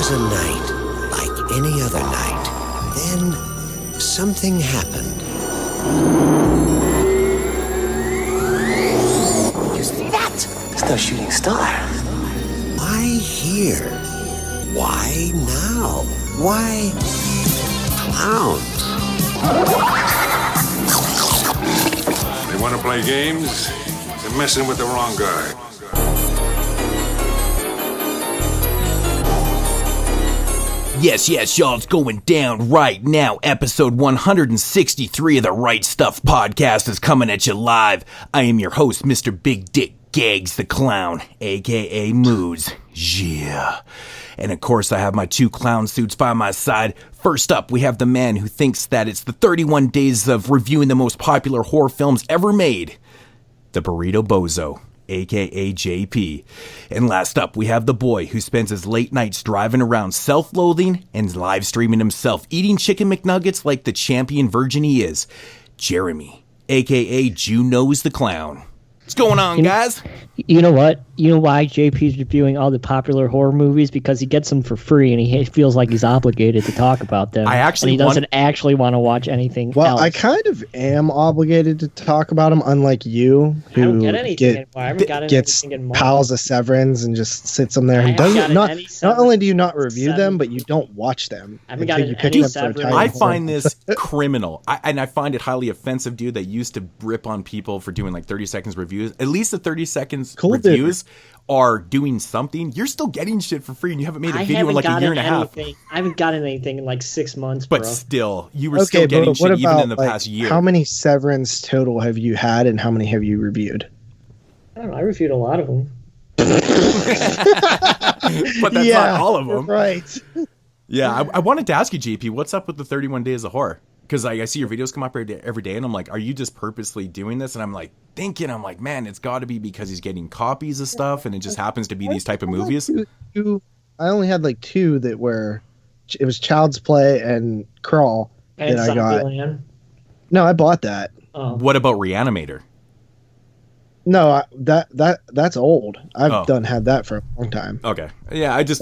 was a night like any other night. Then something happened. You see that? There's no shooting star. Why here? Why now? Why clowns? They want to play games? They're messing with the wrong guy. Yes, y'all, it's going down right now. Episode 163 of the Right Stuff podcast is coming at you live. I am your host, Mr. Big Dick Gags the Clown, aka Moose. Yeah. And of course, I have my two clown suits by my side. First up, we have the man who thinks that it's the 31 days of reviewing the most popular horror films ever made, the Burrito Bozo, aka JP. And last up, we have the boy who spends his late nights driving around self-loathing and live streaming himself eating chicken McNuggets like the champion virgin he is, Jeremy, aka Juno's the Clown. What's going on, guys? You know what? You know why JP's reviewing all the popular horror movies? Because he gets them for free, and he feels like he's obligated to talk about them. He doesn't actually want to watch anything else. Well, I kind of am obligated to talk about them, unlike you, who I don't get anything anymore. I haven't gotten gets anything in months. piles of Severins and just sits them there and doesn't. Not only do you not review them, but you don't watch them. I haven't gotten any Severins. I find this criminal, and I find it highly offensive, dude, that used to rip on people for doing like 30 seconds reviews. At least the 30 seconds reviews are doing something. You're still getting shit for free, and you haven't made a video in like a year and a half. I haven't gotten anything in like 6 months, but bro. Still, you were still getting shit even in the past year. How many Severins total have you had, and how many have you reviewed? I don't know. I reviewed a lot of them. But that's not all of them. Right. Yeah, I wanted to ask you, JP, what's up with the 31 Days of Horror? Because I see your videos come up every day, and I'm like, are you just purposely doing this? And I'm like, man, it's got to be because he's getting copies of stuff, and it just happens to be these type of movies. I only had like two that were, it was Child's Play and Crawl that I got. No, I bought that. Oh. What about Reanimator? No, that's old. I've had that for a long time. Okay. Yeah, I just.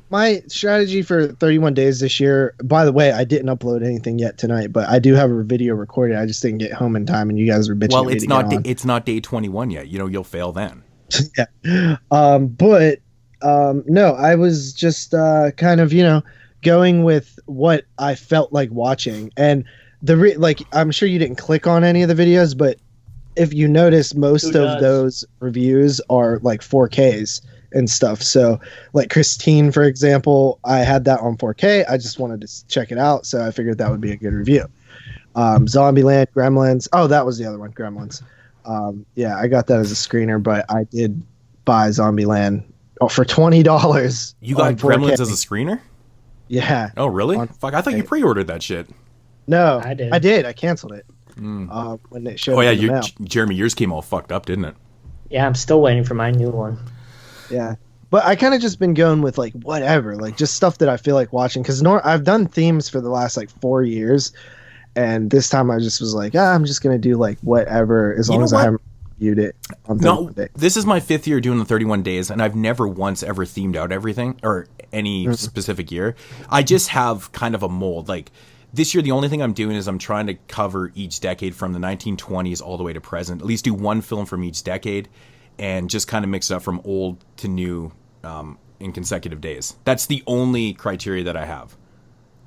My strategy for 31 days this year, by the way, I didn't upload anything yet tonight, but I do have a video recorded. I just didn't get home in time, and you guys were bitching. Well, it's not day 21 yet. You'll fail then. Yeah. No, I was just kind of, going with what I felt like watching. And I'm sure you didn't click on any of the videos, but if you notice, most of those reviews are like 4Ks and stuff. So like Christine, for example, I had that on 4K. I just wanted to check it out. So I figured that would be a good review. Zombieland, Gremlins. Oh, that was the other one, Gremlins. Yeah, I got that as a screener, but I did buy Zombieland for $20. You got Gremlins as a screener? Yeah. Oh, really? Fuck, I thought you pre-ordered that shit. No, I did. I canceled it. When it showed. Oh yeah, Jeremy, yours came all fucked up, didn't it? Yeah, I'm still waiting for my new one. Yeah, but I kind of just been going with like whatever, like just stuff that I feel like watching. Because I've done themes for the last like 4 years, and this time I just was like, I'm just gonna do like whatever as long as I haven't reviewed it. This is my 5th year doing the 31 days, and I've never once ever themed out everything or any specific year. I just have kind of a mold, like. This year, the only thing I'm doing is I'm trying to cover each decade from the 1920s all the way to present. At least do one film from each decade and just kind of mix it up from old to new in consecutive days. That's the only criteria that I have.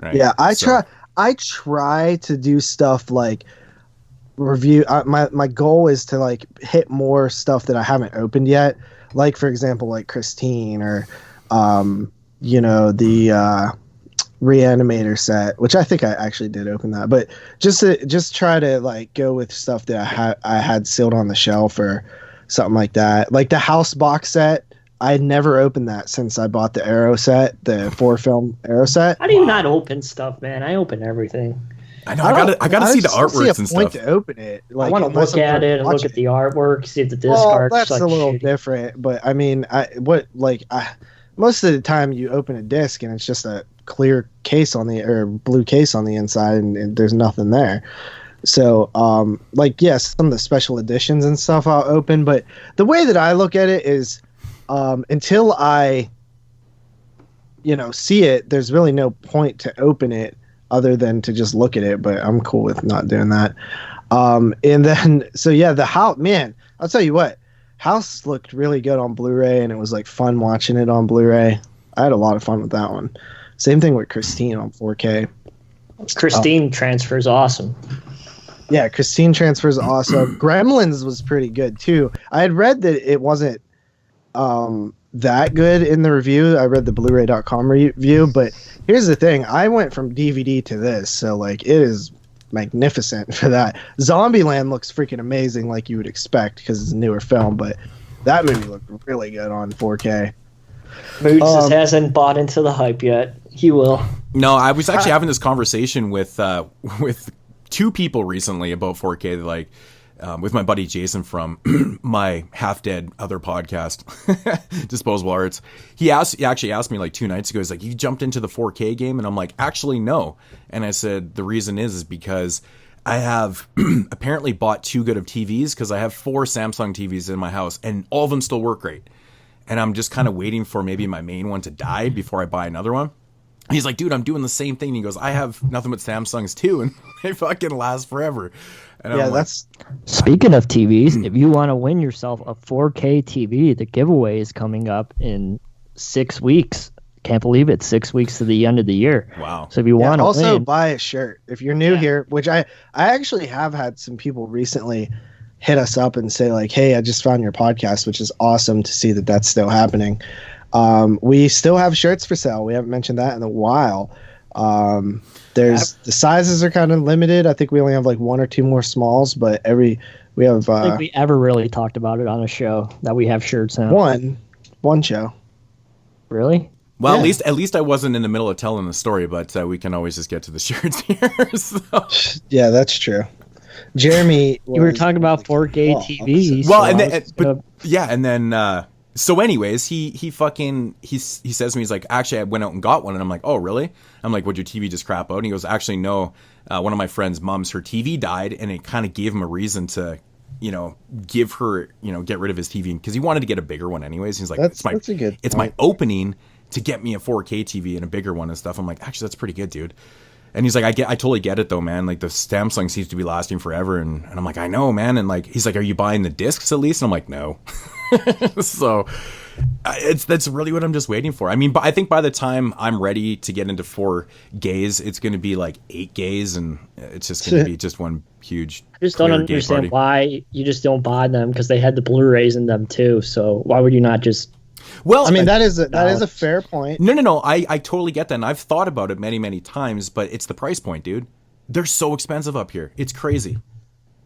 Right? Yeah, I try to do stuff like review. My goal is to like hit more stuff that I haven't opened yet. Like, for example, like Christine or, the... Reanimator set, which I think I actually did open that, but just try to like go with stuff that I had sealed on the shelf or something like that. Like the House box set, I had never opened that since I bought the Arrow set, the 4-film Arrow set. How do you not open stuff, man? I open everything. I know. I gotta see the artworks and stuff. To open it. Like, I want to look at it and look at the artwork, see if the disc art's that's like a little shitty. different. But I mean, most of the time you open a disc and it's just a clear case blue case on the inside, and there's nothing there. So, yes, some of the special editions and stuff I'll open, but the way that I look at it is, until I, see it, there's really no point to open it other than to just look at it, but I'm cool with not doing that. And then, the house, man, I'll tell you what, House looked really good on Blu-ray, and it was like fun watching it on Blu-ray. I had a lot of fun with that one. Same thing with Christine on 4K. Christine transfer's awesome. Yeah, Christine transfer's awesome. Gremlins was pretty good too. I had read that it wasn't that good in the review. I read the Blu-ray.com review, but here's the thing. I went from DVD to this, so like it is magnificent for that. Zombieland looks freaking amazing, like you would expect, because it's a newer film, but that movie looked really good on 4K. Moods just hasn't bought into the hype yet. He will. No, I was actually having this conversation with two people recently about 4K, like with my buddy Jason from my half-dead other podcast, Disposable Arts. He actually asked me like 2 nights ago, he's like, you jumped into the 4K game? And I'm like, actually, no. And I said, the reason is because I have apparently bought too good of TVs, because I have 4 Samsung TVs in my house, and all of them still work great. And I'm just kind of waiting for maybe my main one to die before I buy another one. He's like, dude, I'm doing the same thing. And he goes, I have nothing but Samsungs too, and they fucking last forever. And yeah, that's... Speaking of TVs, if you want to win yourself a 4K TV, the giveaway is coming up in 6 weeks. Can't believe it, 6 weeks to the end of the year. Wow. So if you want to also buy a shirt. If you're new here, which I actually have had some people recently hit us up and say like, hey, I just found your podcast, which is awesome to see that that's still happening. We still have shirts for sale. We haven't mentioned that in a while. The sizes are kind of limited. I think we only have like 1 or 2 more smalls, but we have. I think we ever really talked about it on a show that we have shirts now. One show. Really? Well, yeah. At least I wasn't in the middle of telling the story, but we can always just get to the shirts here. So. Yeah, that's true. Jeremy, you were talking about 4K TVs. Well, and then. So anyways, he says to me, he's like, actually, I went out and got one. And I'm like, oh, really? I'm like, would your TV just crap out? And he goes, actually, no. One of my friend's moms, her TV died, and it kind of gave him a reason to, give her, get rid of his TV, because he wanted to get a bigger one anyways. He's like, it's my opening to get me a 4K TV and a bigger one and stuff. I'm like, actually, that's pretty good, dude. And he's like, I totally get it though, man. Like the Samsung seems to be lasting forever. And I'm like, I know, man. And like, he's like, are you buying the discs at least? And I'm like, no. So that's really what I'm just waiting for. I mean, but I think by the time I'm ready to get into 4 gays, it's going to be like 8 gays, and it's just going to be just one huge. I just don't understand why you just don't buy them, because they had the Blu-rays in them too. So why would you not just? Well, I mean, that is a fair point. No. I totally get that. And I've thought about it many, many times, but it's the price point, dude. They're so expensive up here. It's crazy.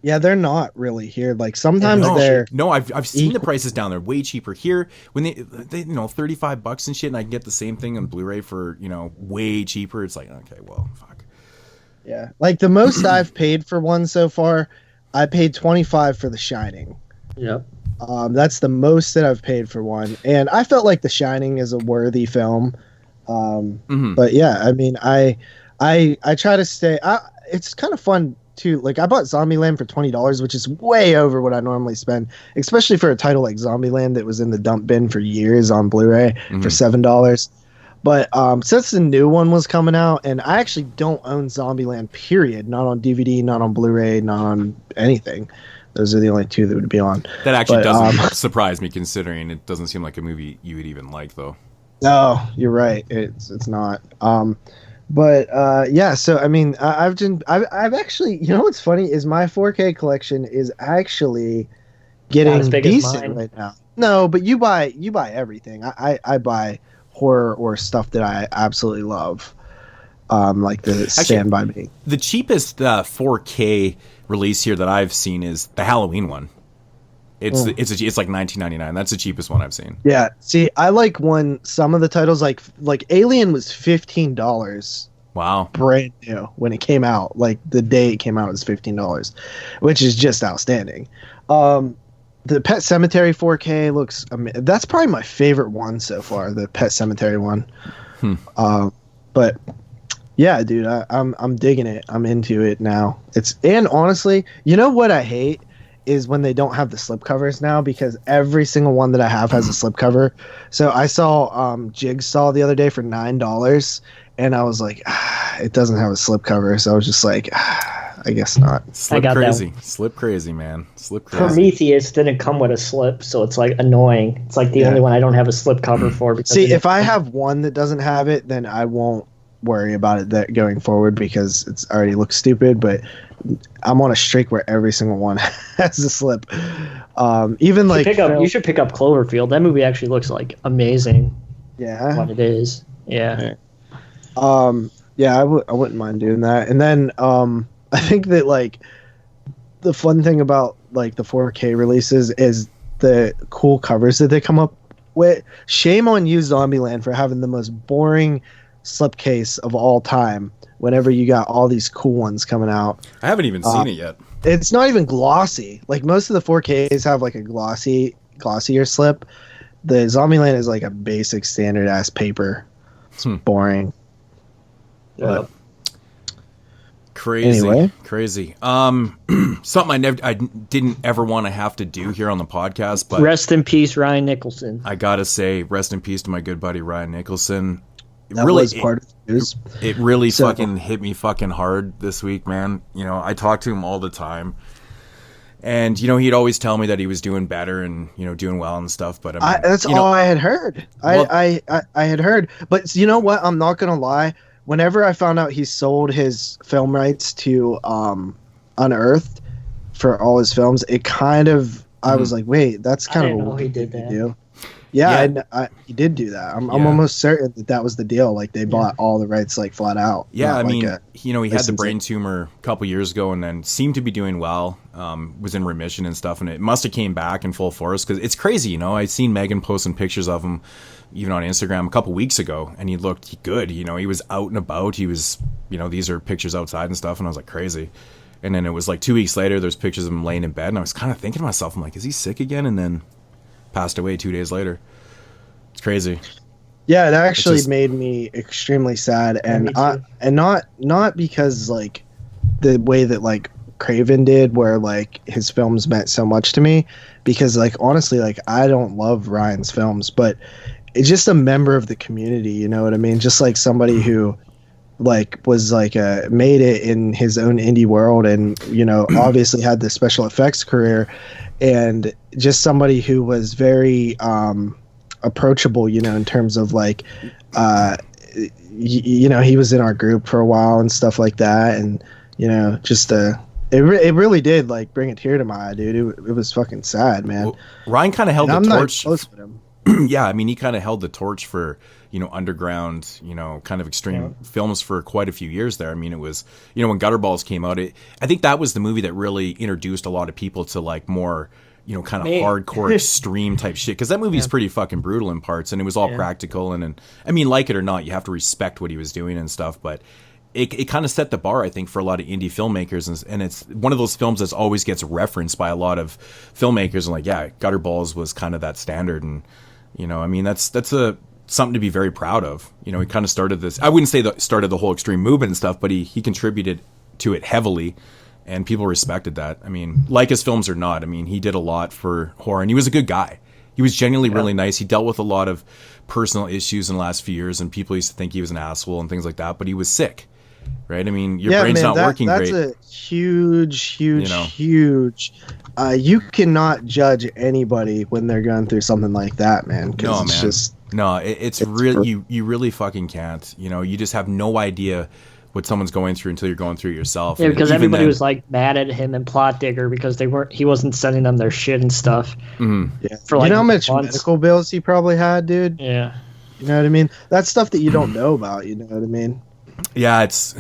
Yeah, they're not really here. Like sometimes they're. No, I've seen the prices down there way cheaper here when they $35 and shit, and I can get the same thing on Blu-ray for way cheaper. It's like, okay, well, fuck. Yeah, like the most I've paid for one so far, I paid $25 for The Shining. Yep. That's the most that I've paid for one, and I felt like The Shining is a worthy film. But yeah, I mean, I try to stay. It's kind of fun too. Like I bought Zombieland for $20, which is way over what I normally spend, especially for a title like Zombieland that was in the dump bin for years on Blu-ray for $7. But since the new one was coming out, and I actually don't own Zombieland, period, not on DVD, not on Blu-ray, not on anything. Those are the only 2 that would be on. That actually doesn't surprise me, considering it doesn't seem like a movie you would even like, though. No, you're right. It's not. But yeah. So I mean, I've actually, what's funny is my 4K collection is actually getting decent right now. No, but you buy everything. I buy horror or stuff that I absolutely love. Like the Stand By Me. The cheapest 4K release here that I've seen is the Halloween one. It's like $19.99. That's the cheapest one I've seen. Yeah. See, I like when some of the titles like Alien was $15 Wow. Brand new when it came out. Like the day it came out, it was $15, which is just outstanding. The Pet Sematary 4K looks that's probably my favorite one so far, the Pet Sematary one. But yeah, dude, I'm digging it. I'm into it now. And honestly, you know what I hate is when they don't have the slipcovers now, because every single one that I have has a slipcover. So I saw Jigsaw the other day for $9, and I was like, it doesn't have a slipcover. So I was just like, I guess not. Slip crazy, man. Slip crazy. Prometheus didn't come with a slip, so it's like annoying. It's like the only one I don't have a slip cover for. Because see, if I have one that doesn't have it, then I won't worry about it that going forward, because it's already looks stupid. But I'm on a streak where every single one has a slip. Even like you should pick up Cloverfield. That movie actually looks like amazing. Yeah, what it is. Yeah. Yeah, I wouldn't mind doing that. And then I think that like the fun thing about like the 4K releases is the cool covers that they come up with. Shame on you, Zombieland, for having the most boring slipcase of all time whenever you got all these cool ones coming out. I haven't even seen it yet. It's not even glossy. Like most of the 4Ks have like a glossier slip. The Zombieland is like a basic standard ass paper. It's boring. Yeah. Crazy. Anyway. Crazy. Something I didn't ever want to have to do here on the podcast, but rest in peace, Ryan Nicholson. I gotta say, rest in peace to my good buddy Ryan Nicholson. That was part of the news. It really fucking hit me fucking hard this week, man. You know, I talk to him all the time, and you know, he'd always tell me that he was doing better and you know doing well and stuff. But I mean, that's all I had heard. I had heard, but you know what? I'm not gonna lie. Whenever I found out he sold his film rights to Unearthed for all his films, it kind of I was like, wait, that's kind of a weird thing to do. Yeah. He did do that. I'm almost certain that was the deal. Like they bought all the rights like flat out. Yeah, I mean, you know, he had the brain tumor a couple years ago and then seemed to be doing well. Was in remission and stuff, and it must have came back in full force because it's crazy. You know, I seen Megan posting pictures of him even on Instagram a couple weeks ago, and he looked good. You know, he was out and about. He was, you know, these are pictures outside and stuff, and I was like crazy. And then it was like 2 weeks later, there's pictures of him laying in bed, and I was kind of thinking to myself, I'm like, is he sick again? And then passed away 2 days later. It's crazy. Yeah, it actually made me extremely sad, and not because like the way that like Craven did, where like his films meant so much to me, because like honestly, like I don't love Ryan's films, but it's just a member of the community, you know what I mean? Just like somebody who like was like made it in his own indie world, and you know obviously had this special effects career, and just somebody who was very approachable, you know, in terms of like you know, he was in our group for a while and stuff like that, and you know, just it really did like bring a tear to my eye, dude. It was fucking sad, man. Well, Ryan kind of held the torch. I'm not close with him. Yeah, I mean, he kind of held the torch for, you know, underground, you know, kind of extreme films for quite a few years there. I mean, it was, you know, when Gutterballs came out, I think that was the movie that really introduced a lot of people to like more, you know, kind of hardcore extreme type shit. Because that movie is pretty fucking brutal in parts, and it was all practical. And I mean, like it or not, you have to respect what he was doing and stuff. But it kind of set the bar, I think, for a lot of indie filmmakers. And it's one of those films that always gets referenced by a lot of filmmakers. And like, yeah, Gutterballs was kind of that standard. And, you know, I mean, that's something to be very proud of. You know, he kind of started this, I wouldn't say that started the whole extreme movement and stuff, but he contributed to it heavily, and people respected that. I mean, like his films or not, I mean, he did a lot for horror, and he was a good guy. He was genuinely really nice. He dealt with a lot of personal issues in the last few years, and people used to think he was an asshole and things like that, but he was sick, right? I mean, your brain's not working great. That's a huge, you know? You cannot judge anybody when they're going through something like that, man. No, man. It's really, you really fucking can't. You know, you just have no idea what someone's going through until you're going through it yourself. Yeah, because everybody was like mad at him and Plot Digger because he wasn't sending them their shit and stuff. Mm-hmm. Yeah. For like, you know how much medical bills he probably had, dude? Yeah. You know what I mean? That's stuff that you don't know about. You know what I mean? Yeah, it's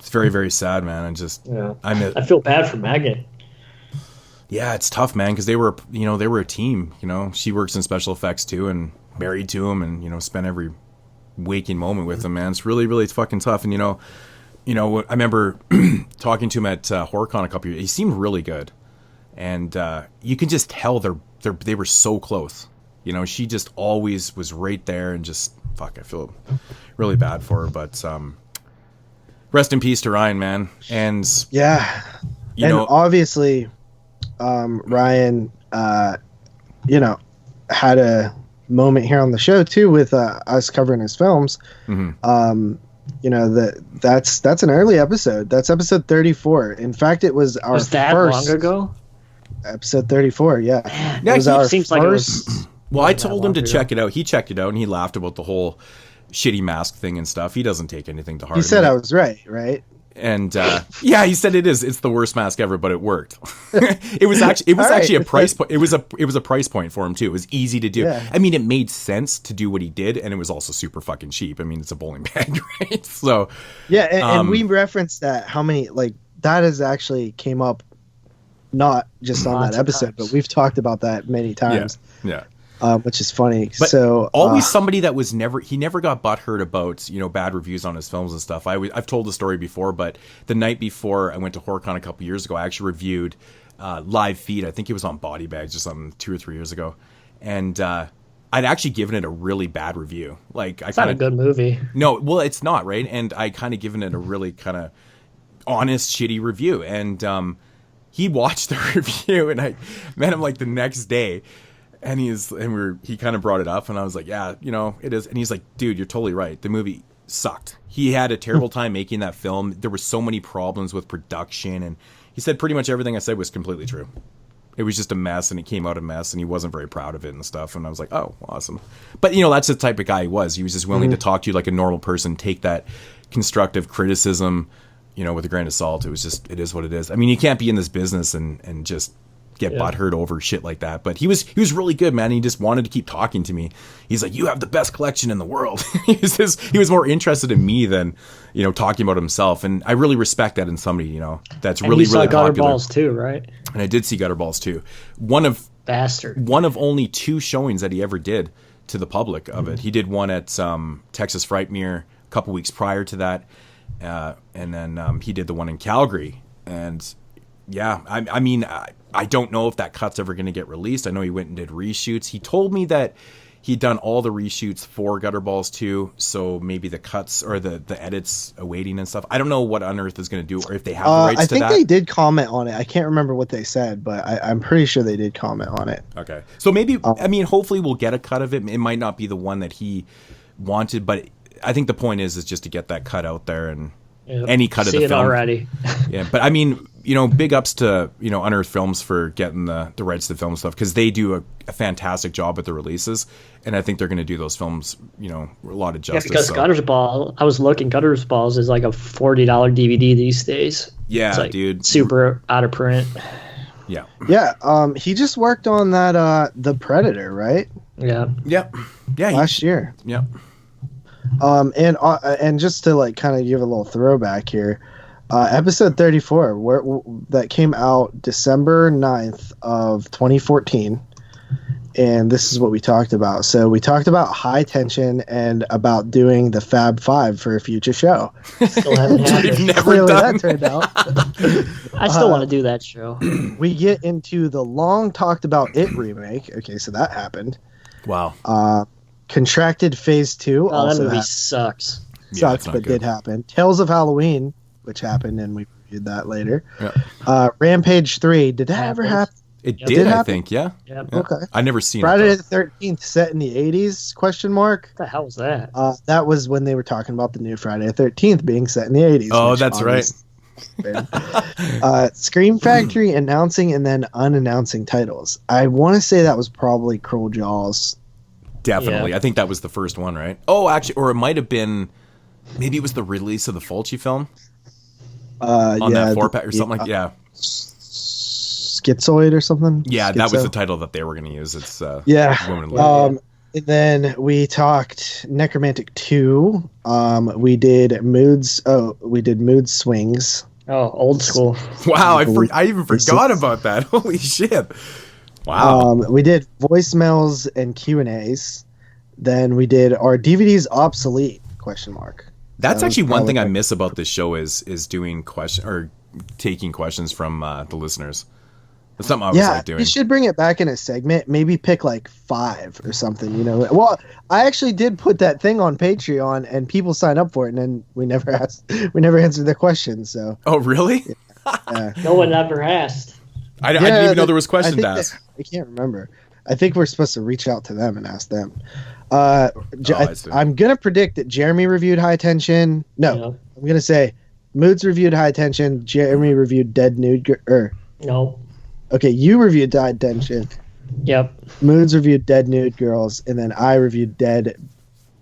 very, very sad, man. I feel bad for Megan. Yeah, it's tough, man, because they were a team. You know, she works in special effects too, and married to him, and you know, spent every waking moment with him, man. It's really, really fucking tough. And, you know, I remember talking to him at HorrorCon a couple years. He seemed really good. And you can just tell they were so close. You know, she just always was right there and just, fuck, I feel really bad for her. But rest in peace to Ryan, man. And yeah. You know, obviously, Ryan, you know, had a moment here on the show too with us covering his films. Mm-hmm. You know, that's an early episode. That's episode 34. In fact, it was our was that first long ago. Episode 34. Yeah, it was our seems first. Like it was. Well, I told him to check it out. He checked it out and he laughed about the whole shitty mask thing and stuff. He doesn't take anything to heart. He said I was right? And yeah, he said it's the worst mask ever, but it worked. it was actually a price point. It was a price point for him too. It was easy to do. Yeah. I mean, it made sense to do what he did, and it was also super fucking cheap. I mean, it's a bowling bag, right? So yeah, and we referenced that how many like that has actually came up, not just on that episode, but we've talked about that many times. Yeah. Which is funny. But so always somebody that was never got butthurt about, you know, bad reviews on his films and stuff. I've told the story before, but the night before I went to HorrorCon a couple years ago, I actually reviewed live feed. I think it was on Body Bags or something 2 or 3 years ago, and I'd actually given it a really bad review. Like it's not a good movie. No, well, it's not, right? And I kind of given it a really kind of honest, shitty review, and he watched the review, and I met him like the next day. And he kind of brought it up, and I was like, yeah, you know, it is. And he's like, dude, you're totally right. The movie sucked. He had a terrible time making that film. There were so many problems with production, and he said pretty much everything I said was completely true. It was just a mess, and it came out a mess, and he wasn't very proud of it and stuff. And I was like, oh, awesome. But, you know, that's the type of guy he was. He was just willing to talk to you like a normal person, take that constructive criticism, you know, with a grain of salt. It is what it is. I mean, you can't be in this business and just get butthurt over shit like that. But he was really good, man. He just wanted to keep talking to me. He's like, you have the best collection in the world. He was more interested in me than, you know, talking about himself. And I really respect that in somebody, you know, that's really, really popular. Gutterballs too, right? And I did see Gutterballs too. One of only 2 showings that he ever did to the public of it. He did one at Texas Frightmare a couple weeks prior to that. And then he did the one in Calgary. And yeah, I mean, I don't know if that cut's ever going to get released. I know he went and did reshoots. He told me that he'd done all the reshoots for Gutterballs 2, so maybe the cuts or the edits awaiting and stuff. I don't know what Unearth is going to do, or if they have the rights to that. I think they did comment on it. I can't remember what they said, but I'm pretty sure they did comment on it. Okay. So maybe, I mean, hopefully we'll get a cut of it. It might not be the one that he wanted, but I think the point is just to get that cut out there, and any cut of the film. See it already. Yeah, but I mean, you know, big ups to, you know, Unearth Films for getting the rights to the film stuff, because they do a fantastic job at the releases, and I think they're going to do those films, you know, a lot of justice. Yeah, because Gutterballs, I was looking, Gutterballs is like a $40 DVD these days. Yeah, it's like dude. Super out of print. Yeah. Yeah, he just worked on that, The Predator, right? Yeah. Yep. Yeah. Last year. Yep. And just to like kind of give a little throwback here, episode 34 that came out December 9th of 2014, and this is what we talked about. So we talked about high tension and about doing the Fab Five for a future show. Still haven't happened. Never Clearly done. that turned out. I still want to do that show. We get into the long talked about It remake. Okay, so that happened. Wow. Contracted Phase 2. Oh, also that movie sucks. Sucks, but did happen. Tales of Halloween, which happened, and we reviewed that later. Yeah. Rampage 3. Did that ever happen? It did, I think. Yeah. Yep. Okay. I never seen Friday it. the 13th, set in the 80s? Question mark. What the hell was that? That was when they were talking about the new Friday the 13th being set in the 80s. Oh, that's right. Scream Factory announcing and then unannouncing titles. I want to say that was probably Cruel Jaws. Definitely. Yeah. I think that was the first one, right? Oh, actually, or it might have been, maybe it was the release of the Fulci film on that 4-pack or something like that. Yeah. Schizoid or something? Yeah, that was the title that they were going to use. It's And then we talked Necromantic 2. We did Mood Swings. Oh, old school. Wow, I even forgot about that. Holy shit. Wow. We did voicemails and Q&As. Then we did our DVDs obsolete ? That's actually one thing I miss about this show is doing taking questions from the listeners. That's something I always like doing. You should bring it back in a segment. Maybe pick like 5 or something. You know. Well, I actually did put that thing on Patreon, and people signed up for it, and then we never answered their questions. So. Oh really? Yeah. No one ever asked. I didn't even know there was questions to ask. I can't remember. I think we're supposed to reach out to them and ask them. I'm gonna predict that Jeremy reviewed High Tension. No, I'm gonna say Moods reviewed High Tension. Jeremy reviewed Dead Nude. No. Okay, you reviewed High Tension. Yep. Moods reviewed Dead Nude Girls, and then I reviewed Deathbed,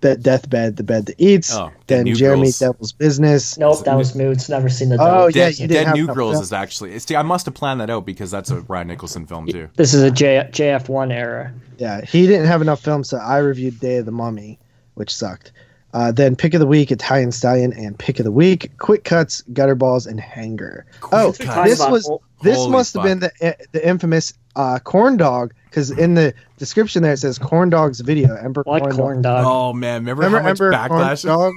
the bed that eats. Oh, then Jeremy Girls. Devil's Business. Nope, that was Moods. Never seen the. Oh yeah, you Dead New Girls is actually. I must have planned that out because that's a Ryan Nicholson film too. This is a JF1 era. Yeah, he didn't have enough film, so I reviewed Day of the Mummy, which sucked. Then Pick of the Week, Italian Stallion, and Pick of the Week, Quick Cuts, Gutterballs, and Hanger. This must have been the infamous corn dog, because in the description there it says corn dog's video. Ember corn dog? Oh man, remember how much backlash? Dog?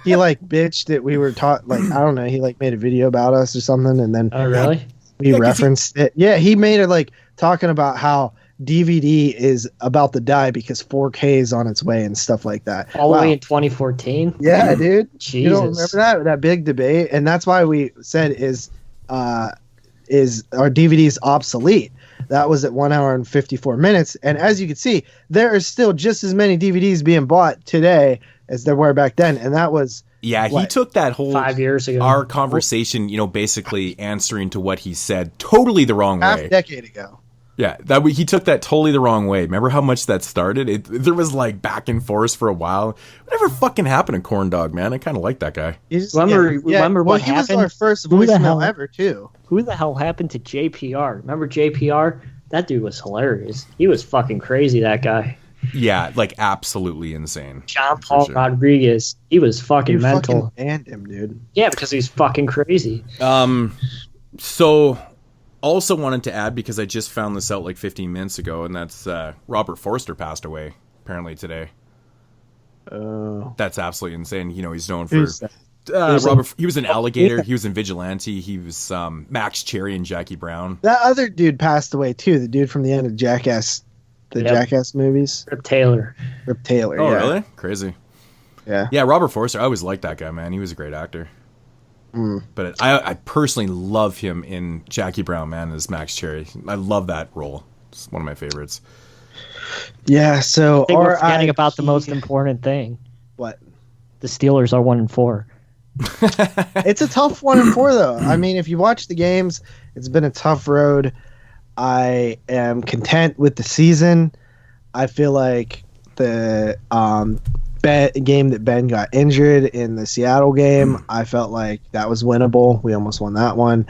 He like bitched that we were taught, like, I don't know, he like made a video about us or something, and then really? We referenced it. Yeah, he made it like talking about how DVD is about to die because 4K is on its way and stuff like that. All the way in 2014? Yeah, dude. Jesus. You don't remember that big debate? And that's why we said is our DVDs obsolete. That was at 1 hour and 54 minutes. And as you can see, there are still just as many DVDs being bought today as there were back then. And that was... Yeah, he took that whole 5 years ago. Our conversation, basically answering to what he said totally the wrong way. Half a decade ago. Yeah, he took that totally the wrong way. Remember how much that started? There was like back and forth for a while. Whatever fucking happened to Corn Dog, man? I kind of like that guy. Remember what happened? He was our first voicemail ever, too. Who the hell happened to JPR? Remember JPR? That dude was hilarious. He was fucking crazy, that guy. Yeah, like absolutely insane. John Paul Rodriguez. He was fucking mental. You fucking banned him, dude. Yeah, because he's fucking crazy. So... Also wanted to add, because I just found this out like 15 minutes ago, and that's Robert Forster passed away apparently today. Oh, that's absolutely insane. He's known for Robert. He was an alligator. He was in Vigilante. He was Max Cherry and Jackie Brown. That other dude passed away too. The dude from the end of Jackass, Jackass movies. Rip Taylor. Oh, really? Crazy. Yeah. Robert Forster. I always liked that guy, man. He was a great actor. But I personally love him in Jackie Brown, man, as Max Cherry. I love that role. It's one of my favorites. Yeah, so... I think we're forgetting about the most important thing. What? The Steelers are 1-4. It's a tough 1-4, though. I mean, if you watch the games, it's been a tough road. I am content with the season. I feel like the... game that Ben got injured in the Seattle game, I felt like that was winnable. We almost won that one.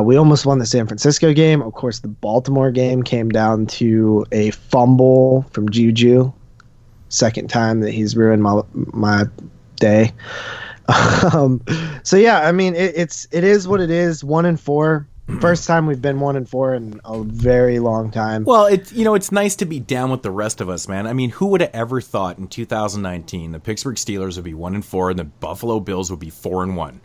We almost won the San Francisco game. Of course, the Baltimore game came down to a fumble from Juju. Second time that he's ruined my day. So yeah, I mean, it is what it is. 1-4. First time we've been 1-4 in a very long time. Well, it's nice to be down with the rest of us, man. I mean, who would have ever thought in 2019 the Pittsburgh Steelers would be 1-4 and the Buffalo Bills would be 4-1?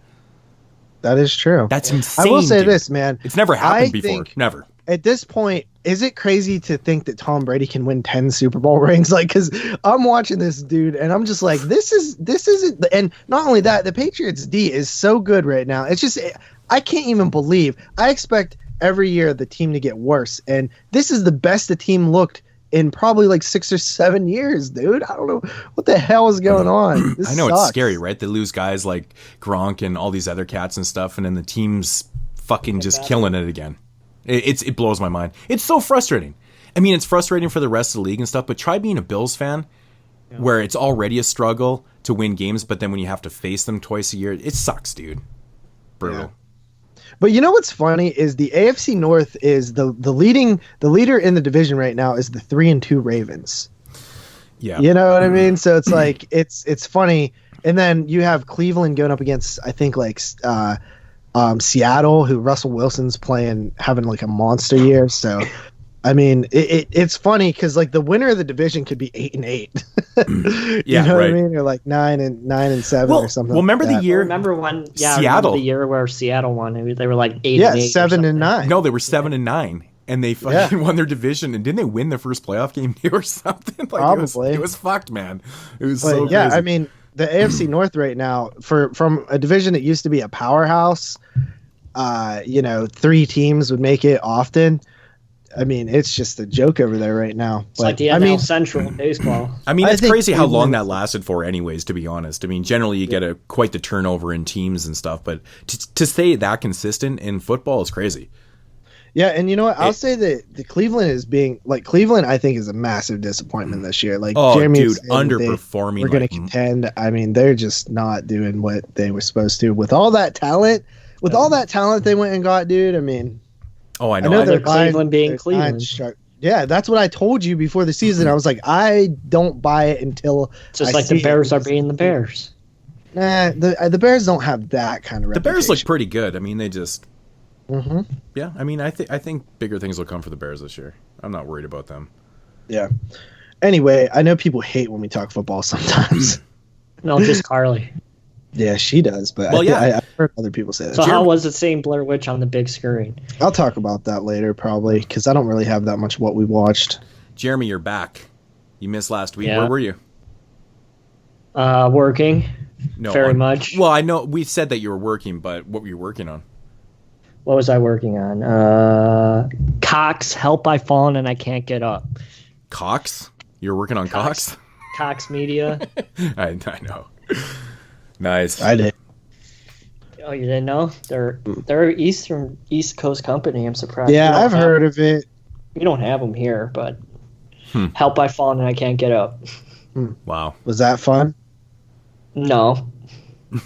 That is true. That's insane. I will say this, man. It's never happened before. Never. At this point, is it crazy to think that Tom Brady can win 10 Super Bowl rings? Like, because I'm watching this dude and I'm just like, this isn't. And not only that, the Patriots D is so good right now. It's just, I can't even believe. I expect every year the team to get worse, and this is the best the team looked in probably like 6 or 7 years, dude. I don't know what the hell is going on. I know sucks. It's scary, right? They lose guys like Gronk and all these other cats and stuff, and then the team's fucking just killing it again. It blows my mind. It's so frustrating. I mean, it's frustrating for the rest of the league and stuff, but try being a Bills fan where it's already a struggle to win games, but then when you have to face them twice a year, it sucks, dude. Brutal. Yeah. But you know what's funny is the AFC North is the leader in the division right now is the 3-2 Ravens. Yeah. You know what I mean? So it's like it's funny. And then you have Cleveland going up against, I think, like Seattle, who Russell Wilson's having like a monster year. So I mean, it's funny because like the winner of the division could be 8-8. You know what I mean? Or like 9 and 7 or something. Well, remember the year? Remember when? Yeah, Seattle. I remember the year where Seattle won. They were like 8 and 8. 7 and 9. No, they were 7 and 9. And they fucking won their division, and didn't they win their first playoff game too or something? Like, probably. It was fucked, man. It was so crazy. Yeah, I mean, the AFC North right now, from a division that used to be a powerhouse, 3 teams would make it often. I mean, it's just a joke over there right now. It's like the NL Central baseball. I mean, it's crazy how long that lasted for anyways, to be honest. I mean, generally you get quite the turnover in teams and stuff, but to stay that consistent in football is crazy. Yeah, and you know what? I'll say that the Cleveland is being like Cleveland. I think is a massive disappointment this year. Like, underperforming. We're going to contend. I mean, they're just not doing what they were supposed to with all that talent. With all that talent they went and got, dude. I mean, I know they're Cleveland being Cleveland. Yeah, that's what I told you before the season. I was like, I don't buy it until just like the Bears are being the Bears. Nah, the Bears don't have that kind of reputation. The Bears look pretty good. I mean, they just. Mm-hmm. Yeah, I mean, I think bigger things will come for the Bears this year. I'm not worried about them. Yeah. Anyway, I know people hate when we talk football sometimes. No, just Carly. Yeah, she does, but I've heard other people say that. So how was it seeing Blair Witch on the big screen? I'll talk about that later, probably, because I don't really have that much of what we watched. Jeremy, you're back. You missed last week. Yeah. Where were you? Working. No, very much. Well, I know we said that you were working, but what were you working on? What was I working on? Cox, Help I Fallen and I Can't Get Up. Cox? You're working on Cox? Cox Media. I know. Nice. I did. Oh, you didn't know? They're East Coast company. I'm surprised. Yeah, I've heard of it. We don't have them here, but Help I Fallen and I Can't Get Up. Wow. Was that fun? No.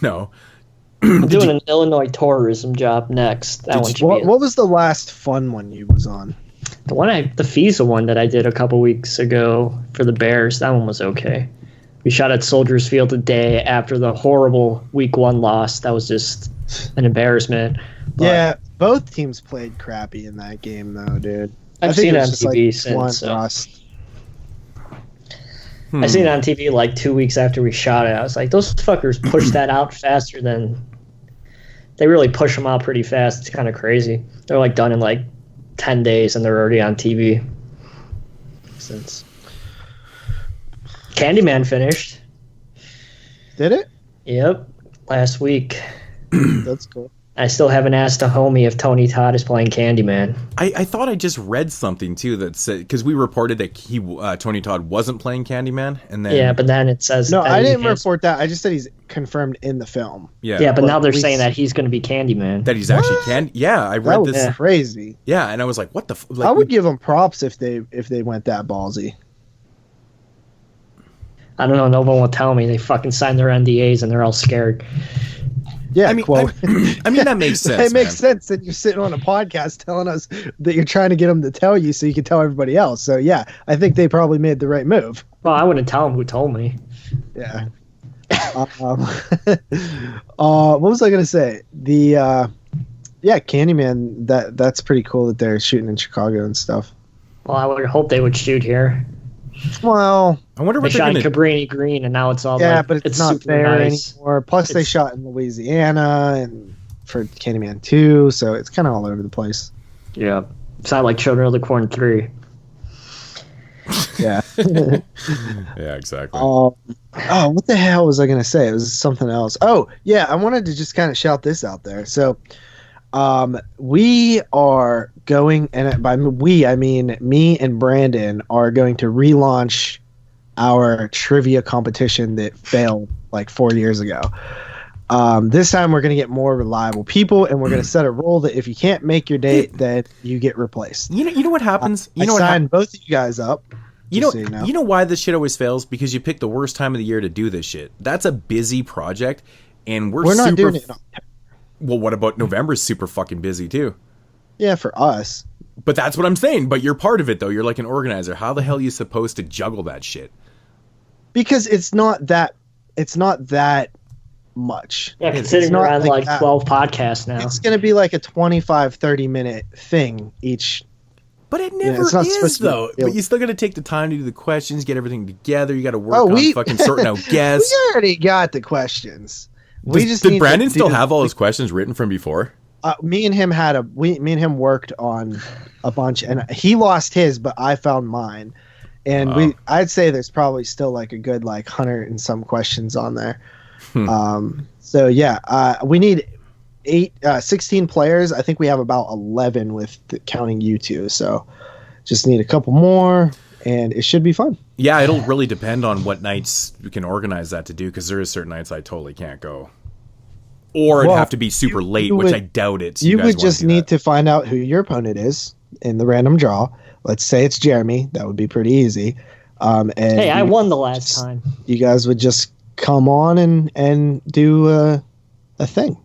No. I'm doing an Illinois tourism job next. What was the last fun one you was on? The FISA one that I did a couple weeks ago for the Bears. That one was okay. We shot at Soldiers Field the day after the horrible Week 1 loss. That was just an embarrassment. But yeah, both teams played crappy in that game, though, dude. I've seen it on TV since. I seen it on TV like 2 weeks after we shot it. I was like, those fuckers pushed that out faster than. They really push them out pretty fast. It's kind of crazy. They're like done in like 10 days and they're already on TV. Since Candyman finished. Did it? Yep. Last week. That's cool. I still haven't asked a homie if Tony Todd is playing Candyman. I thought I just read something too that said, because we reported that Tony Todd wasn't playing Candyman, and then but then it says no. I didn't report that. I just said he's confirmed in the film. Yeah, but now they're saying that he's going to be Candyman. That he's actually Yeah, I read this. That's crazy. Yeah, and I was like, what the? I would give them props if they went that ballsy. I don't know. No one will tell me. They fucking signed their NDAs and they're all scared. Yeah, I mean, that makes sense. It makes sense that you're sitting on a podcast telling us that you're trying to get them to tell you so you can tell everybody else. So, yeah, I think they probably made the right move. Well, I wouldn't tell them who told me. Yeah. What was I going to say? Candyman, that's pretty cool that they're shooting in Chicago and stuff. Well, I would hope they would shoot here. Well, I wonder what they shot in Cabrini Green, and now it's all but it's not fair anymore. Plus, they shot in Louisiana and for Candyman 2, so it's kind of all over the place. Yeah, it's not like Children of the Corn 3. Yeah. Yeah, exactly. What the hell was I going to say? It was something else. Oh, yeah, I wanted to just kind of shout this out there. So, we are going, and by we, I mean me and Brandon are going to relaunch our trivia competition that failed like 4 years ago. This time we're going to get more reliable people, and we're going to set a rule that if you can't make your date, then you get replaced. You know what happens? I signed both of you guys up. You know why this shit always fails? Because you pick the worst time of the year to do this shit. That's a busy project, and we're not doing it. Well, what about November's super fucking busy too? Yeah, for us. But that's what I'm saying. But you're part of it, though. You're like an organizer. How the hell are you supposed to juggle that shit? Because it's not that much. Yeah, considering we're on like 12 podcasts now. It's going to be like a 25-30 minute thing each But it never is, though. But you still got to take the time to do the questions, get everything together. You got to work on fucking sorting out guests. We already got the questions. Did Brandon still have all his questions written from before? Me and him worked on a bunch, and he lost his, but I found mine. And I'd say there's probably still like a good 100 and some questions on there. So yeah, we need 16 players. I think we have about 11 with counting you two. So just need a couple more, and it should be fun. Yeah, it'll really depend on what nights we can organize that to do, because there is certain nights I totally can't go. Or it'd have to be super late, which I doubt it. So you would just need to find out who your opponent is in the random draw. Let's say it's Jeremy. That would be pretty easy. And hey, I won the last time. You guys would just come on and do a thing.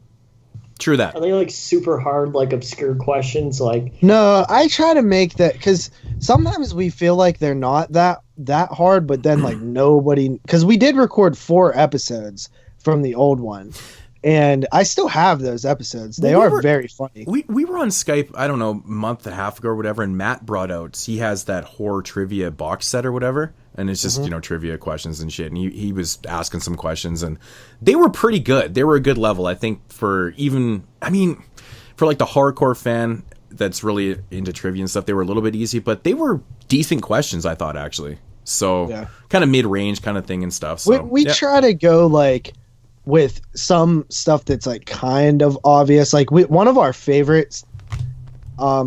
True that. Are they super hard, obscure questions? No, I try to make that, because sometimes we feel like they're not that hard, but then nobody, because we did record 4 episodes from the old one, and I still have those episodes. They are very funny. We were on Skype, I don't know, a month and a half ago or whatever, and Matt brought out, he has that horror trivia box set or whatever, and it's just trivia questions and shit, and he was asking some questions, and they were pretty good. They were a good level, I think, for the hardcore fan that's really into trivia and stuff. They were a little bit easy, but they were decent questions, I thought, actually. So kind of mid-range kind of thing and stuff. So we try to go with some stuff that's kind of obvious. One of our favorites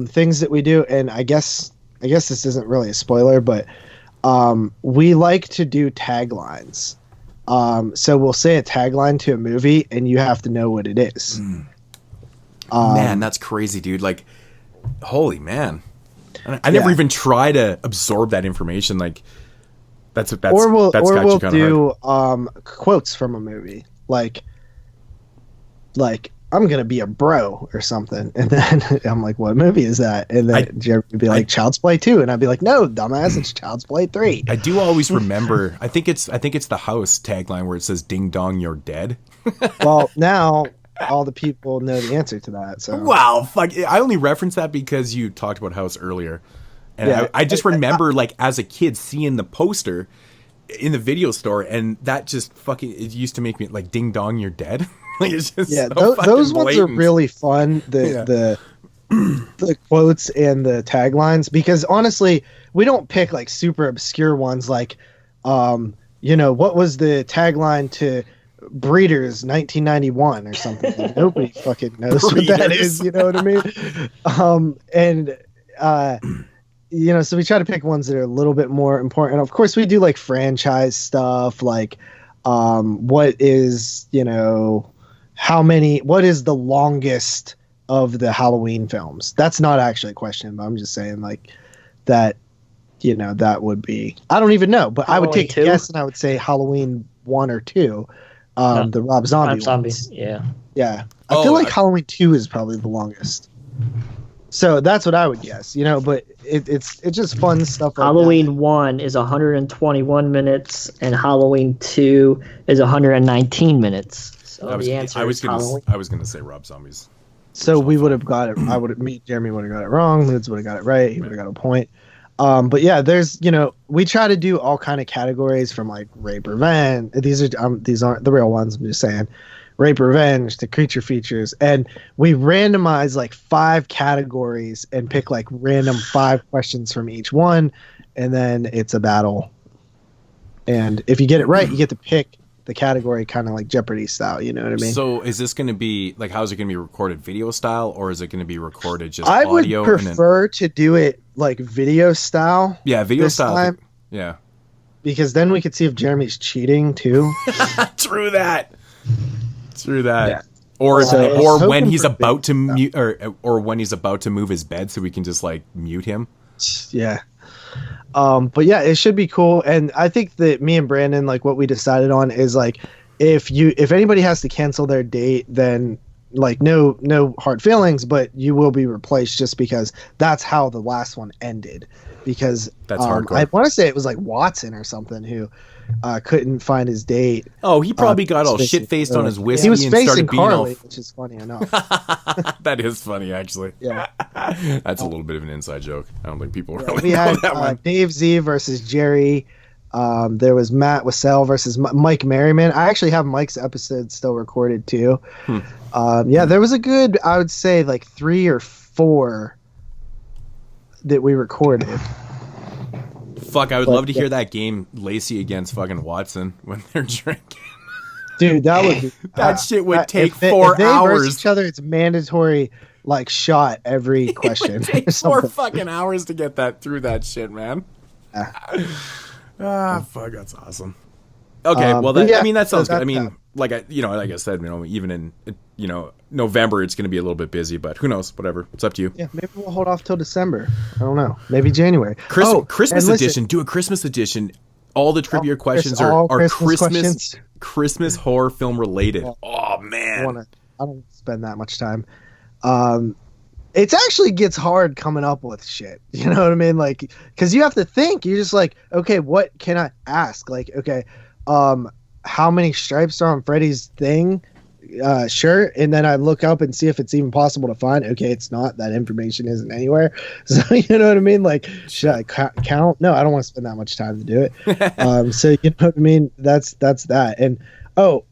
things that we do, and I guess this isn't really a spoiler, but we like to do taglines. So we'll say a tagline to a movie, and you have to know what it is. Man, that's crazy, dude. Holy man. I never even try to absorb that information. That's we'll kinda do quotes from a movie. I'm gonna be a bro or something, and then I'm like, what movie is that? And then Jeremy would be like, Child's Play 2, and I'd be like, no, dumbass, it's Child's Play 3. I do always remember. I think it's the House tagline where it says "Ding dong, you're dead." Well, now all the people know the answer to that. So wow, fuck! I only referenced that because you talked about House earlier, and I just remember as a kid seeing the poster in the video store, and that just it used to make me "Ding dong, you're dead." It's just those ones are really fun. The quotes and the taglines, because honestly, we don't pick super obscure ones what was the tagline to Breeders 1991 or something. Nobody fucking knows what that is. You know what I mean? So we try to pick ones that are a little bit more important. Of course, we do franchise stuff, what is what is the longest of the Halloween films? That's not actually a question, but I'm just saying that, that would be, I don't even know, but Halloween I would take 2? A guess, and I would say Halloween 1 or 2, the Rob Zombie ones. Yeah. I feel like Halloween 2 is probably the longest. So that's what I would guess, but it's just fun stuff. Halloween 1 is 121 minutes, and Halloween 2 is 119 minutes. So the answer I was gonna say Rob Zombies. So we would have got it. Jeremy would have got it wrong. Lids would have got it right. He would have got a point. But yeah, there's we try to do all kind of categories from rape, revenge. These aren't the real ones. I'm just saying. Rape, revenge, to creature features, and we randomize 5 categories and pick random 5 questions from each one, and then it's a battle. And if you get it right, you get to pick the category, kind of like Jeopardy style. You know what I mean? So is this going to be how is it going to be recorded, video style, or is it going to be recorded just audio? I would prefer to do it video style. Yeah, video style. Time, yeah, because then we could see if Jeremy's cheating too. True that. Yeah. Or when he's about to mute, or when he's about to move his bed, so we can just mute him. Yeah. But yeah, it should be cool. And I think that me and Brandon, what we decided on is if anybody has to cancel their date, then no hard feelings, but you will be replaced, just because that's how the last one ended. because That's hardcore. I want to say it was like Watson or something who couldn't find his date. Oh, he probably got all shit-faced on his whiskey he was and started facing beating Carly, off. which is funny enough. That is funny, actually. Yeah. That's a little bit of an inside joke. I don't think people really We know had that one. Dave Z versus Jerry. There was Matt Wassell versus Mike Merriman. I actually have Mike's episode still recorded too. There was a good, I would say, like 3 or 4 that we recorded. Fuck, I would love to hear that game, Lacey against fucking Watson, when they're drinking. Dude, that would be, That shit would take if they 4 verse hours. each other, it's mandatory, like, shot every question. It would take or 4 something. fucking hours to get that through that shit, man. Fuck, that's awesome. Okay, well, but that, yeah, I mean, that sounds so good. I that's mean, like I said, even in, November, it's going to be a little bit busy, but who knows? Whatever. It's up to you. Yeah, maybe we'll hold off till December. I don't know. Maybe January. Christmas and listen, edition. Do a Christmas edition. All the trivia questions are questions. Christmas horror film related. Oh I man. don't want to spend that much time. It actually gets hard coming up with shit. You know what I mean? Like, because you have to think. You're just like, okay, what can I ask? Like, okay, how many stripes are on Freddy's thing shirt? And then I look up and see if it's even possible to find. Okay, it's not. That information isn't anywhere. So you know what I mean? Like, should I count? No, I don't want to spend that much time to do it. So you know what I mean? That's that. And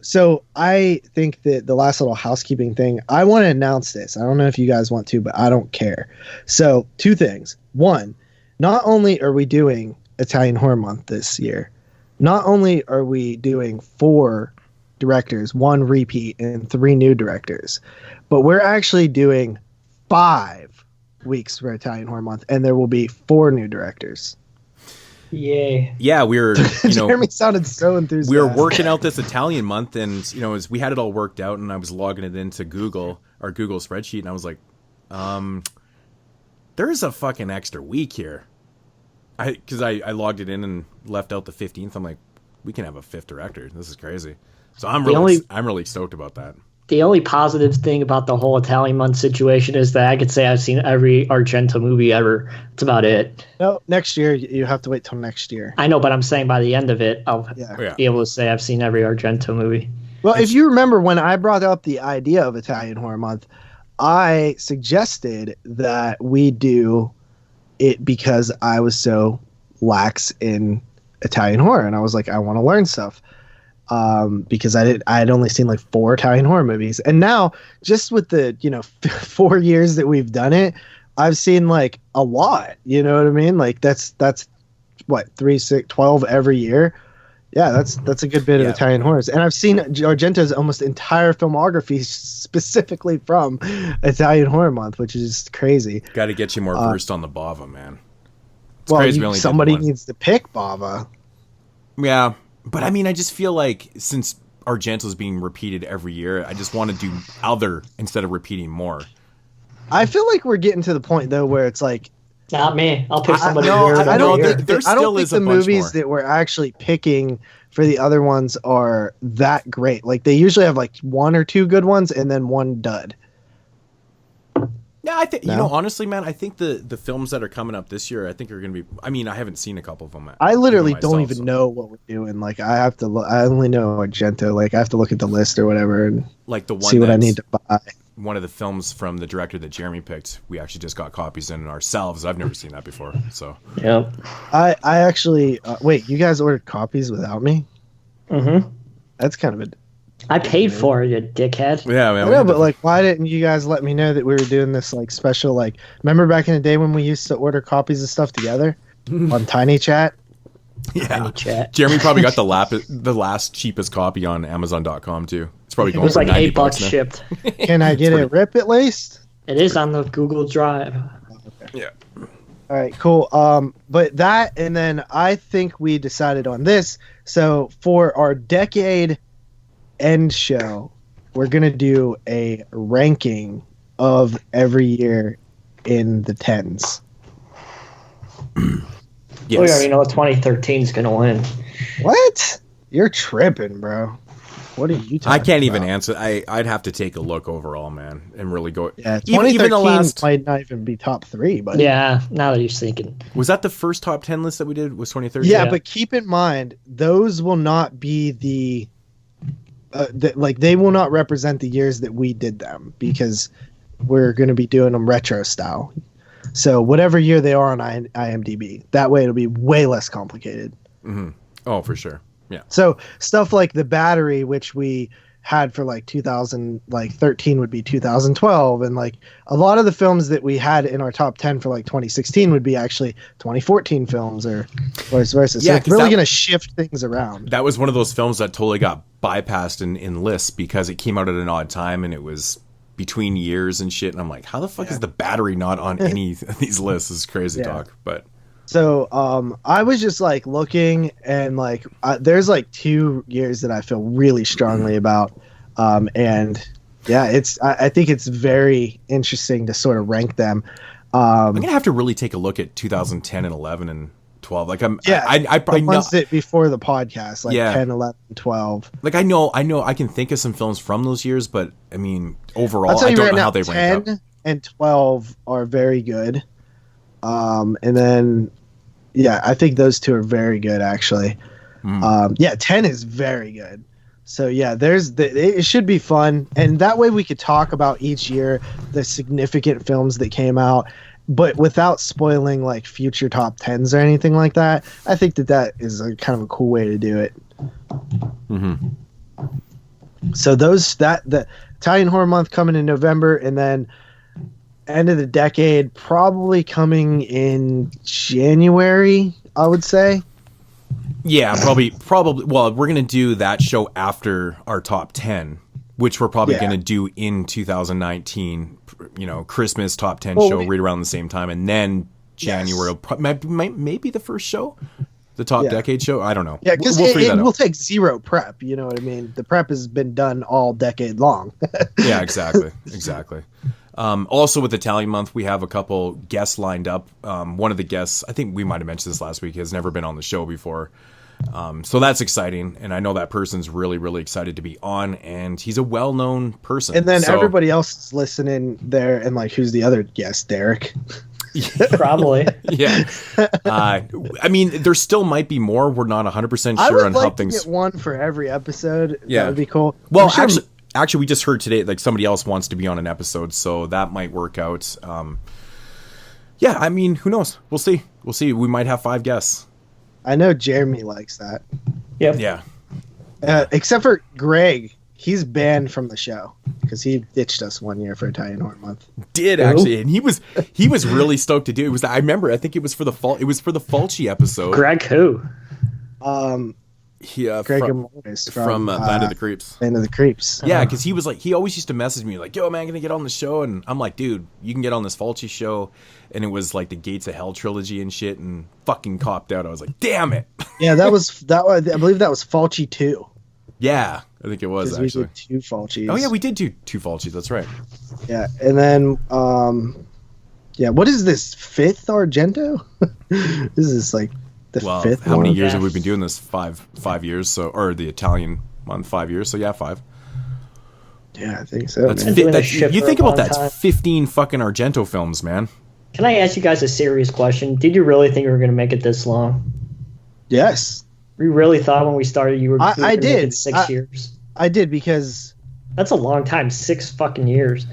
so I think that the last little housekeeping thing, I want to announce this. I don't know if you guys want to, but I don't care. So 2 things. 1, not only are we doing Italian Horror Month this year, not only are we doing 4 directors, 1 repeat, and 3 new directors, but we're actually doing 5 weeks for Italian Horror Month, and there will be 4 new directors. Yay. Yeah, we were. Jeremy sounded so enthusiastic. We were working out this Italian month, and as we had it all worked out, and I was logging it into our Google spreadsheet, and I was like, "There's a fucking extra week here." Because I logged it in and left out the 15th. I'm like, we can have a 5th director. This is crazy. So I'm really stoked about that. The only positive thing about the whole Italian month situation is that I could say I've seen every Argento movie ever. That's about it. No, next year. You have to wait till next year. I know, but I'm saying by the end of it, I'll be able to say I've seen every Argento movie. Well, if you remember when I brought up the idea of Italian Horror Month, I suggested that we do it because I was so lax in Italian horror, and I was like, I want to learn stuff. Because I had only seen like 4 Italian horror movies, and now just with the 4 years that we've done it, I've seen like a lot. You know what I mean? Like that's what 3, 6, 12 every year. Yeah, that's a good bit of Italian horrors, and I've seen Argento's almost entire filmography specifically from Italian Horror Month, which is crazy. Got to get you more versed on the Bava, man. It's well, crazy somebody needs to pick Bava. Yeah. But I mean, I just feel like since Argento's being repeated every year, I just want to do other instead of repeating more. I feel like we're getting to the point though where it's like, not me. I'll pick somebody. I don't think is the movies that we're actually picking for the other ones are that great. Like they usually have like 1 or 2 good ones and then 1 dud. Yeah, I think honestly, man, I think the films that are coming up this year, I think are going to be. I mean, I haven't seen a couple of them. I literally don't even know what we're doing. Like I have to look. I only know Argento. Like I have to look at the list or whatever and like the one see what I need to buy. One of the films from the director that Jeremy picked, we actually just got copies in ourselves. I've never seen that before. So yeah, I actually wait. You guys ordered copies without me? Mm-hmm. That's kind of a. I paid for it, you dickhead. Yeah, man. Yeah, but like, why didn't you guys let me know that we were doing this like special? Like, remember back in the day when we used to order copies of stuff together on Tiny Chat? Yeah, Tiny Chat. Jeremy probably got the last cheapest copy on Amazon.com too. It's probably going. It was for like $8 now. shipped. Can I get a rip at least? It is on the Google Drive. Okay. Yeah. All right, cool. But that, and then I think we decided on this. So for our decade end show, we're gonna do a ranking of every year in the 10s. Yes. We already know 2013 is gonna win. What? You're tripping, bro. What are you talking I can't even about? answer. I'd have to take a look overall, man, and really go. Yeah, even the 2013 last. might not even be top 3, but Yeah, now that you're thinking. Was that the first top 10 list that we did? Was 2013? yeah, Yeah. but keep in mind those will not be they will not represent the years that we did them because we're going to be doing them retro style. So whatever year they are on IMDb, that way it'll be way less complicated. Mm-hmm. Oh, for sure. Yeah. So stuff like The Battery, which we had for like 2013 would be 2012, and like a lot of the films that we had in our top 10 for like 2016 would be actually 2014 films or vice versa. So Yeah, it's 'cause really that- going to shift things around. That was one of those films that totally got bypassed in lists because it came out at an odd time and it was between years and shit. And I'm like, how the fuck is The Battery not on any of these lists? This is crazy talk, but. So I was just like looking and like there's like 2 years that I feel really strongly about. And yeah, I think it's very interesting to sort of rank them. I'm going to have to really take a look at 2010 and 11 and 12. Like I probably the ones that before the podcast, like 10, 11, 12. Like I know I can think of some films from those years, but I mean, overall, I'll tell I you don't right know now, how they rank 10 up. and 12 are very good. And then, yeah, I think those 2 are very good, actually. 10 is very good. So, yeah, it should be fun. And that way we could talk about each year, the significant films that came out, but without spoiling, like, future top 10s or anything like that. I think that is a kind of a cool way to do it. Mm-hmm. So the Italian Horror Month coming in November, and then end of the decade probably coming in January, I would say. Yeah, probably. Well, we're gonna do that show after our top 10, which we're probably gonna do in 2019. You know, Christmas top 10 show right around the same time, and then January maybe the first show. The top decade show? I don't know. Yeah, because it will take zero prep. You know what I mean? The prep has been done all decade long. Yeah, exactly. Also, with Italian Month, we have a couple guests lined up. One of the guests, I think we might have mentioned this last week, has never been on the show before. So that's exciting. And I know that person's really, really excited to be on. And he's a well-known person. And then everybody else is listening there. And like, who's the other guest? Derek? Probably. Yeah. I mean, there still might be more. We're not 100% sure on how things. I would like to get one for every episode. Yeah. That would be cool. Well, actually, we just heard today like somebody else wants to be on an episode, so that might work out. Yeah, I mean, who knows? We'll see. We might have 5 guests. I know Jeremy likes that. Yep. Yeah. Except for Greg. He's banned from the show because he ditched us one year for Italian Horror Month. Did actually, and he was really stoked to do it. I remember. I think it was for the Fulci episode. Greg who? Greg Amonis from Land of the Creeps. Land of the Creeps. Yeah, because he was like, he always used to message me like, "Yo, man, gonna get on the show," and I'm like, "Dude, you can get on this Fulci show," and it was like the Gates of Hell trilogy and shit, and fucking copped out. I was like, "Damn it!" Yeah, that was I believe that was Fulci 2. Yeah, I think it was actually. We did 2 Fulcis. Oh yeah, we did do 2 Fulcis. That's right. Yeah, and then what is this 5th Argento? This is like the 5th. How many one? years have we been doing this? 5 years. So, or the Italian Month 5 years. So yeah, 5. Yeah, I think so. That's Man. you think about that? It's 15 fucking Argento films, man. Can I ask you guys a serious question? Did you really think we were going to make it this long? Yes. We really thought when we started you were I gonna did. make it 6 years. I did because that's a long time. 6 fucking years.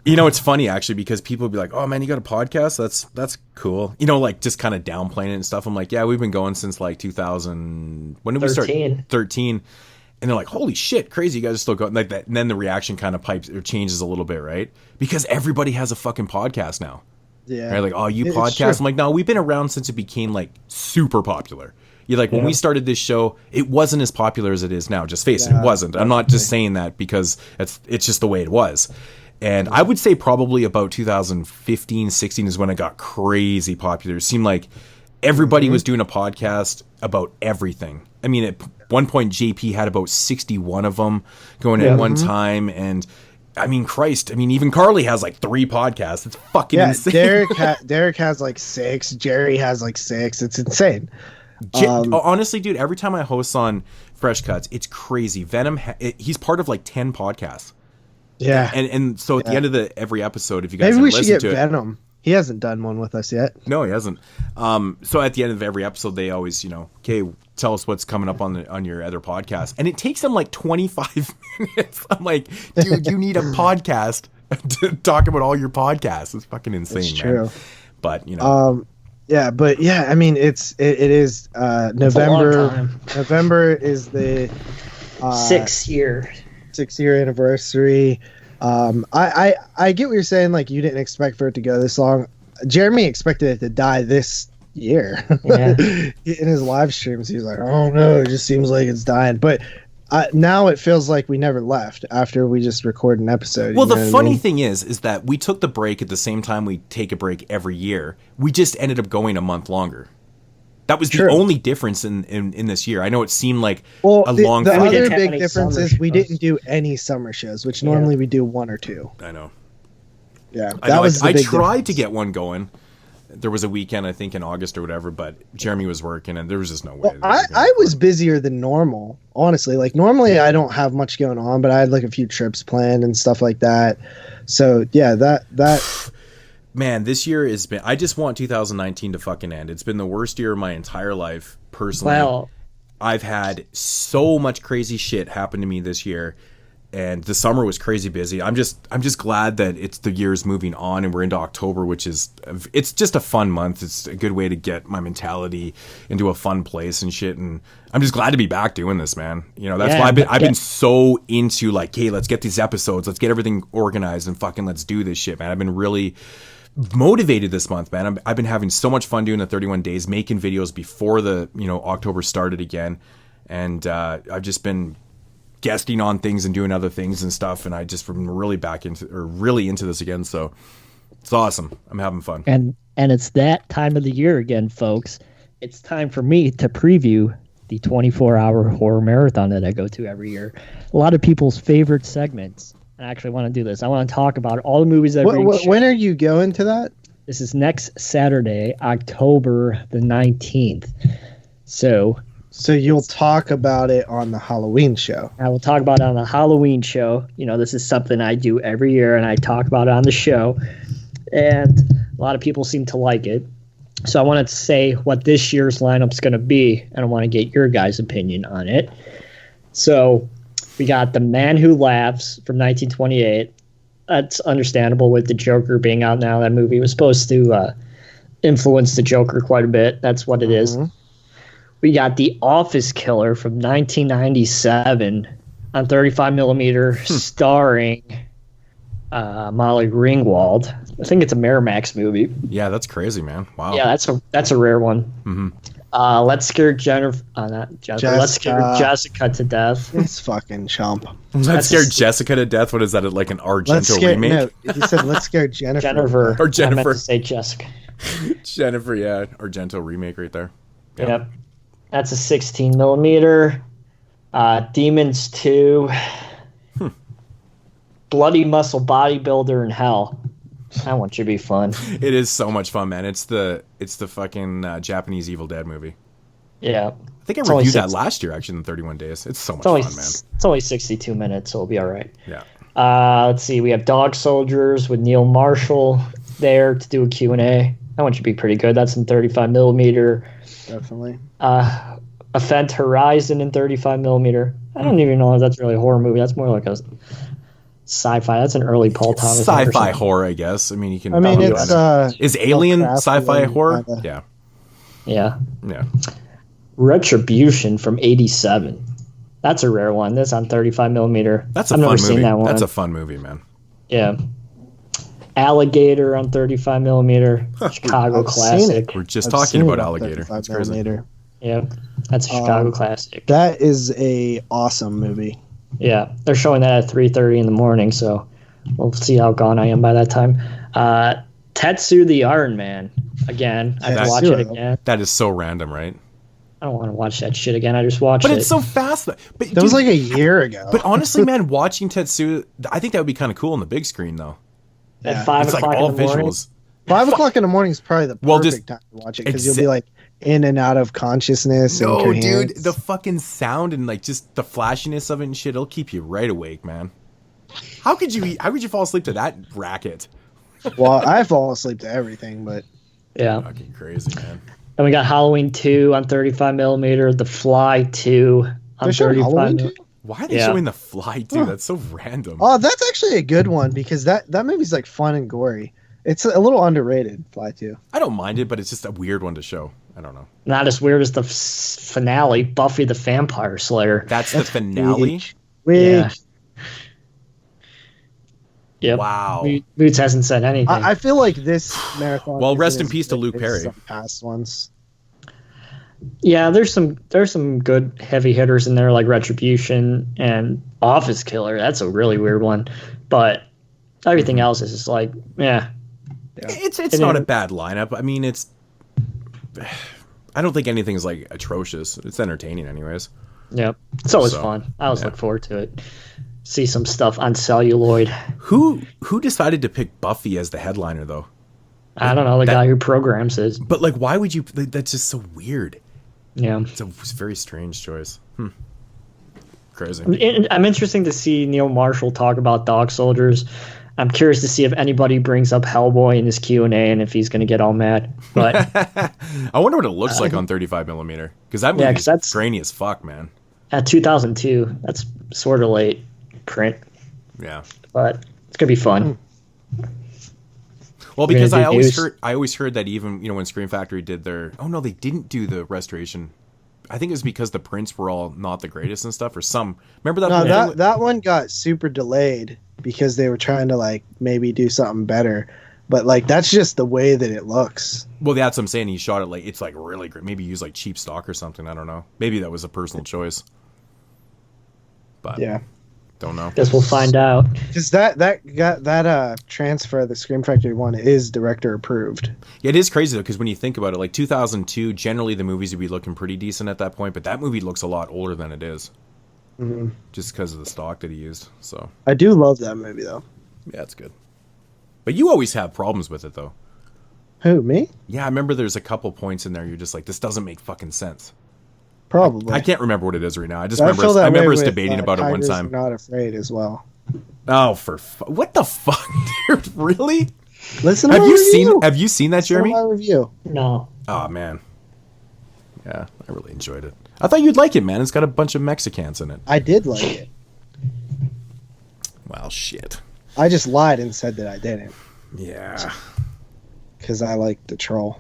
You know, it's funny actually because people would be like, "Oh man, you got a podcast? That's cool." You know, like just kind of downplaying it and stuff. I'm like, "Yeah, we've been going since like 2000. When did we start? 13." And they're like, "Holy shit, crazy! You guys are still going like that." And then the reaction kind of pipes or changes a little bit, right? Because everybody has a fucking podcast now. Yeah. Right? Like, "Oh, you podcast?" I'm like, "No, we've been around since it became like super popular." You're like, when we started this show, it wasn't as popular as it is now. Just face it, it wasn't. I'm not just saying that because it's just the way it was. And I would say probably about 2015, 16 is when it got crazy popular. It seemed like everybody was doing a podcast about everything. I mean, at one point, JP had about 61 of them going at one time. And I mean, Christ, I mean, even Carly has like 3 podcasts. It's fucking insane. Derek has like 6. Jerry has like 6. It's insane. Honestly, dude, every time I host on Fresh Cuts, it's crazy. Venom, he's part of like 10 podcasts. Yeah. And so at the end of every episode, if you guys maybe we should get to Venom. He hasn't done one with us yet. No, he hasn't. So at the end of every episode, they always, okay, tell us what's coming up on your other podcast. And it takes them like 25 minutes. I'm like, dude, you need a podcast to talk about all your podcasts. It's fucking insane, It's man. true. But, Yeah, but yeah, I mean, it is November. November is the 6-year anniversary. I get what you're saying. Like, you didn't expect for it to go this long. Jeremy expected it to die this year. Yeah. In his live streams, he's like, "Oh no, it just seems like it's dying." But now it feels like we never left after we just record an episode. Well, the funny thing is that we took the break at the same time we take a break every year. We just ended up going a month longer. That was the only difference in this year. I know it seemed like a long The time. other big difference is we didn't do any summer shows, which normally we do 1 or 2. I know. Yeah, I tried to get one going. There was a weekend, I think, in August or whatever, but Jeremy was working, and there was just no way. Well, I was busier than normal, honestly. Like, normally I don't have much going on, but I had like a few trips planned and stuff like that. So yeah, that. Man, this year has been... I just want 2019 to fucking end. It's been the worst year of my entire life, personally. Well, I've had so much crazy shit happen to me this year, and the summer was crazy busy. I'm just glad that the year's moving on and we're into October, it's just a fun month. It's a good way to get my mentality into a fun place and shit. And I'm just glad to be back doing this, man. That's why I've been so into like, hey, let's get these episodes, let's get everything organized and fucking let's do this shit, man. I've been really motivated this month, man. I've been having so much fun doing the 31 days, making videos before the October started again, and I've just been guesting on things and doing other things and stuff, and I just been really into this again. So it's awesome. I'm having fun. And it's that time of the year again, folks. It's time for me to preview the 24-hour horror marathon that I go to every year. A lot of people's favorite segments. I actually want to do this. I want to talk about all the movies that when are you going to that? This is next Saturday, October the 19th. So you'll talk about it on the Halloween show. I will talk about it on the Halloween show. This is something I do every year, and I talk about it on the show. And a lot of people seem to like it. So I wanted to say what this year's lineup's going to be, and I want to get your guys' opinion on it. So we got The Man Who Laughs from 1928. That's understandable with the Joker being out now. That movie was supposed to influence the Joker quite a bit. That's what it is. We got The Office Killer from 1997 on 35 millimeter, starring Molly Ringwald. I think it's a Miramax movie. Yeah, that's crazy, man. Wow. Yeah, that's a rare one. Mm-hmm. Let's Scare Jennifer. Not Jennifer. Let's Scare Jessica to death. It's fucking chump. Let's Scare Jessica to death. What is that? Like an Argento remake? No, he said Let's Scare Jennifer. Jennifer. Or Jennifer. I meant to say Jessica. Jennifer, yeah, Argento remake right there. Yep. That's a 16 millimeter. Demons 2. Bloody Muscle Bodybuilder in Hell. That one should be fun. It is so much fun, man. It's the fucking Japanese Evil Dead movie. Yeah. I think I reviewed that last year, actually, in 31 days. It's so much fun, man. It's only 62 minutes, so it'll be all right. Yeah. Let's see. We have Dog Soldiers with Neil Marshall there to do a Q&A. That one should be pretty good. That's in 35 millimeter. Definitely. Event Horizon in 35 millimeter. I don't even know if that's really a horror movie. That's more like a sci-fi. That's an early Paul Thomas sci-fi horror, I guess. I mean, you can. I mean, it's is Alien sci-fi horror? Kinda. Yeah. Retribution from 87. That's a rare one. That's on 35 millimeter. That's a I've fun never movie. seen that one. That's a fun movie, man. Yeah. Alligator on 35 millimeter. Chicago classic. We're just talking about Alligator. That's crazy. Yeah, that's a Chicago classic. That is a awesome movie. Yeah, they're showing that at 3:30 in the morning, so we'll see how gone I am by that time. Tetsu the Iron Man. Again, I have to watch it again. That is so random, right? I don't want to watch that shit again. I just watched it. But it's so fast. But that was like a year ago. But honestly, man, watching Tetsu, I think that would be kind of cool on the big screen, though. At 5 o'clock like all in the morning. visuals. 5 o'clock in the morning is probably the perfect time to watch it because you'll be like in and out of consciousness. No, and dude, the fucking sound and like just the flashiness of it and shit, it'll keep you right awake, man. How could you fall asleep to that racket? Well, I fall asleep to everything, but Yeah. Fucking crazy, man. And we got Halloween 2 on 35 millimeter, The Fly 2 on they're showing 35 Halloween millimeter. too? Why are they showing The Fly, dude? That's so random. Oh, that's actually a good one because that movie's like fun and gory. It's a little underrated, Fly 2. I don't mind it, but it's just a weird one to show. I don't know. Not as weird as the finale, Buffy the Vampire Slayer. That's the finale? Weak. Yeah. Yep. Wow. Boots hasn't said anything. I feel like this marathon. Well, rest isn't in as peace to good Luke as Perry. some past ones. Yeah, there's some good heavy hitters in there like Retribution and Office Killer. That's a really weird one, but everything else is just like, yeah. It's not a bad lineup. I mean, I don't think anything's like atrocious. It's entertaining, anyways. Yep, it's always So, fun. I always look forward to it. See some stuff on celluloid. Who decided to pick Buffy as the headliner though? I don't know, the guy who programs it. But like, why would you? That's just so weird. Yeah, It's a very strange choice. Crazy. I'm interested to see Neil Marshall talk about Dog Soldiers. I'm curious to see if anybody brings up Hellboy in his Q&A and if he's going to get all mad. But I wonder what it looks like on 35 millimeter because that movie is that's grainy as fuck, man. at 2002, that's sort of late print, Yeah. but it's going to be fun. Well, because We're I gonna do always heard that even when Scream Factory did their they didn't do the restoration. I think it was because the prints were all not the greatest and stuff, or some. Remember that? No, that one got super delayed because they were trying to like maybe do something better, but like that's just the way that it looks. Well, that's what I'm saying. He shot it like it's like really great. Maybe use like cheap stock or something. I don't know. Maybe that was a personal choice. But Yeah, don't know. Guess we'll find out. because that transfer of the Scream Factory one is director approved. Yeah, it is crazy though, because when you think about it, like 2002, generally the movies would be looking pretty decent at that point, but that movie looks a lot older than it is, just because of the stock that he used. So I do love that movie though. yeah, it's good. But you always have problems with it though. Who, me? Yeah, I remember there's a couple points in there you're just like, this doesn't make fucking sense. Probably. I can't remember what it is right now. I just I remember feel that us way with, debating about it one Tigers time. Are Not Afraid as well. Oh, what the fuck, dude? Really? Listen, to Have my you review. Have you seen that, Listen to Jeremy? my review. No. Oh man, yeah, I really enjoyed it. I thought you'd like it, man. It's got a bunch of Mexicans in it. I did like it. Well, shit. I just lied and said that I didn't Yeah. because I like the troll.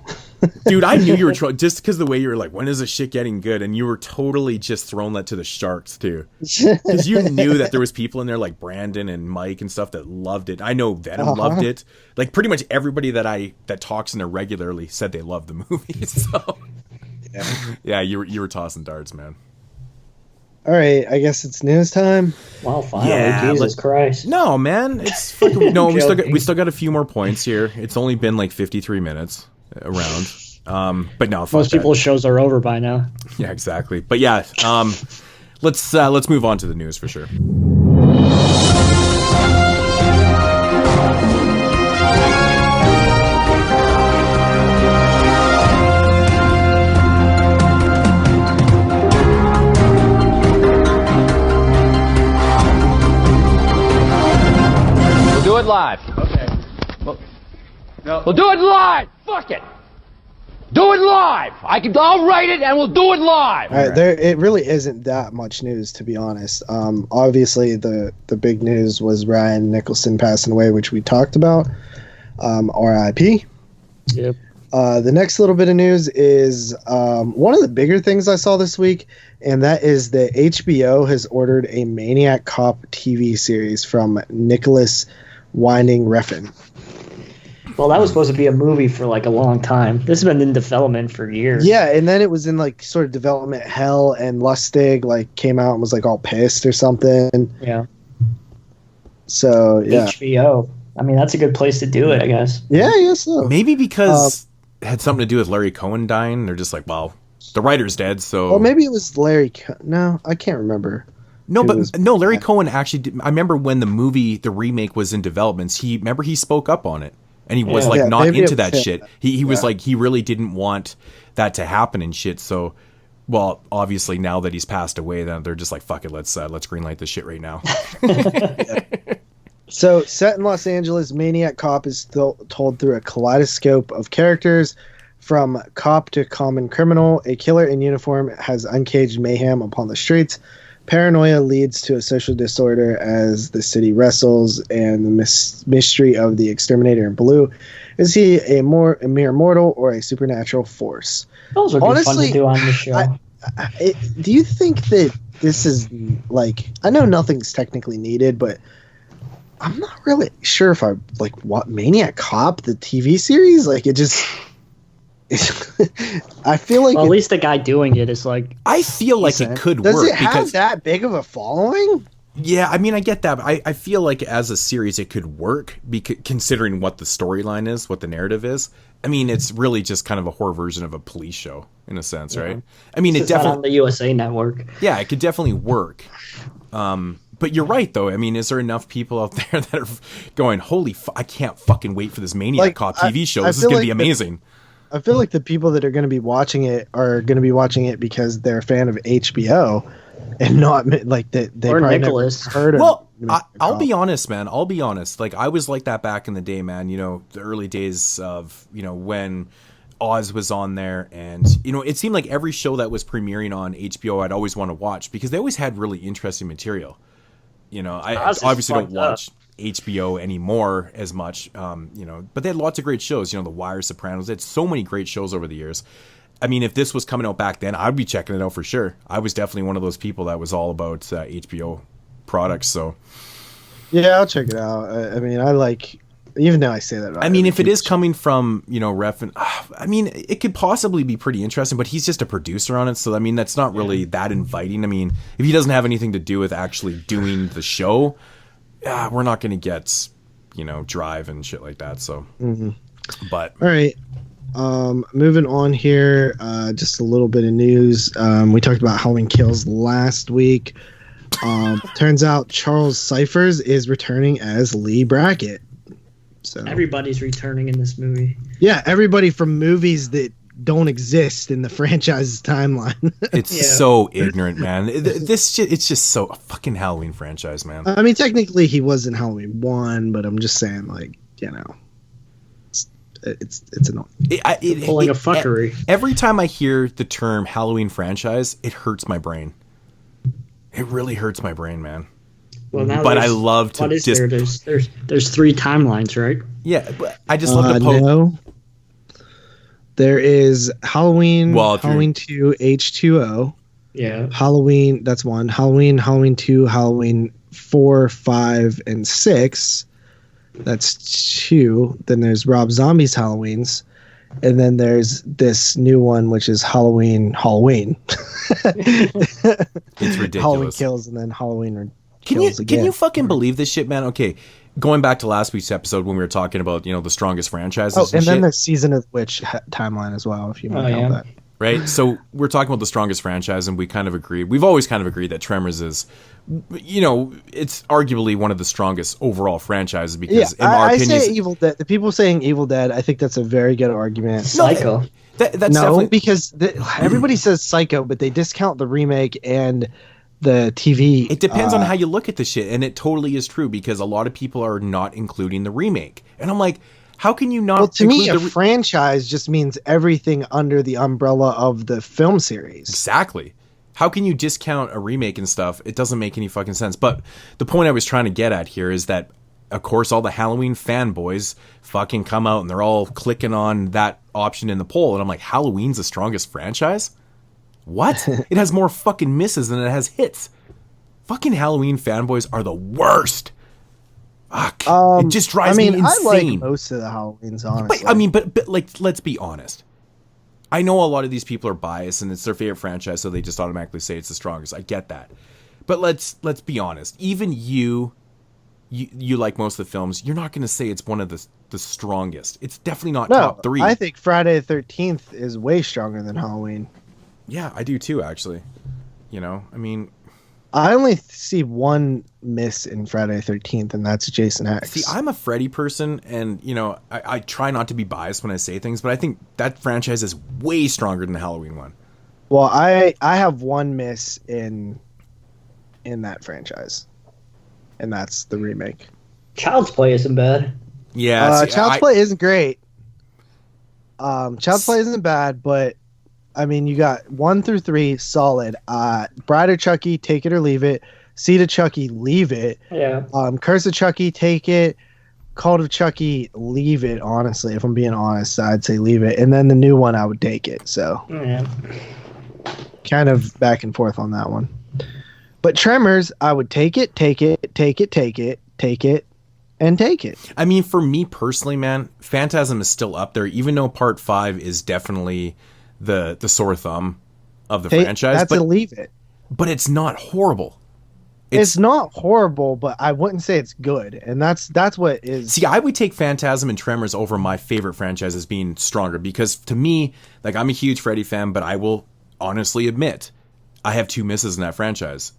Dude, I knew you were just because the way you were like, when is this shit getting good? And you were totally just throwing that to the sharks too, because you knew that there was people in there like Brandon and Mike and stuff that loved it. I know Venom loved it. Like pretty much everybody that talks in there regularly said they loved the movie. So yeah, you were tossing darts, man. All right, I guess it's news time. Well, finally, Yeah, Jesus Christ. No, man, it's fucking no. We still got a few more points here. It's only been like 53 minutes around. But no, fuck Most that. people's shows are over by now. Yeah, exactly. But yeah, let's move on to the news for sure. We'll do it live. Okay. We'll do it live. Fuck it. Do it live. I'll write it and we'll do it live. All right, it really isn't that much news, to be honest. Obviously, the big news was Ryan Nicholson passing away, which we talked about. R.I.P. Yep. The next little bit of news is one of the bigger things I saw this week, and that is that HBO has ordered a Maniac Cop TV series from Nicholas Winding Refn. Well, that was supposed to be a movie for like a long time. This has been in development for years. Yeah, and then it was in like sort of development hell, and Lustig like came out and was like all pissed or something. Yeah. So yeah, HBO. I mean, that's a good place to do it, I guess. yeah, I guess so. Maybe because it had something to do with Larry Cohen dying. They're just like, well, the writer's dead, so. Or maybe it was Larry. No, I can't remember. No, It but was- no, Larry Cohen actually did. I remember when the remake was in development. He spoke up on it, and he was Yeah, not maybe into it that was shit. him. He was like, he really didn't want that to happen and shit. So, well, obviously now that he's passed away, then they're just like, fuck it, let's greenlight this shit right now. So, set in Los Angeles, Maniac Cop is told through a kaleidoscope of characters. From cop to common criminal, a killer in uniform has uncaged mayhem upon the streets. Paranoia leads to a social disorder as the city wrestles, and the mystery of the exterminator in blue. Is he a mere mortal or a supernatural force? Those would be fun to do on the show. Do you think that this is like, I know nothing's technically needed, but I'm not really sure if I like what Maniac Cop, the TV series, like it just. I feel like at least the guy doing it is like. I feel like it could work. Does it have that big of a following? Yeah, I mean, I get that. But I feel like as a series, it could work, considering what the storyline is, what the narrative is. I mean, it's really just kind of a horror version of a police show, in a sense, right? I mean, it definitely on the USA Network. Yeah, it could definitely work. But you're right, though. I mean, is there enough people out there that are going, holy I can't fucking wait for this Maniac Cop TV show. This is going to be amazing. I feel like the people that are going to be watching it are going to be watching it because they're a fan of HBO and not like they or probably Nicholas. Never heard of. Well, I'll be honest, man. I'll be honest. Like, I was like that back in the day, man. You know, the early days of, you know, when Oz was on there, and, you know, it seemed like every show that was premiering on HBO I'd always want to watch because they always had really interesting material. You know, I obviously don't watch HBO anymore as much, you know, but they had lots of great shows, you know, The Wire, Sopranos. They had so many great shows over the years. I mean, if this was coming out back then, I'd be checking it out for sure. I was definitely one of those people that was all about HBO products. So, yeah, I'll check it out. I mean, I like, even though I say that. I mean, if it is coming from, you know, I mean, it could possibly be pretty interesting, but he's just a producer on it. So, I mean, that's not really that inviting. I mean, if he doesn't have anything to do with actually doing the show, we're not going to get, you know, Drive and shit like that. So, but all right. Moving on here, just a little bit of news. We talked about Halloween Kills last week. Turns out Charles Cyphers is returning as Lee Brackett. So everybody's returning in this movie. Yeah, everybody from movies that don't exist in the franchise's timeline. It's so ignorant, man. This shit, it's just so a fucking Halloween franchise, man. I mean, technically he was in Halloween 1, but I'm just saying, like, you know, it's annoying. Pulling a fuckery. Every time I hear the term Halloween franchise, it hurts my brain. It really hurts my brain, man. Well, now but I love to. What is there? There's 3 timelines, right? Yeah, but I just love to poke. No. There is Halloween, Halloween 2, H2O. Yeah. Halloween, that's 1. Halloween, Halloween 2, Halloween 4, 5, and 6. That's 2. Then there's Rob Zombie's Halloweens. And then there's this new one, which is Halloween. It's ridiculous. Halloween Kills and then Halloween Can you fucking believe this shit, man? Okay, going back to last week's episode when we were talking about, you know, the strongest franchises. Oh, and then the Season of Witch timeline as well, if you want to help that. Right? So we're talking about the strongest franchise, and we kind of agreed. We've always kind of agreed that Tremors is, you know, it's arguably one of the strongest overall franchises because, in our opinion, I say Evil Dead. The people saying Evil Dead, I think that's a very good argument. Psycho. That's definitely because everybody says Psycho, but they discount the remake and the TV. It depends on how you look at the shit, and it totally is true because a lot of people are not including the remake, and I'm like, how can you not? Well, to me, a franchise just means everything under the umbrella of the film series. Exactly. How can you discount a remake and stuff? It doesn't make any fucking sense. But the point I was trying to get at here is that, of course, all the Halloween fanboys fucking come out and they're all clicking on that option in the poll, and I'm like, Halloween's the strongest franchise? What? It has more fucking misses than it has hits. Fucking Halloween fanboys are the worst. Fuck. It just drives me insane. I like most of the Halloweens, honestly. But, I mean, but like, let's be honest. I know a lot of these people are biased and it's their favorite franchise, so they just automatically say it's the strongest. I get that. But let's be honest. Even you like most of the films, you're not going to say it's one of the strongest. It's definitely not top 3. I think Friday the 13th is way stronger than Halloween. Yeah, I do too, actually. You know, I mean, I only see one miss in Friday the 13th, and that's Jason X. See, I'm a Freddy person, and I try not to be biased when I say things, but I think that franchise is way stronger than the Halloween one. Well, I have one miss in that franchise, and that's the remake. Child's Play isn't bad. Yeah, Child's Play isn't great. Child's Play isn't bad, but I mean, you got 1 through 3 solid. Bride of Chucky, take it or leave it. Seed of Chucky, leave it. Yeah. Curse of Chucky, take it. Cult of Chucky, leave it. Honestly, if I'm being honest, I'd say leave it. And then the new one, I would take it. So, yeah. Kind of back and forth on that one. But Tremors, I would take it, and take it. I mean, for me personally, man, Phantasm is still up there, even though Part 5 is definitely the sore thumb of the franchise. That's a leave it. But it's not horrible. It's not horrible, but I wouldn't say it's good. And that's what is... See, I would take Phantasm and Tremors over my favorite franchise as being stronger, because to me, like, I'm a huge Freddy fan, but I will honestly admit I have 2 misses in that franchise.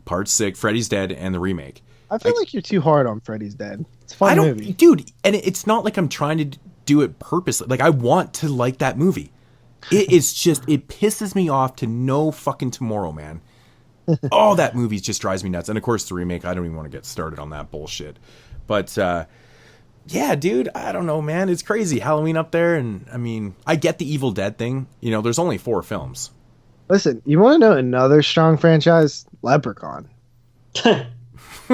Part 6, Freddy's Dead, and the remake. I feel like you're too hard on Freddy's Dead. It's a fun movie. Dude, and it's not like I'm trying to do it purposely. Like, I want to like that movie. It pisses me off to no fucking tomorrow, man. Oh, that movie just drives me nuts. And of course, the remake, I don't even want to get started on that bullshit. But, yeah, dude, I don't know, man. It's crazy. Halloween up there, and, I mean, I get the Evil Dead thing. There's only 4 films. Listen, you want to know another strong franchise? Leprechaun.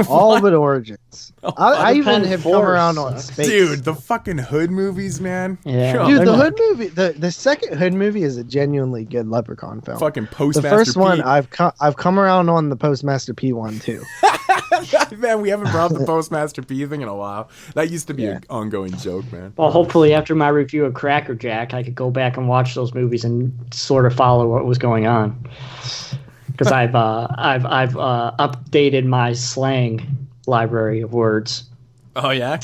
All but Origins. I even have come around on Space. Dude, the fucking Hood movies, man. Yeah. Dude, the Hood movie, the second Hood movie is a genuinely good Leprechaun film. Fucking Postmaster P. The first one, I've come around on the Postmaster P one too. Man, we haven't brought up the Postmaster P thing in a while. That used to be an ongoing joke, man. Well, hopefully after my review of Cracker Jack, I could go back and watch those movies and sort of follow what was going on. Because I've updated my slang library of words. Oh yeah,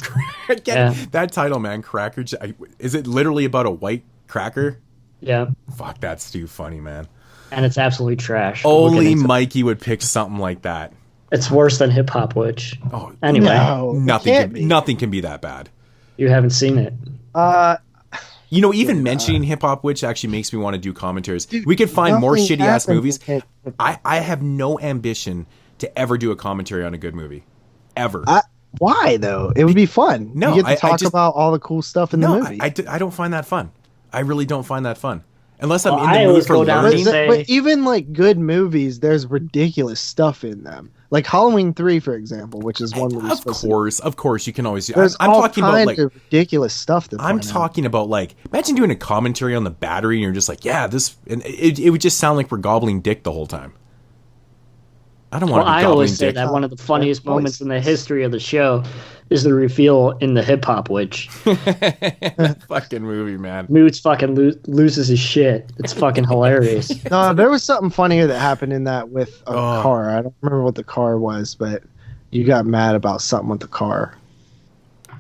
that title, man, Cracker Jack. Is it literally about a white cracker? Yeah. Fuck, that's too funny, man. And it's absolutely trash. Only Mikey would pick something like that. It's worse than Hip Hop Witch. Oh, anyway, no, nothing can be that bad. You haven't seen it. Even mentioning Hip Hop Witch actually makes me want to do commentaries. Dude, we could find more shitty ass movies. I have no ambition to ever do a commentary on a good movie, ever. Why though? It would be fun. No, you get to talk about all the cool stuff in the movie. I don't find that fun. I really don't find that fun. Unless I'm in the mood for learning. But even like good movies, there's ridiculous stuff in them. Like Halloween 3, for example, which is one we're supposed to do. Of course, you can always. There's I'm all talking kinds about like of ridiculous stuff. I'm talking about like, imagine doing a commentary on The Battery, and you're just like, yeah, this, and it would just sound like we're gobbling dick the whole time. I don't want to be gobbling dick. I always say that one of the funniest moments in the history of the show is the reveal in the Hip Hop Witch. Fucking movie, man. Moods fucking loses his shit. It's fucking hilarious. No, there was something funnier that happened in that with a car. I don't remember what the car was, but you got mad about something with the car.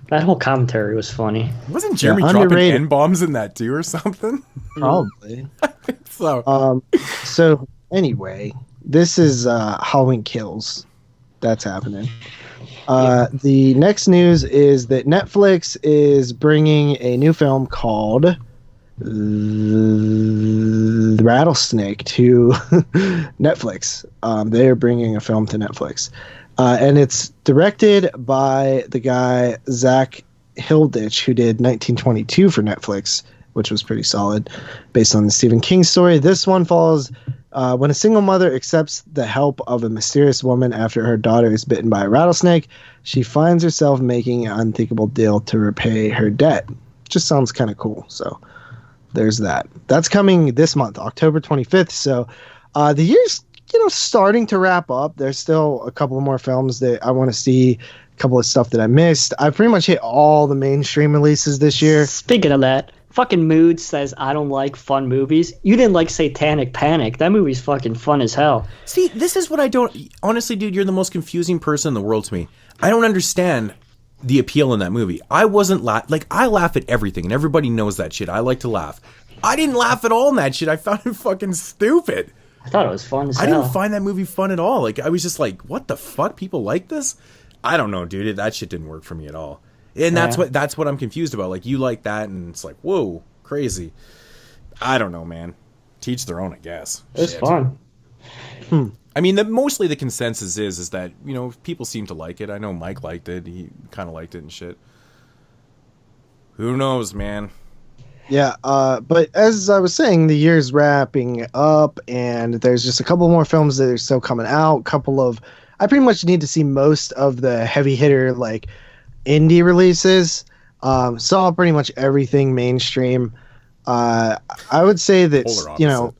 That whole commentary was funny. Wasn't Jeremy dropping N-bombs in that too or something? Probably. I think so. So anyway, this is Halloween Kills. That's happening. The next news is that Netflix is bringing a new film called The Rattlesnake to Netflix. They're bringing a film to Netflix. And it's directed by the guy Zach Hilditch, who did 1922 for Netflix, which was pretty solid, based on the Stephen King story. This one follows when a single mother accepts the help of a mysterious woman after her daughter is bitten by a rattlesnake. She finds herself making an unthinkable deal to repay her debt. Just sounds kind of cool. So there's that. That's coming this month, October 25th. So the year's starting to wrap up. There's still a couple more films that I want to see, a couple of stuff that I missed. I pretty much hit all the mainstream releases this year. Speaking of that, fucking Mood says I don't like fun movies. You didn't like Satanic Panic. That movie's fucking fun as hell. See, this is what I don't... Honestly, dude, you're the most confusing person in the world to me. I don't understand the appeal in that movie. I wasn't... I laugh at everything, and everybody knows that shit. I like to laugh. I didn't laugh at all in that shit. I found it fucking stupid. I thought it was fun as I hell. didn't find that movie fun at all. Like, I was just like, what the fuck? People like this? I don't know, dude. That shit didn't work for me at all. And that's what I'm confused about. Like, you like that, and it's like, whoa, crazy. I don't know, man. Teach their own, I guess. It was fun. I mean, mostly the consensus is that, you know, people seem to like it. I know Mike liked it. He kind of liked it and shit. Who knows, man? Yeah, but as I was saying, the year's wrapping up, and there's just a couple more films that are still coming out. I pretty much need to see most of the heavy hitter, like, indie releases. Saw pretty much everything mainstream. I would say that, you know,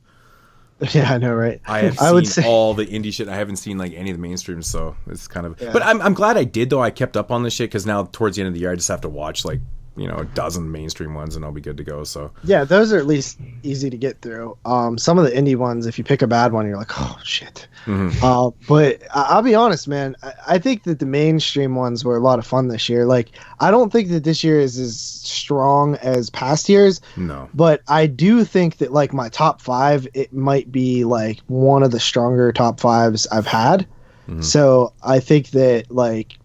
yeah, I know, right? I would say all the indie shit. I haven't seen like any of the mainstreams, so it's kind of. Yeah. But I'm glad I did though. I kept up on this shit because now towards the end of the year, I just have to watch like, you know, a dozen mainstream ones and I'll be good to go. So yeah, those are at least easy to get through. Some of the indie ones, if you pick a bad one, you're like, oh shit. Mm-hmm. But I'll be honest, man. I think that the mainstream ones were a lot of fun this year. Like, I don't think that this year is as strong as past years. No. But I do think that like my top 5, it might be like one of the stronger top 5s I've had. Mm-hmm. So I think that like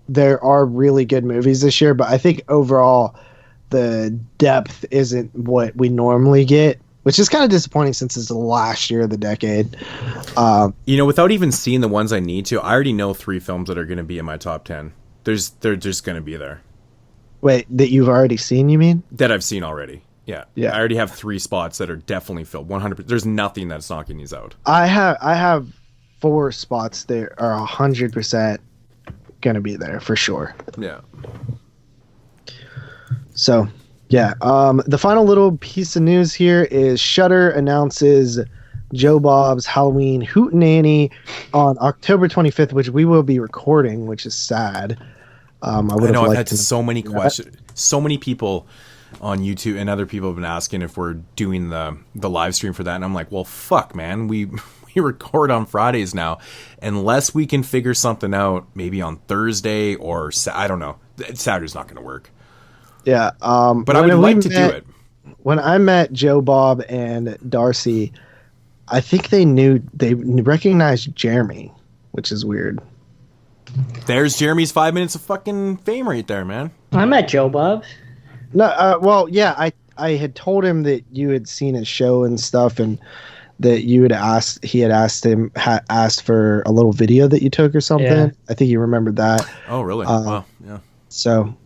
there are really good movies this year, but I think overall the depth isn't what we normally get, which is kind of disappointing since it's the last year of the decade. You know, without even seeing the ones I need to, I already know 3 films that are going to be in my top 10. They're just going to be there. Wait, that you've already seen, you mean? That I've seen already. Yeah. I already have 3 spots that are definitely filled. 100%. There's nothing that's knocking these out. I have 4 spots that are 100% gonna be there for sure. Yeah. So, yeah. The final little piece of news here is Shudder announces Joe Bob's Halloween Hootenanny on October 25th, which we will be recording, which is sad. I know I've had so many questions. So many people on YouTube and other people have been asking if we're doing the live stream for that, and I'm like, well, fuck, man. We record on Fridays now, unless we can figure something out, maybe on Thursday or I don't know. Saturday's not going to work. Yeah, but I would like to do it. When I met Joe Bob and Darcy, I think they recognized Jeremy, which is weird. There's Jeremy's 5 minutes of fucking fame right there, man. I met Joe Bob. No, well, yeah, I had told him that you had seen his show and stuff, and that he had asked for a little video that you took or something. Yeah. I think you remembered that. Oh, really? Wow. Yeah. So,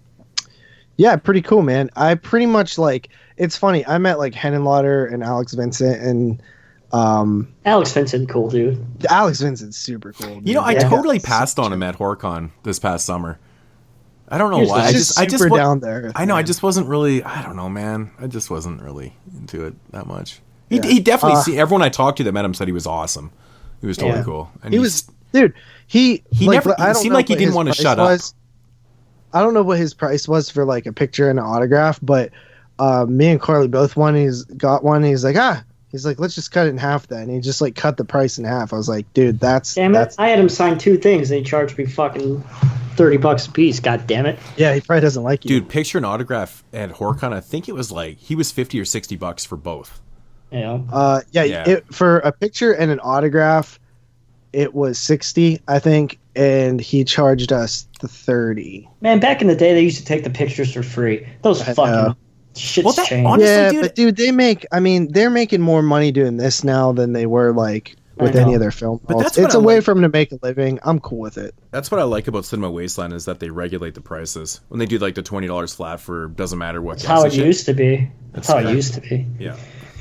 yeah, pretty cool, man. I pretty much like. It's funny. I met like Henenlotter and Alex Vincent and. Alex Vincent, cool dude. Alex Vincent's super cool. Dude. You know, I totally passed on him at HorrorCon this past summer. I don't know why. I just down there. I know. I just wasn't really. I don't know, man. I just wasn't really into it that much. He definitely everyone I talked to that met him said he was awesome. He was totally cool. And he was, dude. He like, never. It seemed like he didn't want to shut up. I don't know what his price was for like a picture and an autograph, but me and Carly both won. He's got one. He's like, let's just cut it in half then. And he just like cut the price in half. I was like, dude, that's. Damn it! I had him sign 2 things. And he charged me fucking $30 a piece. God damn it! Yeah, he probably doesn't like you, dude. Picture and autograph at HorrorCon. I think it was like he was $50 or $60 for both. Yeah. For a picture and an autograph, it was 60, I think, and he charged us the 30. Man, back in the day, they used to take the pictures for free. Those fucking shit's changed. Honestly, yeah, dude, but dude, they're making more money doing this now than they were like with any of their film. But it's a way for them to make a living. I'm cool with it. That's what I like about Cinema Wasteland is that they regulate the prices. When they do like the $20 flat for doesn't matter what. That's how it used to be. That's how it used to be. Yeah.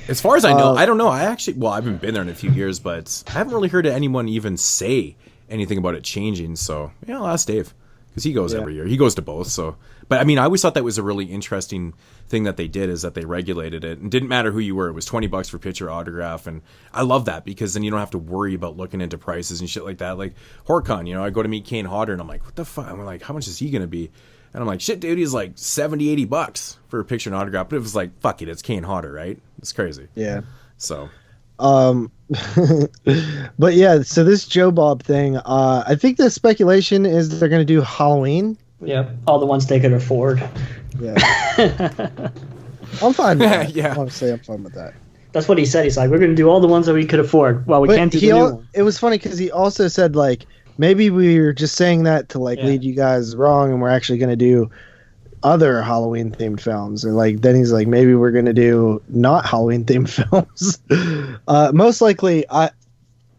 As far as I know, I don't know. I haven't been there in a few years, but I haven't really heard anyone even say anything about it changing. So, yeah, I'll ask Dave because he goes every year. He goes to both. So, but I mean, I always thought that was a really interesting thing that they did is that they regulated it. And didn't matter who you were. It was $20 for picture autograph. And I love that because then you don't have to worry about looking into prices and shit like that. Like HorrorCon, you know, I go to meet Kane Hodder and I'm like, what the fuck? I'm like, how much is he going to be? And I'm like, shit, dude, he's like $70, $80 for a picture and autograph. But it was like, fuck it, it's Kane Hodder, right? It's crazy. Yeah. So. But yeah, so this Joe Bob thing, I think the speculation is they're going to do Halloween. Yeah, all the ones they could afford. Yeah. I'm fine with that. Yeah. Honestly, I'm fine with that. That's what he said. He's like, we're going to do all the ones that we could afford. Well, we can't do the new one. It was funny because he also said, like, maybe we were just saying that to, like, lead you guys wrong, and we're actually going to do other Halloween-themed films. Or, like, then he's like, maybe we're going to do not Halloween-themed films. Most likely, I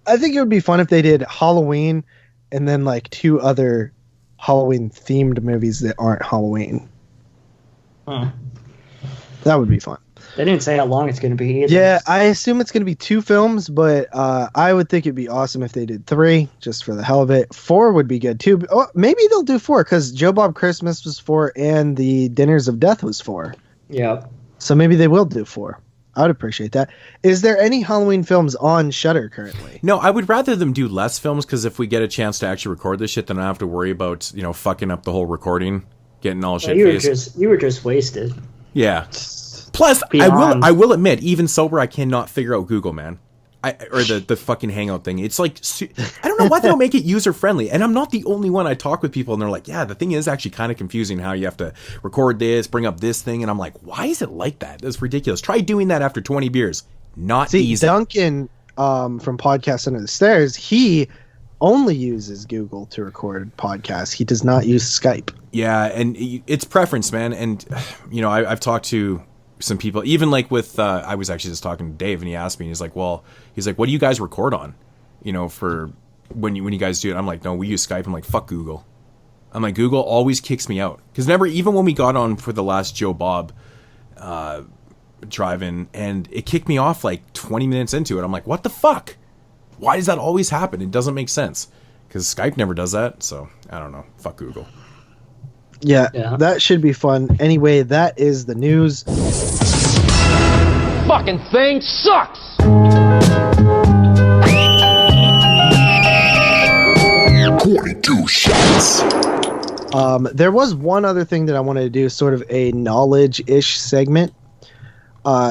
think it would be fun if they did Halloween and then, like, 2 other Halloween-themed movies that aren't Halloween. That would be fun. They didn't say how long it's going to be either. Yeah, I assume it's going to be 2 films, but I would think it'd be awesome if they did 3, just for the hell of it. 4 would be good too. Oh, maybe they'll do 4 because Joe Bob Christmas was 4 and the Dinners of Death was 4. Yeah. So maybe they will do 4. I would appreciate that. Is there any Halloween films on Shudder currently? No, I would rather them do less films because if we get a chance to actually record this shit, then I don't have to worry about fucking up the whole recording, getting all shit faced. You were just wasted. Yeah. Plus, I will admit, even sober, I cannot figure out Google, man. Or the fucking Hangout thing. It's like, I don't know why they don't make it user-friendly. And I'm not the only one. I talk with people, and they're like, yeah, the thing is actually kind of confusing how you have to record this, bring up this thing. And I'm like, why is it like that? That's ridiculous. Try doing that after 20 beers. Not easy. Duncan from Podcast Under the Stairs, he only uses Google to record podcasts. He does not use Skype. Yeah, and it's preference, man. And, I've talked to some people, even like with I was actually just talking to Dave, and he asked me, he's like, what do you guys record on, for when you guys do it? I'm like, no, we use Skype. I'm like, fuck Google. I'm like, Google always kicks me out, because even when we got on for the last Joe Bob drive-in, and it kicked me off like 20 minutes into it. I'm like, what the fuck? Why does that always happen? It doesn't make sense, because Skype never does that. So I don't know, fuck Google. Yeah, that should be fun. Anyway, that is the news. Fucking thing sucks! 42 shots. There was one other thing that I wanted to do, sort of a knowledge-ish segment.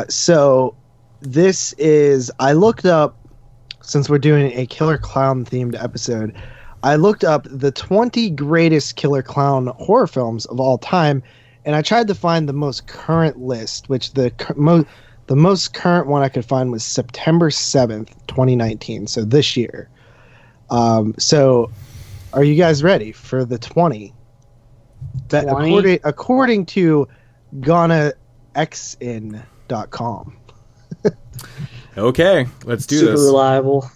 So this is, I looked up, since we're doing a Killer Clown themed episode, I looked up the 20 greatest Killer Clown horror films of all time, and I tried to find the most current list, which the most current one I could find was September 7th, 2019, so this year. So are you guys ready for the 20? That according to GhanaXin.com. Okay, let's do Super this. reliable.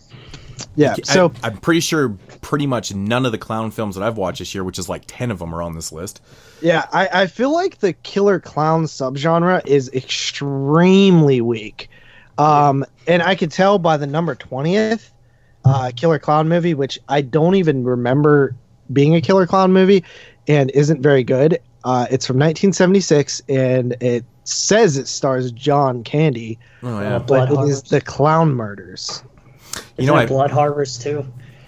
Yeah, so I'm pretty sure pretty much none of the clown films that I've watched this year, which is like 10 of them, are on this list. Yeah, I feel like the killer clown subgenre is extremely weak. And I could tell by the number 20th killer clown movie, which I don't even remember being a killer clown movie and isn't very good. It's from 1976, and it says it stars John Candy. Oh, yeah. But it is The Clown Murders. Blood Harvest too.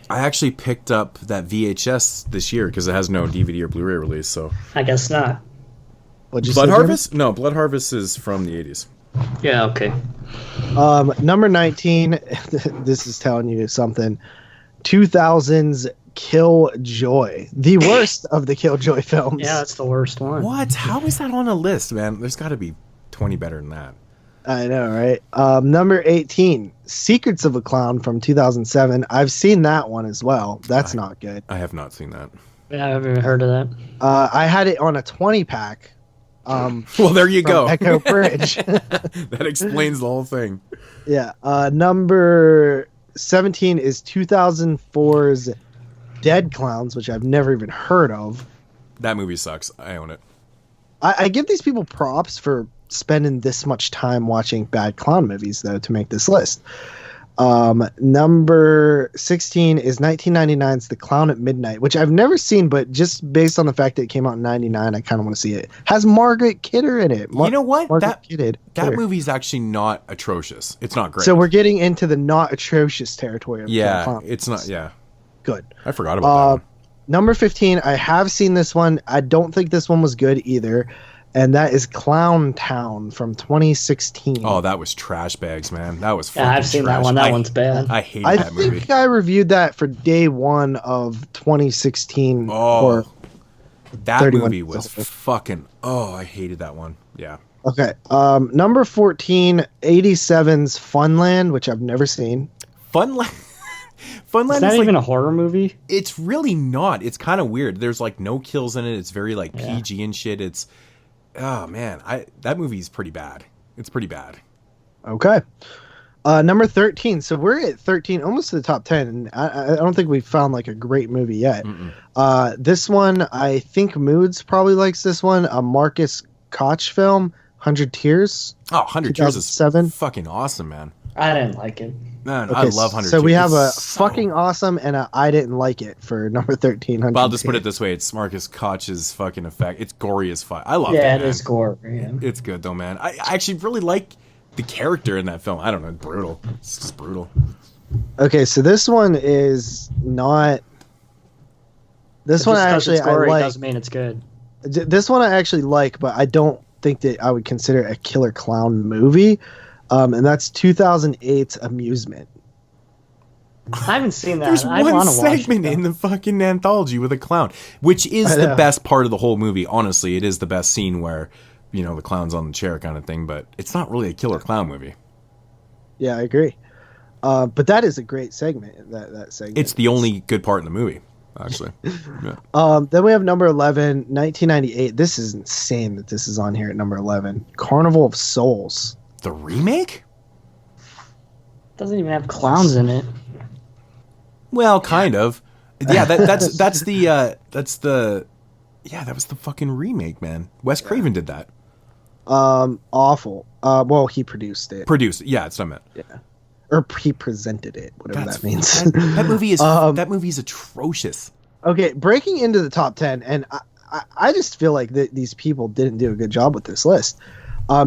I actually picked up that VHS this year because it has no DVD or Blu-ray release. So I guess not. What'd you Blood say, Harvest? No, Blood Harvest is from the 80s. Yeah, okay. Number 19, this is telling you something. 2000's Killjoy. The worst of the Killjoy films. Yeah, that's the worst one. What? How is that on a list, man? There's got to be 20 better than that. I know, right? Number 18, Secrets of a Clown from 2007. I've seen that one as well. That's not good. I have not seen that. Yeah, I haven't even heard of that. I had it on a 20-pack. Well, there you go. Echo Bridge. That explains the whole thing. Yeah. Number 17 is 2004's Dead Clowns, which I've never even heard of. That movie sucks. I own it. I give these people props for spending this much time watching bad clown movies, though, to make this list. Number 16 is 1999's The Clown at Midnight, which I've never seen, but just based on the fact that it came out in 99, I kind of want to see it. Has Margaret Kidder in it. You know what? Margaret That movie's actually not atrocious. It's not great. So we're getting into the not atrocious territory of Killer Clown. It's not, yeah. Good. I forgot about that one. Number 15, I have seen this one. I don't think this one was good either. And that is Clown Town from 2016. Oh, that was trash bags, man. That was I've seen trash. that one. That one's bad. I hate that movie. I think I reviewed that for day one of 2016. Oh, that movie was fucking... Oh, I hated that one. Yeah. Okay. Number 14, 87's Funland, which I've never seen. Funland. Funland Is that is even like, a horror movie? it's really not. It's kind of weird. There's like no kills in it. It's very like PG and shit. It's oh man, that movie's pretty bad. It's pretty bad. Okay. Number 13. So we're at 13, almost to the top 10. And I don't think we've found like a great movie yet. This one, I think Moods probably likes this one. A Marcus Koch film, 100 Tears. Oh, 100 Tears is fucking awesome, man. I didn't like it. Man, Okay, I love 100 so Tears. we have a It's so- fucking awesome and a I didn't like it for number 13. Well, I'll just put it this way: it's Marcus Koch's fucking effect. It's gory as fuck. I love it. Yeah, Man. it is gore. Yeah. It's good though, man. I actually really like the character in that film. I don't know, brutal. It's just brutal. Okay, so this one is not. This Just one 'cause actually it's I gory like. doesn't mean it's good. This one I actually like, but I don't think that I would consider it a killer clown movie. And that's 2008's Amusement. I haven't seen that. There's I one want to watch segment it, in the fucking anthology with a clown, which is I the know. best part of the whole movie. Honestly, it is the best scene where, you know, the clown's on the chair kind of thing, but it's not really a killer clown movie. Yeah, I agree. But that is a great segment. That segment. It's the only good part in the movie, actually. Yeah. Then we have number 11, 1998. This is insane that this is on here at number 11. Carnival of Souls. The remake? Doesn't even have clowns in it. Well, kind of. Yeah, that's the that was the fucking remake, man. Wes Craven did that. Awful. Well, he produced it. Produced. Yeah, it's what I meant. Yeah. Or he presented it, whatever that means. That movie is atrocious. Okay, breaking into the top 10, and I just feel like these people didn't do a good job with this list.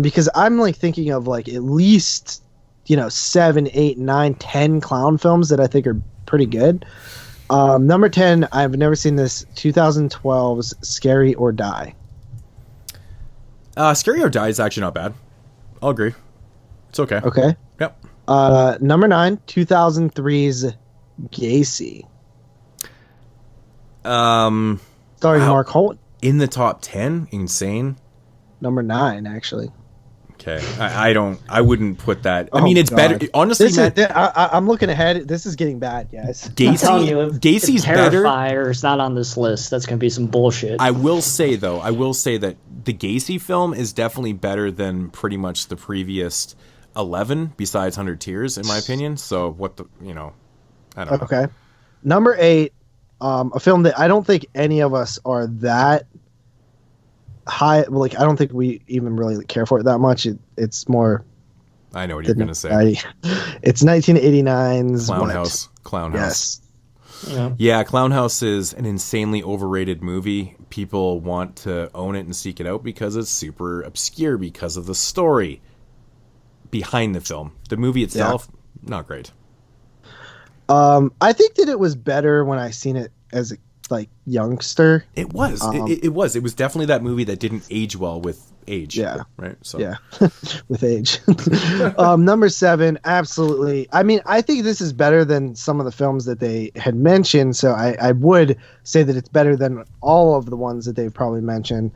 Because I'm like thinking of like at least, 7, 8, 9, 10 clown films that I think are pretty good. Number 10, I've never seen this, 2012's Scary or Die. Scary or Die is actually not bad. I'll agree. It's okay. Okay. Yep. Number 9, 2003's Gacy. Starring Wow. Mark Holt. In the top 10? Insane. Number 9, actually. Okay. I wouldn't put that. I mean, it's God. better. Honestly, man, I'm looking ahead. This is getting bad, guys. I'm telling you, Gacy's if better. Terrifier is not on this list, that's going to be some bullshit. I will say that the Gacy film is definitely better than pretty much the previous 11 besides 100 Tears, in my opinion. So I don't know. Okay. Number 8, a film that I don't think any of us are that high. Like, I don't think we even really care for it that much. It's more. I know what you're going to say. It's 1989's Clown House. Yes. Yeah, Clown House is an insanely overrated movie. People want to own it and seek it out because it's super obscure because of the story behind the film. The movie itself, not great. I think that it was better when I seen it as a youngster. It was. It was. It was definitely that movie that didn't age well with age. Yeah. Right. So. Yeah. With age. Number 7, absolutely. I mean, I think this is better than some of the films that they had mentioned. So I would say that it's better than all of the ones that they've probably mentioned.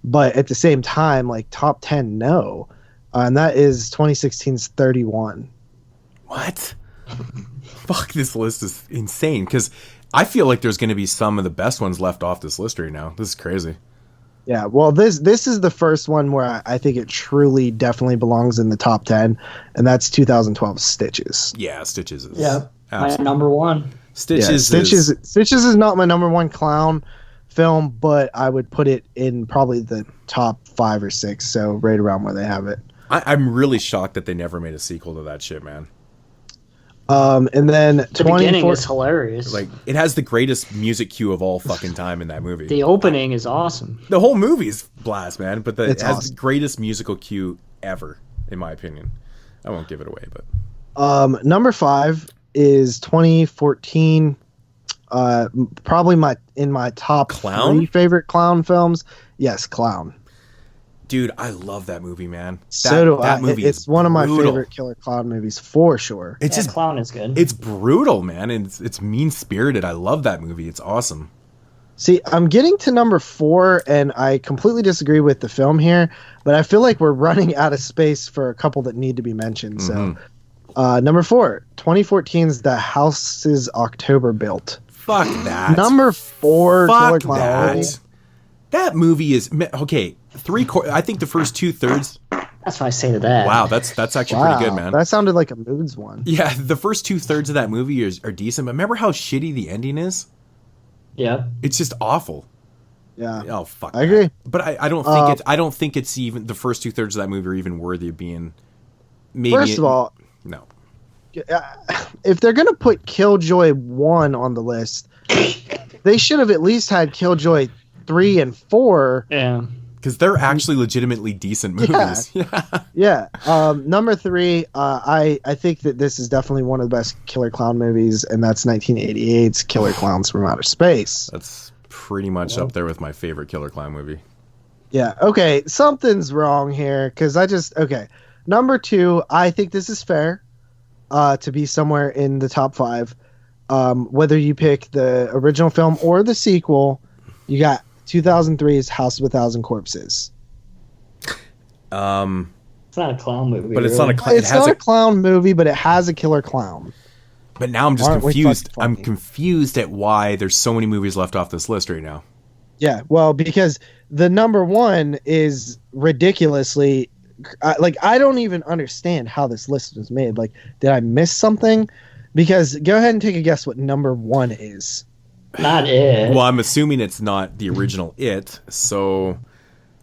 But at the same time, like top 10, no. And that is 2016's 31. What? Fuck, this list is insane because I feel like there's going to be some of the best ones left off this list right now. This is crazy. Yeah, well, this is the first one where I think it truly definitely belongs in the top 10, and that's 2012 Stitches. Yeah, Stitches is. Yeah, my absolutely. number 1. Stitches is not my number 1 clown film, but I would put it in probably the top 5 or 6, so right around where they have it. I'm really shocked that they never made a sequel to that shit, man. And then The beginning is hilarious. Like, it has the greatest music cue of all fucking time in that movie. The opening is awesome. The whole movie's blast, man. But it has awesome. the greatest musical cue ever, in my opinion. I won't give it away, but number 5 is 2014. Probably in my top Clown? 3 favorite clown films. Yes, Clown. dude, I love that movie, man. So do I. That movie It's one of my favorite killer clown movies for sure. It's just Clown is good. It's brutal, man. And it's mean spirited. I love that movie. It's awesome. See, I'm getting to number 4, and I completely disagree with the film here, but I feel like we're running out of space for a couple that need to be mentioned. So, number 4, 2014's The House's October Built. Fuck that. Number 4, Fuck Killer Clown that. movie. That movie is okay. I think the first 2/3. That's what I say to that. Wow, that's actually pretty good, man. That sounded like a Moods one. Yeah, the first 2/3 of that movie are decent, but remember how shitty the ending is? Yeah. It's just awful. Yeah. Oh fuck. I agree. But I don't think I don't think it's even the first 2/3 of that movie are even worthy of being. Maybe First of all, no. If they're gonna put Killjoy 1 on the list, they should have at least had Killjoy 3 and 4. Yeah. Because they're actually legitimately decent movies. Yeah. Number 3, I think that this is definitely one of the best killer clown movies, and that's 1988's Killer Clowns from Outer Space. That's pretty much up there with my favorite killer clown movie. Yeah. Okay. Something's wrong here because okay. Number 2, I think this is fair to be somewhere in the top 5. Whether you pick the original film or the sequel, you got 2003's House of a Thousand Corpses. It's not a clown movie. But it's not a clown. It's not a clown movie, but it has a killer clown. But now I'm just Aren't we confused. fucking I'm funny? confused at why there's so many movies left off this list right now. Yeah, well, because the number 1 is ridiculously I don't even understand how this list was made. Like, did I miss something? Because go ahead and take a guess what number 1 is. Not it. Well, I'm assuming it's not the original It, so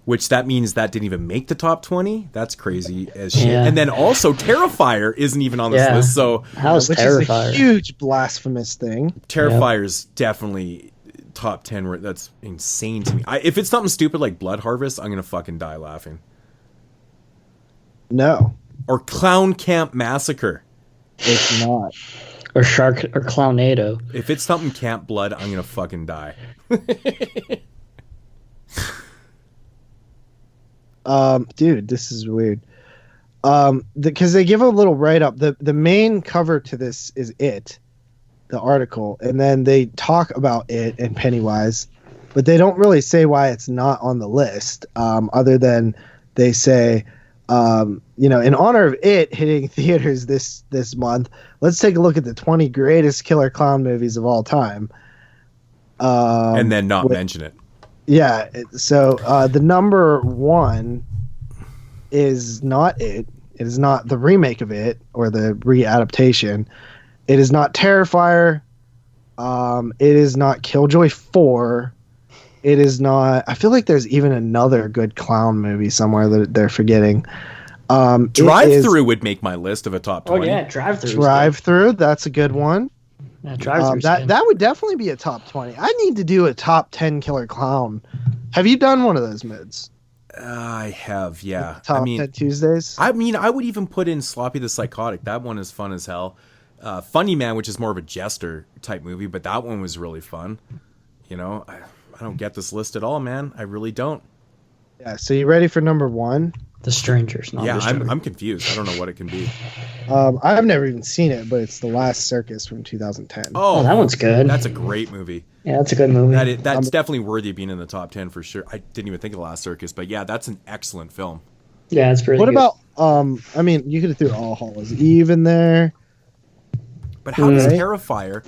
which that means that didn't even make the top 20. That's crazy as shit. Yeah. And then also Terrifier isn't even on this Yeah. list. So How's Which Terrifier? is a huge blasphemous thing. Terrifier's definitely top 10. That's insane to me. If it's something stupid like Blood Harvest, I'm gonna fucking die laughing. No, Or Clown Camp Massacre. it's not. Or Clownado. If it's something Camp Blood, I'm gonna fucking die. Dude, this is weird. Because they give a little write up. The main cover to this is It, the article, and then they talk about It and Pennywise, but they don't really say why it's not on the list. Other than they say, in honor of It hitting theaters this month, let's take a look at the 20 greatest killer clown movies of all time. And then not mention it. Yeah, so the number 1 is not It. It is not the remake of It or the readaptation. It is not Terrifier. It is not Killjoy 4. It is not. I feel like there's even another good clown movie somewhere that they're forgetting. Drive-Through would make my list of a top 20. Oh yeah, Drive-Through. Drive-Through. That's a good one. Yeah, Drive-Through. That would definitely be a top 20. I need to do a top 10 killer clown. Have you done one of those mods? I have, yeah. Top 10 Tuesdays? I mean, I would even put in Sloppy the Psychotic. That one is fun as hell. Funny Man, which is more of a jester type movie, but that one was really fun. I don't get this list at all, man. I really don't. Yeah, so you ready for number 1? The Strangers. Not Yeah, the Strangers. I'm confused. I don't know what it can be. I've never even seen it, but it's The Last Circus from 2010. Oh, that one's good. That's a great movie. Yeah, that's a good movie. That's definitely worthy of being in the top 10 for sure. I didn't even think of The Last Circus, but yeah, that's an excellent film. Yeah, it's pretty What good. about, you could have threw All Hallows Eve in there. But how does Terrifier,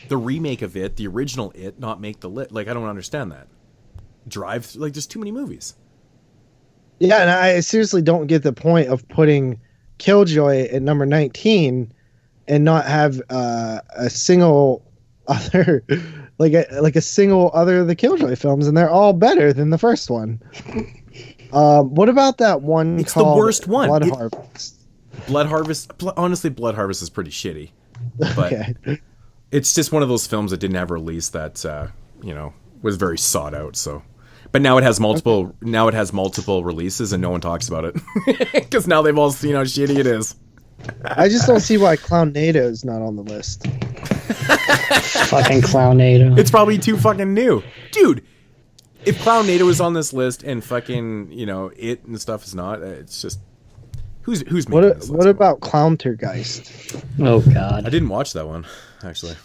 the remake of It, the original It, not make the list? Like, I don't understand that. There's too many movies. Yeah, and I seriously don't get the point of putting Killjoy at number 19 and not have a single other, like a single other of the Killjoy films, and they're all better than the first one. What about that one? It's the worst one. Blood Harvest. Blood Harvest. Honestly, Blood Harvest is pretty shitty. But Okay. it's just one of those films that didn't have a release that was very sought out. So, but now it has multiple. Now it has multiple releases, and no one talks about it because now they've all seen how shitty it is. I just don't see why Clownado is not on the list. Fucking Clownado. It's probably too fucking new, dude. If Clownado is on this list and fucking It and stuff is not, it's just who's making this list? What about Clowntergeist? Oh God. I didn't watch that one actually.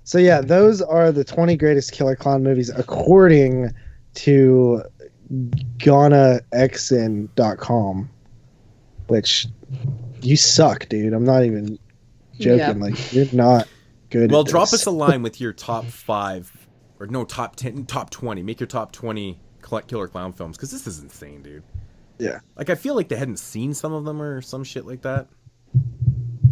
So yeah, those are the 20 greatest killer clown movies according to GhanaXN.com, which you suck, dude. I'm not even joking. Yeah. Like, you're not good. Well, at drop this. us a line with your top 5, or no, top 10, top 20. Make your top 20 killer clown films, because this is insane, dude. Yeah. Like, I feel like they hadn't seen some of them or some shit like that.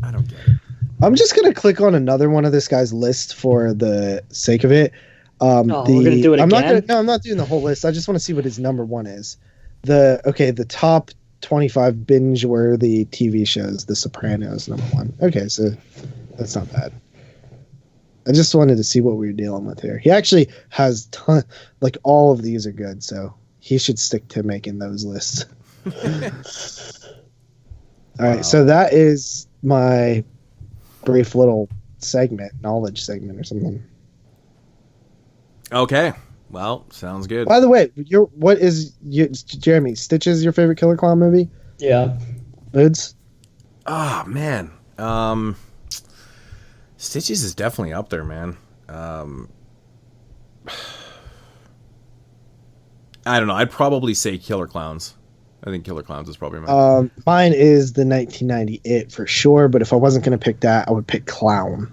I don't get it. I'm just gonna click on another one of this guy's list for the sake of it. We're gonna do it I'm again? I'm not doing the whole list. I just want to see what his number one is. The top 25 binge-worthy TV shows. The Sopranos, number 1. Okay, so that's not bad. I just wanted to see what we were dealing with here. He actually has like all of these are good, so he should stick to making those lists. All right, so that is my brief little knowledge segment or something. Okay. Well, sounds good. By the way, Jeremy, Stitch is your favorite killer clown movie? Yeah. Moods? Oh, man. Stitches is definitely up there, man. I don't know. I'd probably say Killer Clowns. I think Killer Clowns is probably mine. Mine is the 1990 It for sure, but if I wasn't going to pick that, I would pick Clown.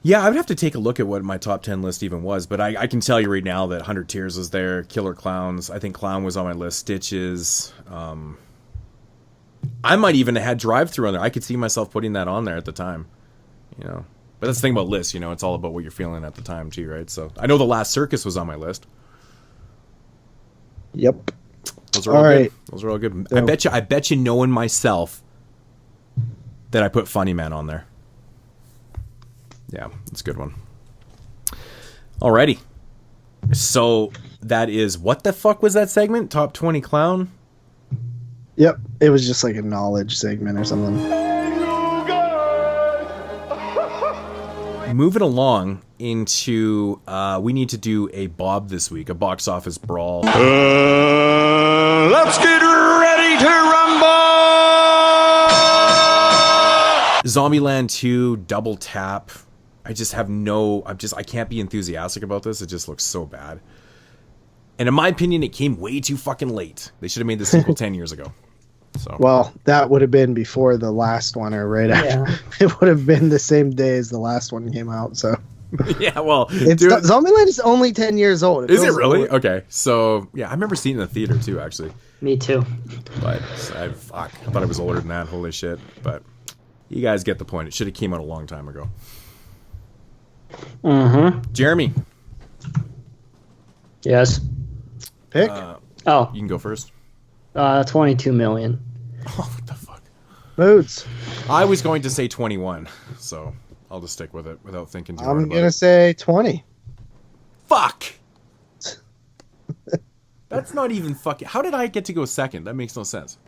Yeah, I would have to take a look at what my top 10 list even was, but I can tell you right now that 100 Tears was there, Killer Clowns, I think Clown was on my list, Stitches. I might even have had Drive-Thru on there. I could see myself putting that on there at the time, you know. But that's the thing about lists, you know, it's all about what you're feeling at the time too, right? So I know The Last Circus was on my list. Yep. Those are all good. Those are all good. So, I bet you knowing myself that I put Funny Man on there. Yeah, that's a good one. Alrighty. So that is, what the fuck was that segment? Top 20 Clown? Yep. It was just like a knowledge segment or something. Moving along into, we need to do a Bob this week, a box office brawl. Let's get ready to rumble! Zombieland 2, Double Tap. I can't be enthusiastic about this. It just looks so bad. And in my opinion, it came way too fucking late. They should have made the sequel 10 years ago. So. Well, that would have been before the last one or right after. It would have been the same day as the last one came out, so. Yeah, well. Zombieland is only 10 years old. Is it really? Okay. So, yeah, I remember seeing it in the theater too, actually. Me too. But I thought it was older than that. Holy shit. But you guys get the point. It should have came out a long time ago. Mm-hmm. Jeremy. Yes. Pick? You can go first. 22 million. Oh, what the fuck? Moods. I was going to say 21, so I'll just stick with it without thinking too hard about it. I'm going to say 20. Fuck! That's not even fucking... How did I get to go second? That makes no sense.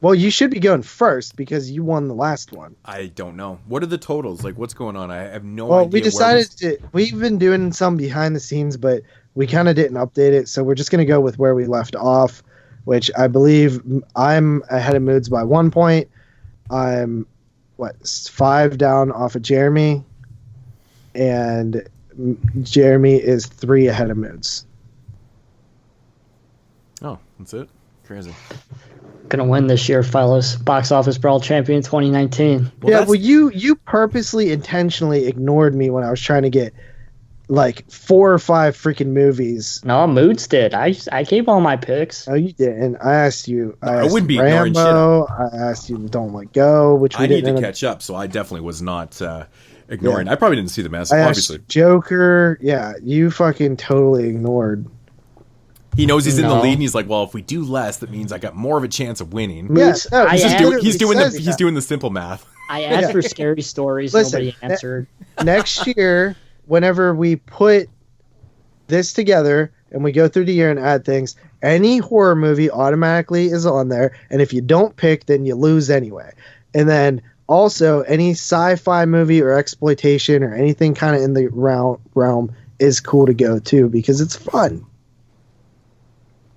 Well, you should be going first because you won the last one. I don't know. What are the totals? Like, what's going on? I have no idea. Well, we decided we've been doing some behind the scenes, but we kind of didn't update it, so we're just going to go with where we left off, which I believe I'm ahead of Moods by 1 point. I'm, 5 down off of Jeremy, and Jeremy is 3 ahead of Moods. Oh, that's it? Crazy. Gonna win this year, fellas. Box office brawl champion 2019. Well, you purposely intentionally ignored me when I was trying to get like 4 or 5 freaking movies. No, Moods did. I gave all my picks. No, you didn't. I asked you. I wouldn't be Rambo, ignoring shit. I asked you Don't Let Go, which we I need didn't to catch up, so I definitely was not ignoring. I probably didn't see the message, I obviously. asked Joker. Yeah, you fucking totally ignored. He knows he's in the lead, and he's like, "Well, if we do less, that means I got more of a chance of winning." Yes, no, he's doing the simple math. I asked for scary stories. Listen, nobody answered. Next year, whenever we put this together and we go through the year and add things, any horror movie automatically is on there, and if you don't pick, then you lose anyway. And then also any sci-fi movie or exploitation or anything kind of in the realm is cool to go too because it's fun.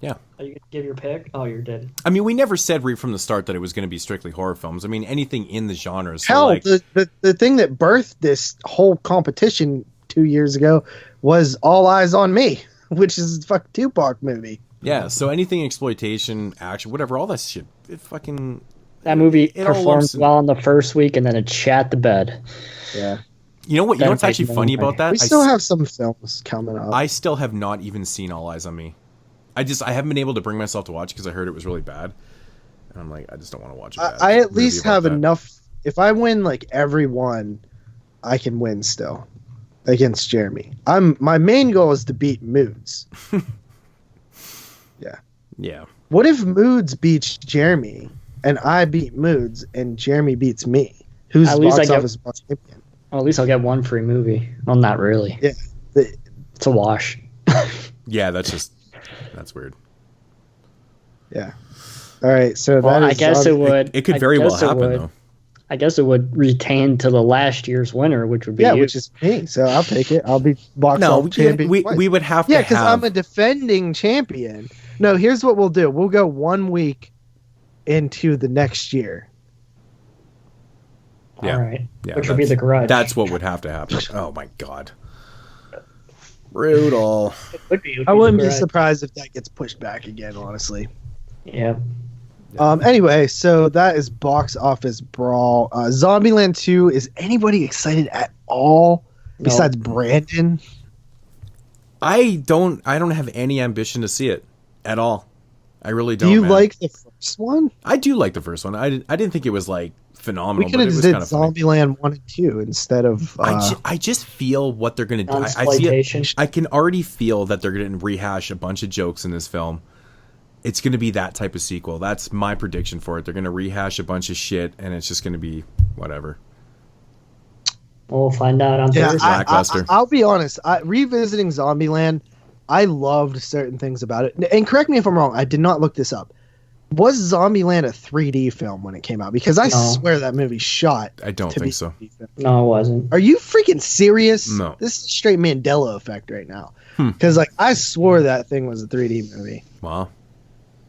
Yeah. Are you going to give your pick? Oh, you're dead. I mean, we never said right from the start that it was going to be strictly horror films. I mean, anything in the genre. So Hell, like, the thing that birthed this whole competition 2 years ago was All Eyes on Me, which is a fucking Tupac movie. yeah, so anything exploitation, action, whatever, all that shit, it fucking... That movie it all performed lumps in- well in the first week, and then it shat the bed. Yeah. You know what? You know what's actually funny about that? We still have some films coming up. I still have not even seen All Eyes on Me. I haven't been able to bring myself to watch because I heard it was really bad, and I'm like, I just don't want to watch it. I at least have enough. If I win like every one, I can win still against Jeremy. My main goal is to beat Moods. Yeah. Yeah. What if Moods beats Jeremy and I beat Moods and Jeremy beats me? Who's At least box I get- office champion? Well, at least I'll get one free movie. Well, not really. Yeah. It's a wash. Yeah, that's weird. Yeah. All right. So Well, that I is guess it would. It could I very well guess it happen, would. though. I guess it would retain to the last year's winner, which would be you. which is me. So I'll take it. I'll be box No, office champion. we would have to Yeah, because have... I'm a defending champion. No, here's what we'll do. We'll go 1 week into the next year. Yeah. All right. Yeah, Which would be the garage. That's what would have to happen. Oh, my God. Brutal. It would be. It would I be wouldn't the be garage. surprised if that gets pushed back again, honestly. Yeah. Anyway, so that is Box Office Brawl. Zombieland 2, is anybody excited at all besides Brandon? I don't have any ambition to see it at all. I really don't. Do you man. like the first one? I do like the first one. I didn't think it was like phenomenal. We could but it have was did kind of funny. Zombieland 1 and 2 instead of... I just feel what they're going to do. Non-exploitation. I can already feel that they're going to rehash a bunch of jokes in this film. It's going to be that type of sequel. That's my prediction for it. They're going to rehash a bunch of shit, and it's just going to be whatever. We'll find out on Yeah, Thursday. Lackluster. I'll be honest. Revisiting Zombieland, I loved certain things about it. And correct me if I'm wrong. I did not look this up. Was Zombieland a 3D film when it came out? Because I No. swear that movie shot. I don't to be think so. 3D film. No, it wasn't. Are you freaking serious? No. This is straight Mandela effect right now. Because like I swore that thing was a 3D movie, Wow.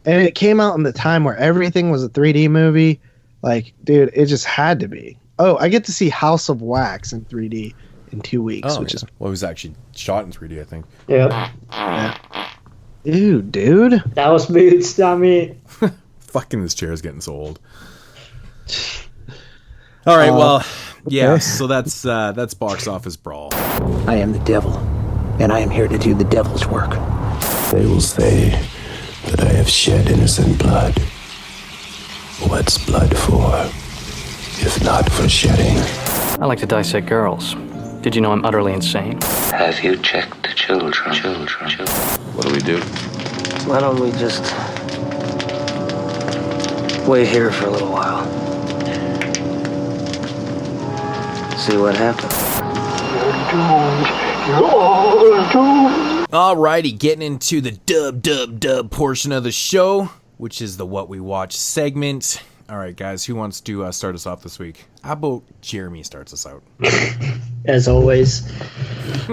and it came out in the time where everything was a 3D movie. Like, dude, it just had to be. Oh, I get to see House of Wax in 3D in 2 weeks, which is well, it was actually shot in 3D, I think. Yep. dude. That was Moods, not me. Fucking this chair is getting so old. All right, well, yeah. So that's Box Office Brawl. I am the devil, and I am here to do the devil's work. They will say that I have shed innocent blood. What's blood for, if not for shedding? I like to dissect girls. Did you know I'm utterly insane? Have you checked the children? What do we do? Why don't we just wait here for a little while? See what happens. Alrighty, getting into the dub portion of the show, which is the What We Watch segment. All right, guys, who wants to start us off this week? How about Jeremy starts us out? As always.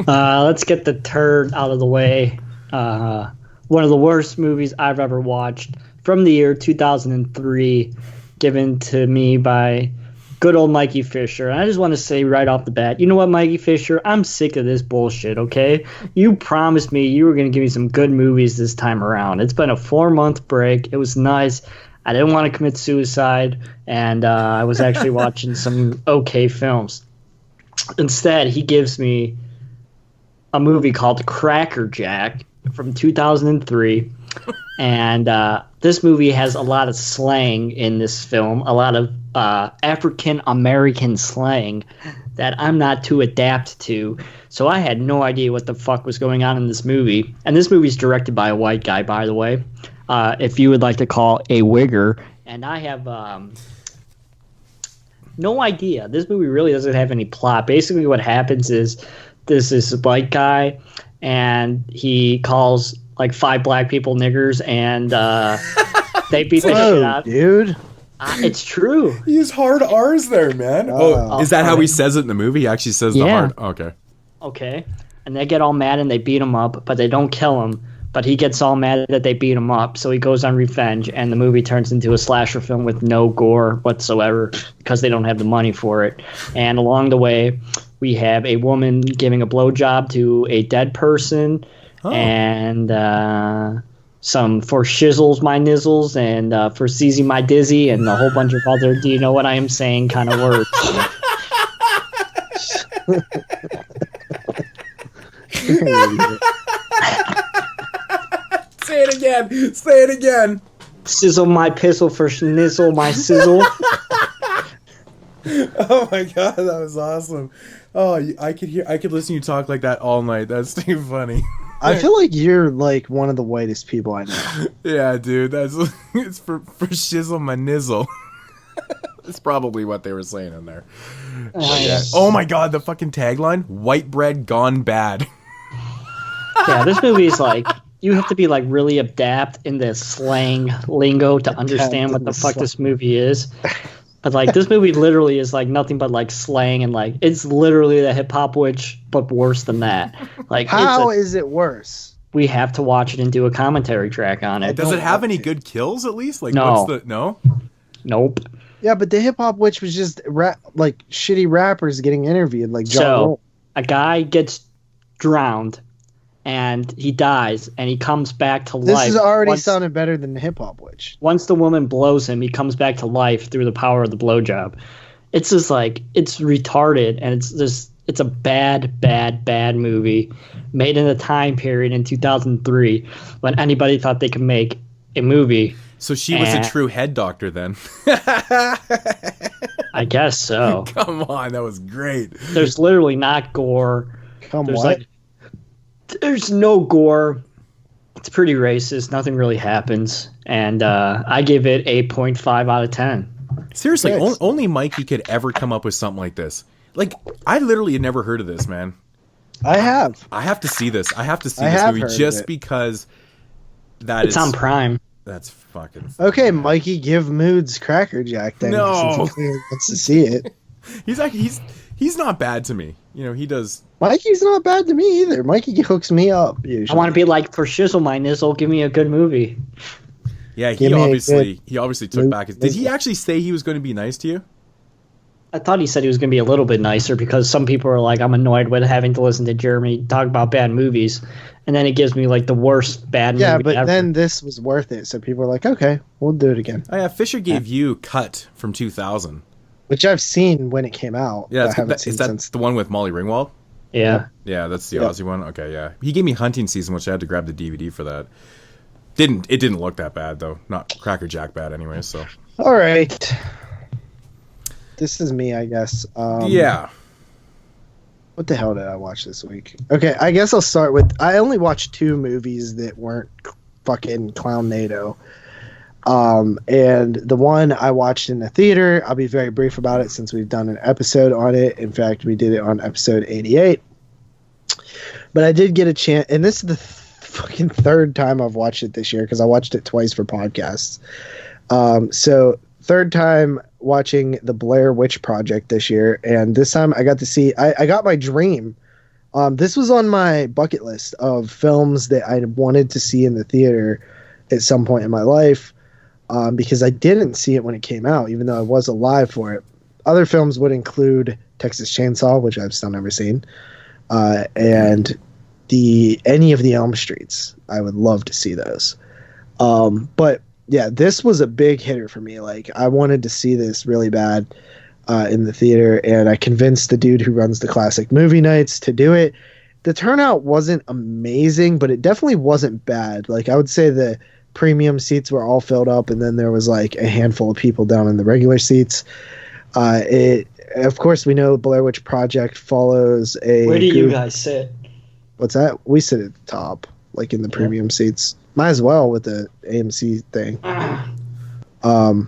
Let's get the turd out of the way. One of the worst movies I've ever watched from the year 2003, given to me by good old Mikey Fisher. And I just want to say right off the bat, you know what, Mikey Fisher? I'm sick of this bullshit, okay? You promised me you were going to give me some good movies this time around. It's been a 4-month break. It was nice. I didn't want to commit suicide, and I was actually watching some okay films. Instead, he gives me a movie called Cracker Jack from 2003, and this movie has a lot of slang in this film, a lot of African American slang that I'm not too adept to, so I had no idea what the fuck was going on in this movie. And this movie's directed by a white guy, by the way, if you would like to call a wigger, and I have no idea. This movie really doesn't have any plot. Basically what happens is this is a white guy, and he calls like 5 black people niggers, and they beat the shit out. Dude. It's true. He used hard R's there, man. Is that how he says it in the movie? He actually says the hard. Okay. Okay. And they get all mad and they beat him up, but they don't kill him. But he gets all mad that they beat him up, so he goes on revenge, and the movie turns into a slasher film with no gore whatsoever because they don't have the money for it. And along the way, we have a woman giving a blowjob to a dead person, and some for shizzles my nizzles, and for seizing my dizzy, and a whole bunch of other do you know what I am saying kind of words. Say it again. Say it again. Sizzle my pistol for schnizzle my sizzle. Oh my god, that was awesome. Oh, I could listen to you talk like that all night. That's too funny. I feel like you're like one of the whitest people I know. Yeah, dude. It's for shizzle my nizzle. That's probably what they were saying in there. Oh my god, the fucking tagline: white bread gone bad. Yeah, this movie is like, you have to be like really adept in the slang lingo to understand what the fuck this movie is. But like, this movie literally is like nothing but like slang, and like it's literally the Hip Hop Witch, but worse than that. Like, how is it worse? We have to watch it and do a commentary track on it. Does it have any good kills at least? Like, no. No? Nope. Yeah, but the Hip Hop Witch was just like shitty rappers getting interviewed, like John Roll. A guy gets drowned, and he dies, and he comes back to life. This has already sounded better than the Hip Hop Witch. Once the woman blows him, he comes back to life through the power of the blowjob. It's just like, it's retarded, and it's a bad movie made in a time period in 2003 when anybody thought they could make a movie. So she was a true head doctor then. I guess so. Come on, that was great. There's literally not gore. There's no gore. It's pretty racist. Nothing really happens. And I give it 8.5 out of 10. Seriously, only Mikey could ever come up with something like this. Like, I literally had never heard of this, man. I have. I have to see this. I have to see this movie just because it's on Prime. That's fucking funny. Okay, Mikey, give Moods Cracker Jack then. No. Since he wants to see it. He's not bad to me. You know, he does. Mikey's not bad to me either. Mikey hooks me up usually. I want to be like, for shizzle my nizzle, give me a good movie. Yeah, he obviously took back his. Did he actually say he was going to be nice to you? I thought he said he was going to be a little bit nicer because some people are like, I'm annoyed with having to listen to Jeremy talk about bad movies. And then it gives me like the worst bad movie ever. Yeah, but then this was worth it. So people are like, okay, we'll do it again. Oh, yeah, Fisher gave you Cut from 2000. Which I've seen when it came out. Yeah, is that the one with Molly Ringwald? Yeah. Yeah, that's the Aussie one. Okay, yeah. He gave me Hunting Season, which I had to grab the DVD for that. It didn't look that bad though. Not Cracker Jack bad anyway, so. All right. This is me, I guess. Yeah. What the hell did I watch this week? Okay, I guess I'll start with... I only watched 2 movies that weren't fucking Clownado. And the one I watched in the theater, I'll be very brief about it since we've done an episode on it. In fact, we did it on episode 88. But I did get a chance... And this is the fucking 3rd time I've watched it this year because I watched it twice for podcasts. So 3rd time watching the Blair Witch Project this year, and this time I got to see I got my dream. This was on my bucket list of films that I wanted to see in the theater at some point in my life, because I didn't see it when it came out, even though I was alive for it. Other films would include Texas Chainsaw, which I've still never seen, and any of the Elm Streets. I would love to see those. But yeah, this was a big hitter for me. Like, I wanted to see this really bad in the theater, and I convinced the dude who runs the Classic Movie Nights to do it. The turnout wasn't amazing, but it definitely wasn't bad. Like, I would say the premium seats were all filled up, and then there was like a handful of people down in the regular seats. Of course, we know Blair Witch Project follows a... Where do you guys sit? What's that? We sit at the top, like in the premium seats. Might as well with the AMC thing. I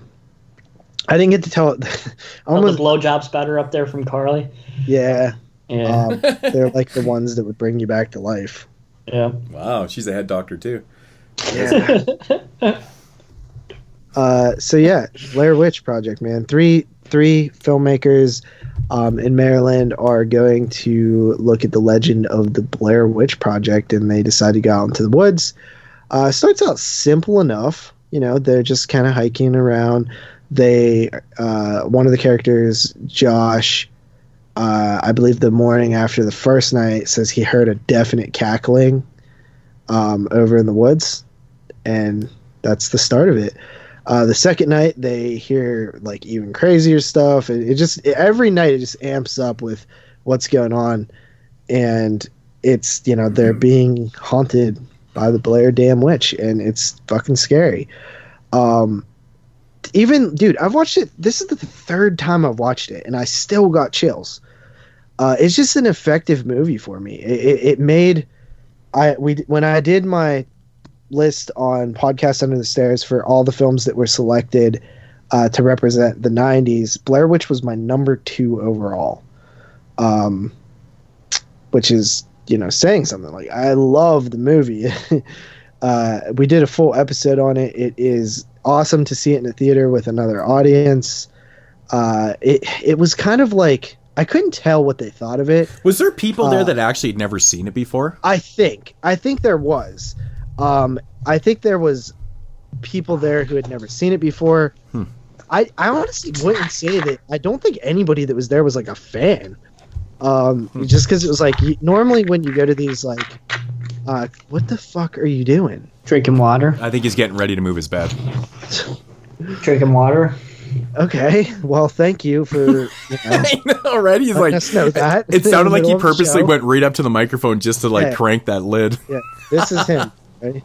didn't get to tell it. The blowjobs better up there from Carly? Yeah. They're like the ones that would bring you back to life. Yeah. Wow, she's a head doctor too. Yeah. So yeah, Blair Witch Project, man. Three filmmakers. in Maryland are going to look at the legend of the Blair Witch Project, and they decide to go out into the woods. Starts out simple enough. They're just kind of hiking around. They, one of the characters, Josh, I believe the morning after the first night, says he heard a definite cackling over in the woods, and that's the start of it. The second night, they hear like even crazier stuff. Every night it just amps up with what's going on, and it's they're being haunted by the Blair damn witch, and it's fucking scary. Dude, I've watched it. This is the third time I've watched it, and I still got chills. It's just an effective movie for me. It made when I did my list on Podcast Under the Stairs for all the films that were selected to represent the 90s, Blair Witch was my number 2 overall, which is saying something. Like, I love the movie. We did a full episode on it. It is awesome to see it in a theater with another audience. It was kind of like, I couldn't tell what they thought of it. Was there people there that actually had never seen it before? I think there was. I think there was people there who had never seen it before. I honestly wouldn't say that. I don't think anybody that was there was like a fan. Just because it was like, normally when you go to these, like, what the fuck are you doing? Drinking water. I think he's getting ready to move his bed. Drinking water. Okay, well, thank you for. I know, right? He's like, know that. It sounded like he purposely went right up to the microphone just to like crank that lid. Yeah, this is him. Right?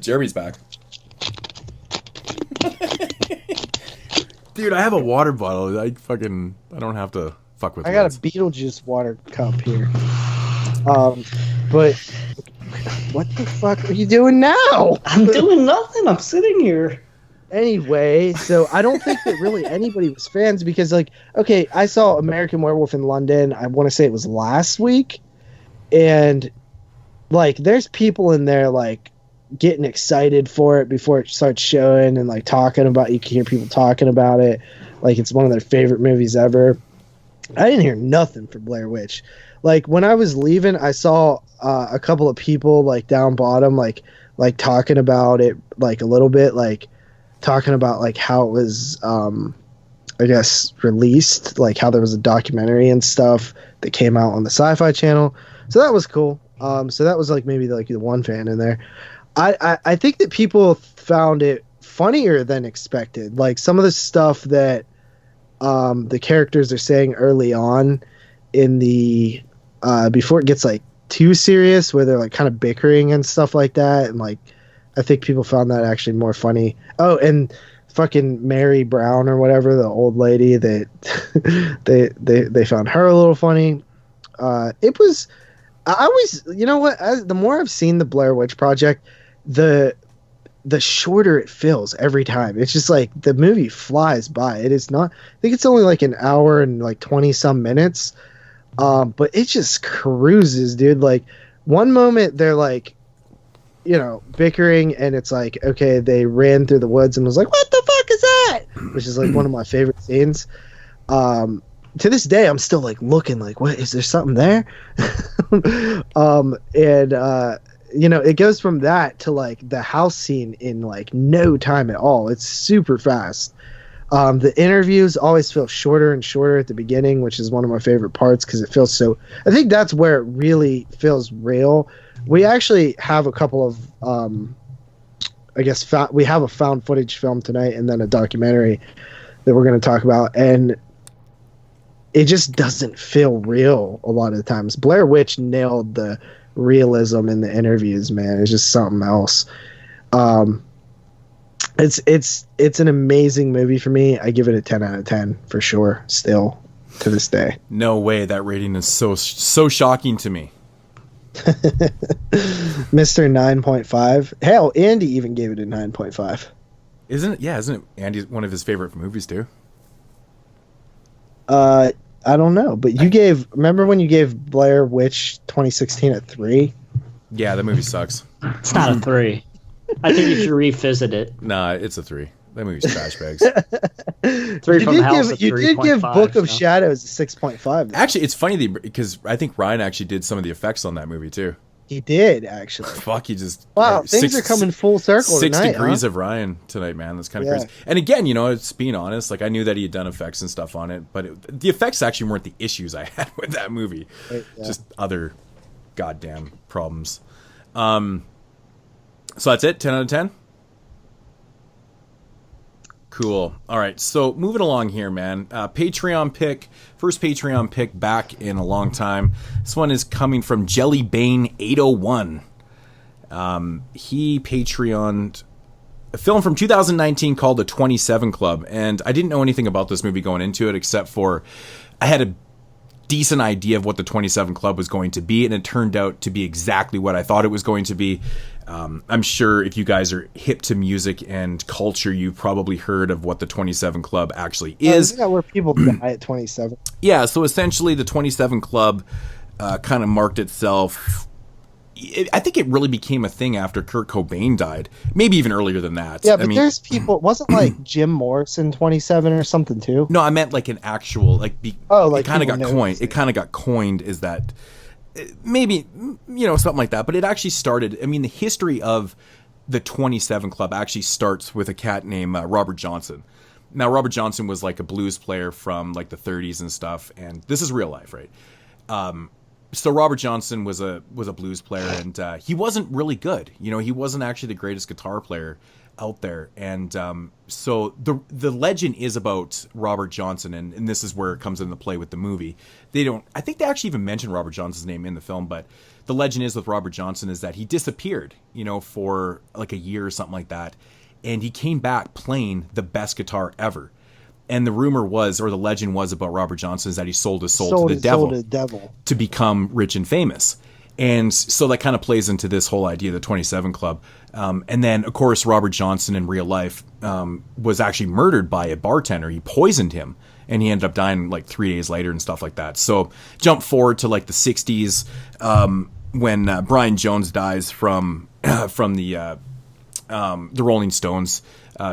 Jeremy's back. Dude, I have a water bottle. I don't have to fuck with. I got a Beetlejuice water cup here. But what the fuck are you doing now? I'm doing nothing. I'm sitting here. Anyway, so I don't think that really anybody was fans because, like, okay, I saw American Werewolf in London. I want to say it was last week, and like, there's people in there like getting excited for it before it starts showing and like talking about. You can hear people talking about it, like it's one of their favorite movies ever. I didn't hear nothing for Blair Witch. Like, when I was leaving, I saw a couple of people like down bottom, like talking about it, like a little bit, like talking about like how it was, I guess, released, like how there was a documentary and stuff that came out on the Sci-Fi Channel. So that was cool. So that was like maybe like the one fan in there. I think that people found it funnier than expected. Like, some of the stuff that the characters are saying early on in the before it gets like too serious, where they're like kind of bickering and stuff like that, and like I think people found that actually more funny. Oh, and fucking Mary Brown or whatever, the old lady, that they found her a little funny. It was, I always, you know what, the more I've seen the Blair Witch Project, the shorter it feels every time. It's just like the movie flies by. It is not, I think it's only like an hour and like 20 some minutes. But it just cruises, dude. Like, one moment they're like, bickering, and it's like, okay, they ran through the woods and was like, what the fuck is that? Which is like one of my favorite scenes. To this day, I'm still like looking like, what, is there something there? It goes from that to like the house scene in like no time at all. It's super fast. The interviews always feel shorter and shorter at the beginning, which is one of my favorite parts because it feels so. I think that's where it really feels real. We actually have a couple of, we have a found footage film tonight and then a documentary that we're going to talk about, and it just doesn't feel real a lot of the times. Blair Witch nailed the realism in the interviews, man. It's just something else. It's an amazing movie for me. I give it a 10 out of 10 for sure, still to this day. No way, that rating is so shocking to me. Mr. 9.5. Hell, Andy even gave it a 9.5. Isn't it Andy's one of his favorite movies too? I don't know, but remember when you gave Blair Witch 2016 a 3? Yeah, the movie sucks. It's not a 3. I think you should revisit it. Nah, it's a 3. That movie's trash bags. Three from House. You did give Book of Shadows a 6.5. Actually, it's funny because I think Ryan actually did some of the effects on that movie too. He did, actually. Fuck, he just... Wow, things are coming full circle 6 tonight, degrees of Ryan tonight, man. That's kind of crazy. And again, you know, it's being honest, like I knew that he had done effects and stuff on it, but the effects actually weren't the issues I had with that movie. Right, just other goddamn problems. So that's it? 10 out of 10? Cool. All right. So moving along here, man. Patreon pick. First Patreon pick back in a long time. This one is coming from Jellybane801. He Patreoned a film from 2019 called The 27 Club. And I didn't know anything about this movie going into it except for I had a decent idea of what The 27 Club was going to be. And it turned out to be exactly what I thought it was going to be. I'm sure if you guys are hip to music and culture, you've probably heard of what the 27 Club actually is. Isn't that where people die at 27? Yeah, so essentially the 27 Club kind of marked itself. I think it really became a thing after Kurt Cobain died. Maybe even earlier than that. Yeah, but there's people... Wasn't like Jim Morrison 27 or something too? No, I meant like an actual... Like it kind of got coined. It kind of got coined as that... Maybe, you know, something like that. But it actually started, I mean, the history of the 27 Club actually starts with a cat named Robert Johnson. Now, Robert Johnson was like a blues player from like the 30s and stuff. And this is real life, right? So Robert Johnson was a blues player and he wasn't really good. You know, he wasn't actually the greatest guitar player out there. And so the legend is about Robert Johnson, and this is where it comes into play with the movie. I think they actually even mention Robert Johnson's name in the film, but the legend is with Robert Johnson is that he disappeared, you know, for like a year or something like that. And he came back playing the best guitar ever. And the rumor was, or the legend was about Robert Johnson is that he sold his soul to the devil to become rich and famous. And so that kind of plays into this whole idea of the 27 Club. And then, of course, Robert Johnson in real life was actually murdered by a bartender. He poisoned him, and he ended up dying like 3 days later and stuff like that. So jump forward to like the 60s when Brian Jones dies from the Rolling Stones.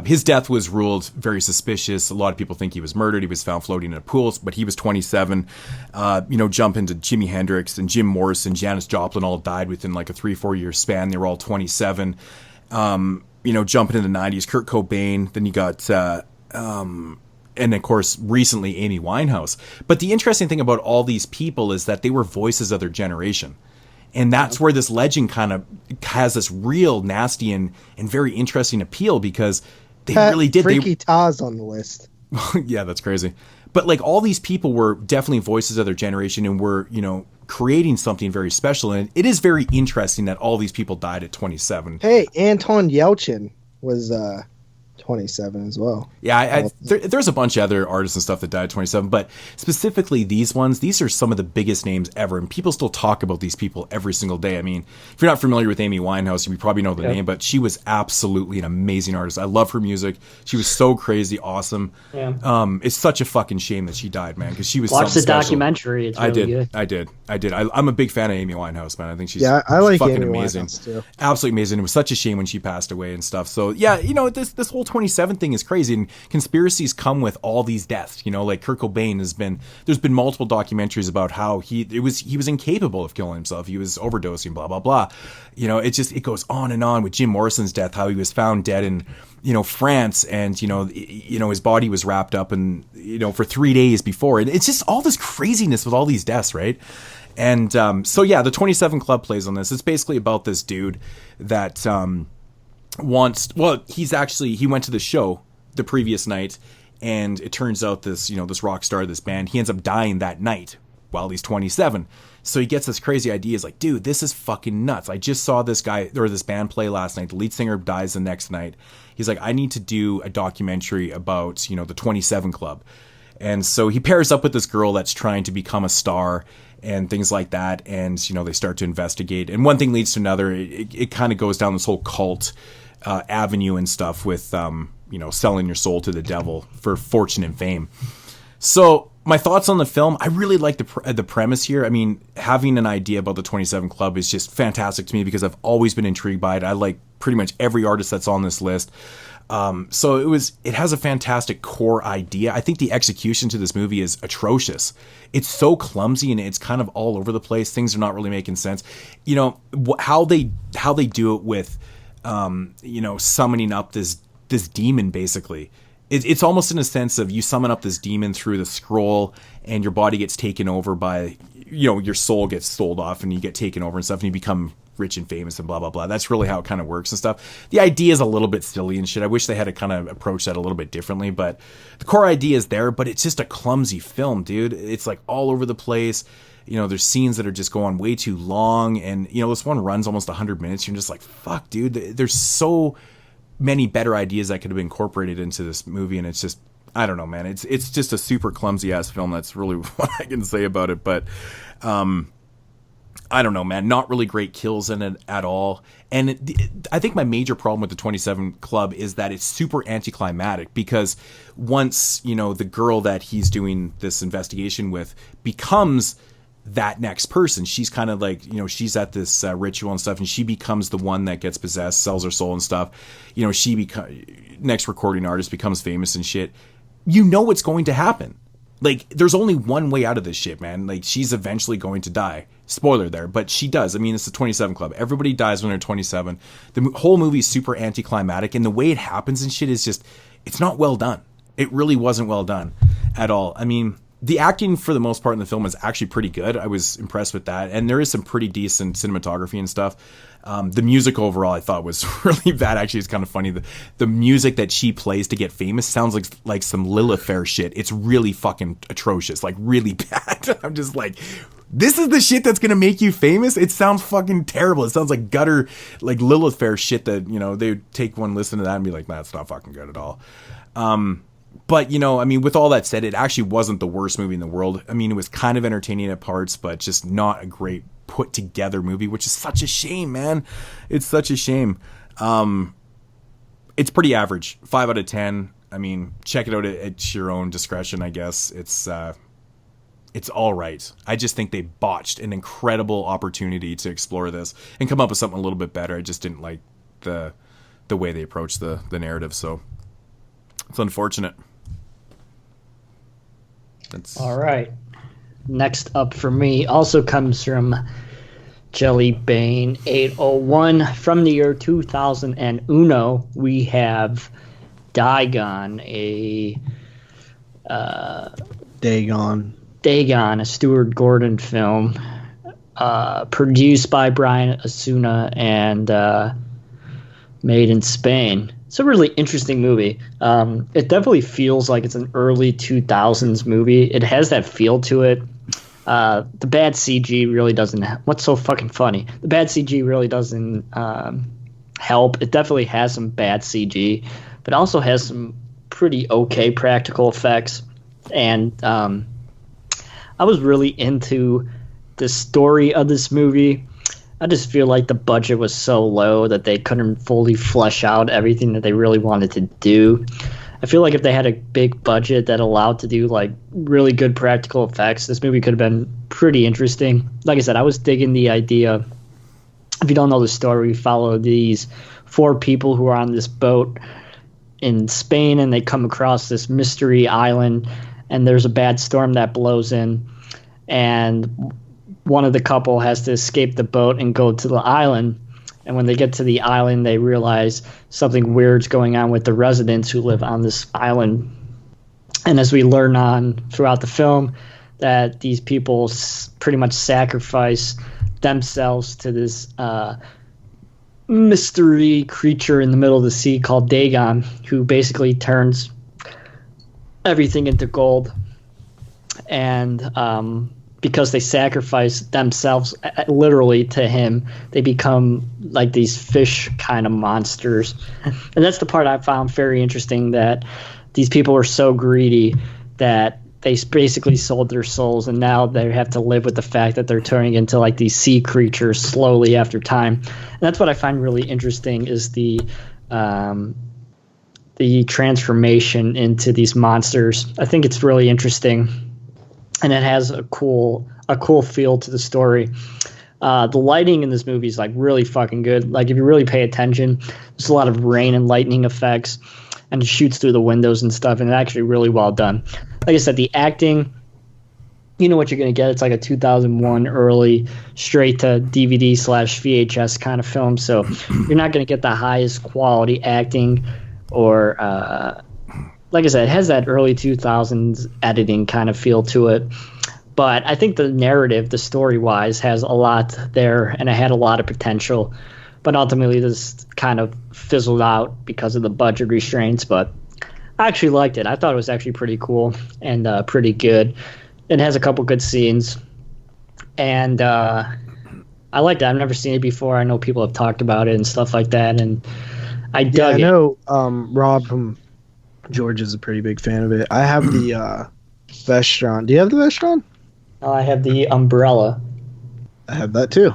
His death was ruled very suspicious. A lot of people think he was murdered. He was found floating in a pool, but he was 27. Jump into Jimi Hendrix and Jim Morrison, Janis Joplin all died within like a 3-4 year span. They were all 27. Jump into the 90s, Kurt Cobain. Then you got, and of course, recently Amy Winehouse. But the interesting thing about all these people is that they were voices of their generation. And that's where this legend kind of has this real nasty and very interesting appeal because they really did. Freaky Taz on the list. Yeah, that's crazy. But like all these people were definitely voices of their generation and were, creating something very special. And it is very interesting that all these people died at 27. Hey, Anton Yelchin was 27 as well. Yeah, there's a bunch of other artists and stuff that died at 27, but specifically these are some of the biggest names ever, and people still talk about these people every single day. I mean, if you're not familiar with Amy Winehouse, you probably know the name, but she was absolutely an amazing artist. I love her music. She was so crazy awesome. Yeah. It's such a fucking shame that she died, man, because she was Watch the documentary. It's really good. I did. I'm a big fan of Amy Winehouse, man. I think she's I like fucking Amy amazing. Winehouse too. Absolutely amazing. It was such a shame when she passed away and stuff. So yeah, this whole 27 thing is crazy, and conspiracies come with all these deaths. Like Kurt Cobain there's been multiple documentaries about how he was incapable of killing himself. He was overdosing, blah blah blah. It goes on and on with Jim Morrison's death, how he was found dead in France, and his body was wrapped up and for 3 days before, and it's just all this craziness with all these deaths, right? And so yeah, the 27 Club plays on this. It's basically about this dude that he went to the show the previous night, and it turns out this rock star, this band, he ends up dying that night while he's 27. So he gets this crazy idea. He's like, dude, this is fucking nuts. I just saw this guy or this band play last night. The lead singer dies the next night. He's like, I need to do a documentary about, the 27 Club. And so he pairs up with this girl that's trying to become a star and things like that. And, they start to investigate. And one thing leads to another. It kind of goes down this whole cult avenue and stuff with, selling your soul to the devil for fortune and fame. So my thoughts on the film, I really like the premise here. I mean, having an idea about the 27 Club is just fantastic to me because I've always been intrigued by it. I like pretty much every artist that's on this list. So it has a fantastic core idea. I think the execution to this movie is atrocious. It's so clumsy and it's kind of all over the place. Things are not really making sense. You know, how they do it with, you know, summoning up this demon, basically. It's almost in a sense of you summon up this demon through the scroll and your body gets taken over by, you know, your soul gets sold off and you get taken over and stuff and you become rich and famous and blah, blah, blah. That's really how it kind of works and stuff. The idea is a little bit silly and shit. I wish they had to kind of approach that a little bit differently, but the core idea is there, but it's just a clumsy film, dude. It's like all over the place. You know, there's scenes that are just going way too long and, you know, this one runs almost 100 minutes. You're just like, fuck, dude. There's so many better ideas that could have been incorporated into this movie, and it's just, I don't know, man. It's just a super clumsy ass film. That's really what I can say about it. But I don't know, man. Not really great kills in it at all. And I think my major problem with the 27 Club is that it's super anticlimactic, because once, you know, the girl that he's doing this investigation with becomes that next person, she's kind of like, you know, she's at this ritual and stuff, and she becomes the one that gets possessed, sells her soul and stuff. You know, she next recording artist becomes famous and shit. You know what's going to happen. Like, there's only one way out of this shit, man. Like, she's eventually going to die. Spoiler there, but she does. I mean, it's the 27 Club. Everybody dies when they're 27. The whole movie is super anticlimactic, and the way it happens and shit is just, it's not well done. It really wasn't well done at all. I mean, the acting for the most part in the film is actually pretty good. I was impressed with that. And there is some pretty decent cinematography and stuff. The music overall I thought was really bad. Actually, it's kind of funny. The music that she plays to get famous sounds like some Lilith Fair shit. It's really fucking atrocious, like really bad. I'm just like, this is the shit that's going to make you famous? It sounds fucking terrible. It sounds like gutter, like Lilith Fair shit that, you know, they would take one listen to that and be like, nah, it's not fucking good at all. But, you know, I mean, with all that said, it actually wasn't the worst movie in the world. I mean, it was kind of entertaining at parts, but just not a great put together movie, which is such a shame, man. It's such a shame. It's pretty average. 5 out of 10. I mean, check it out at your own discretion, I guess. It's all right. I just think they botched an incredible opportunity to explore this and come up with something a little bit better. I just didn't like the way they approached the narrative, so it's unfortunate. All right. Next up for me also comes from Jellybane 801 from the year 2001. We have Dagon, Dagon, a Stuart Gordon film, produced by Brian Asuna and made in Spain. It's a really interesting movie. It definitely feels like it's an early 2000s movie. It has that feel to it. The bad CG really doesn't. What's so fucking funny? The bad CG really doesn't help. It definitely has some bad CG, but also has some pretty okay practical effects. And I was really into the story of this movie. I just feel like the budget was so low that they couldn't fully flesh out everything that they really wanted to do. I feel like if they had a big budget that allowed to do like really good practical effects, this movie could have been pretty interesting. Like I said, I was digging the idea. If you don't know the story, we follow these 4 people who are on this boat in Spain, and they come across this mystery island, and there's a bad storm that blows in, and one of the couple has to escape the boat and go to the island. And when they get to the island, they realize something weird's going on with the residents who live on this island. And as we learn on throughout the film, that these people pretty much sacrifice themselves to this mystery creature in the middle of the sea called Dagon, who basically turns everything into gold. And because they sacrifice themselves literally to him, they become like these fish kind of monsters. And that's the part I found very interesting, that these people are so greedy that they basically sold their souls, and now they have to live with the fact that they're turning into like these sea creatures slowly after time. And that's what I find really interesting, is the transformation into these monsters. I think it's really interesting. And it has a cool feel to the story. The lighting in this movie is like really fucking good. Like if you really pay attention, there's a lot of rain and lightning effects, and it shoots through the windows and stuff, and it's actually really well done. Like I said, the acting, you know what you're going to get. It's like a 2001 early straight to DVD/VHS kind of film, so you're not going to get the highest quality acting or like I said, it has that early 2000s editing kind of feel to it. But I think the narrative, the story-wise, has a lot there, and it had a lot of potential. But ultimately, this kind of fizzled out because of the budget restraints. But I actually liked it. I thought it was actually pretty cool and pretty good. It has a couple good scenes. And I liked it. I've never seen it before. I know people have talked about it and stuff like that. And I dug it. I know Rob from George is a pretty big fan of it. I have the Vestron. Do you have the Vestron? I have the umbrella. I have that too.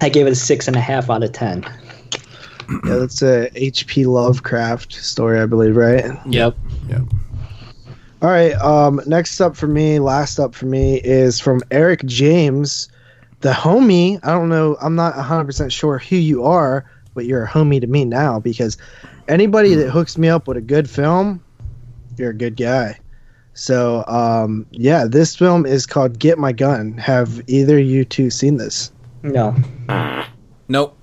I gave it a 6.5 out of 10. Yeah, that's a H.P. Lovecraft story, I believe, right? Yep. All right. Last up for me is from Eric James, the homie. I don't know. I'm not 100% sure who you are, but you're a homie to me now, because anybody that hooks me up with a good film, you're a good guy. So, yeah, this film is called Get My Gun. Have either of you two seen this? No. Nope.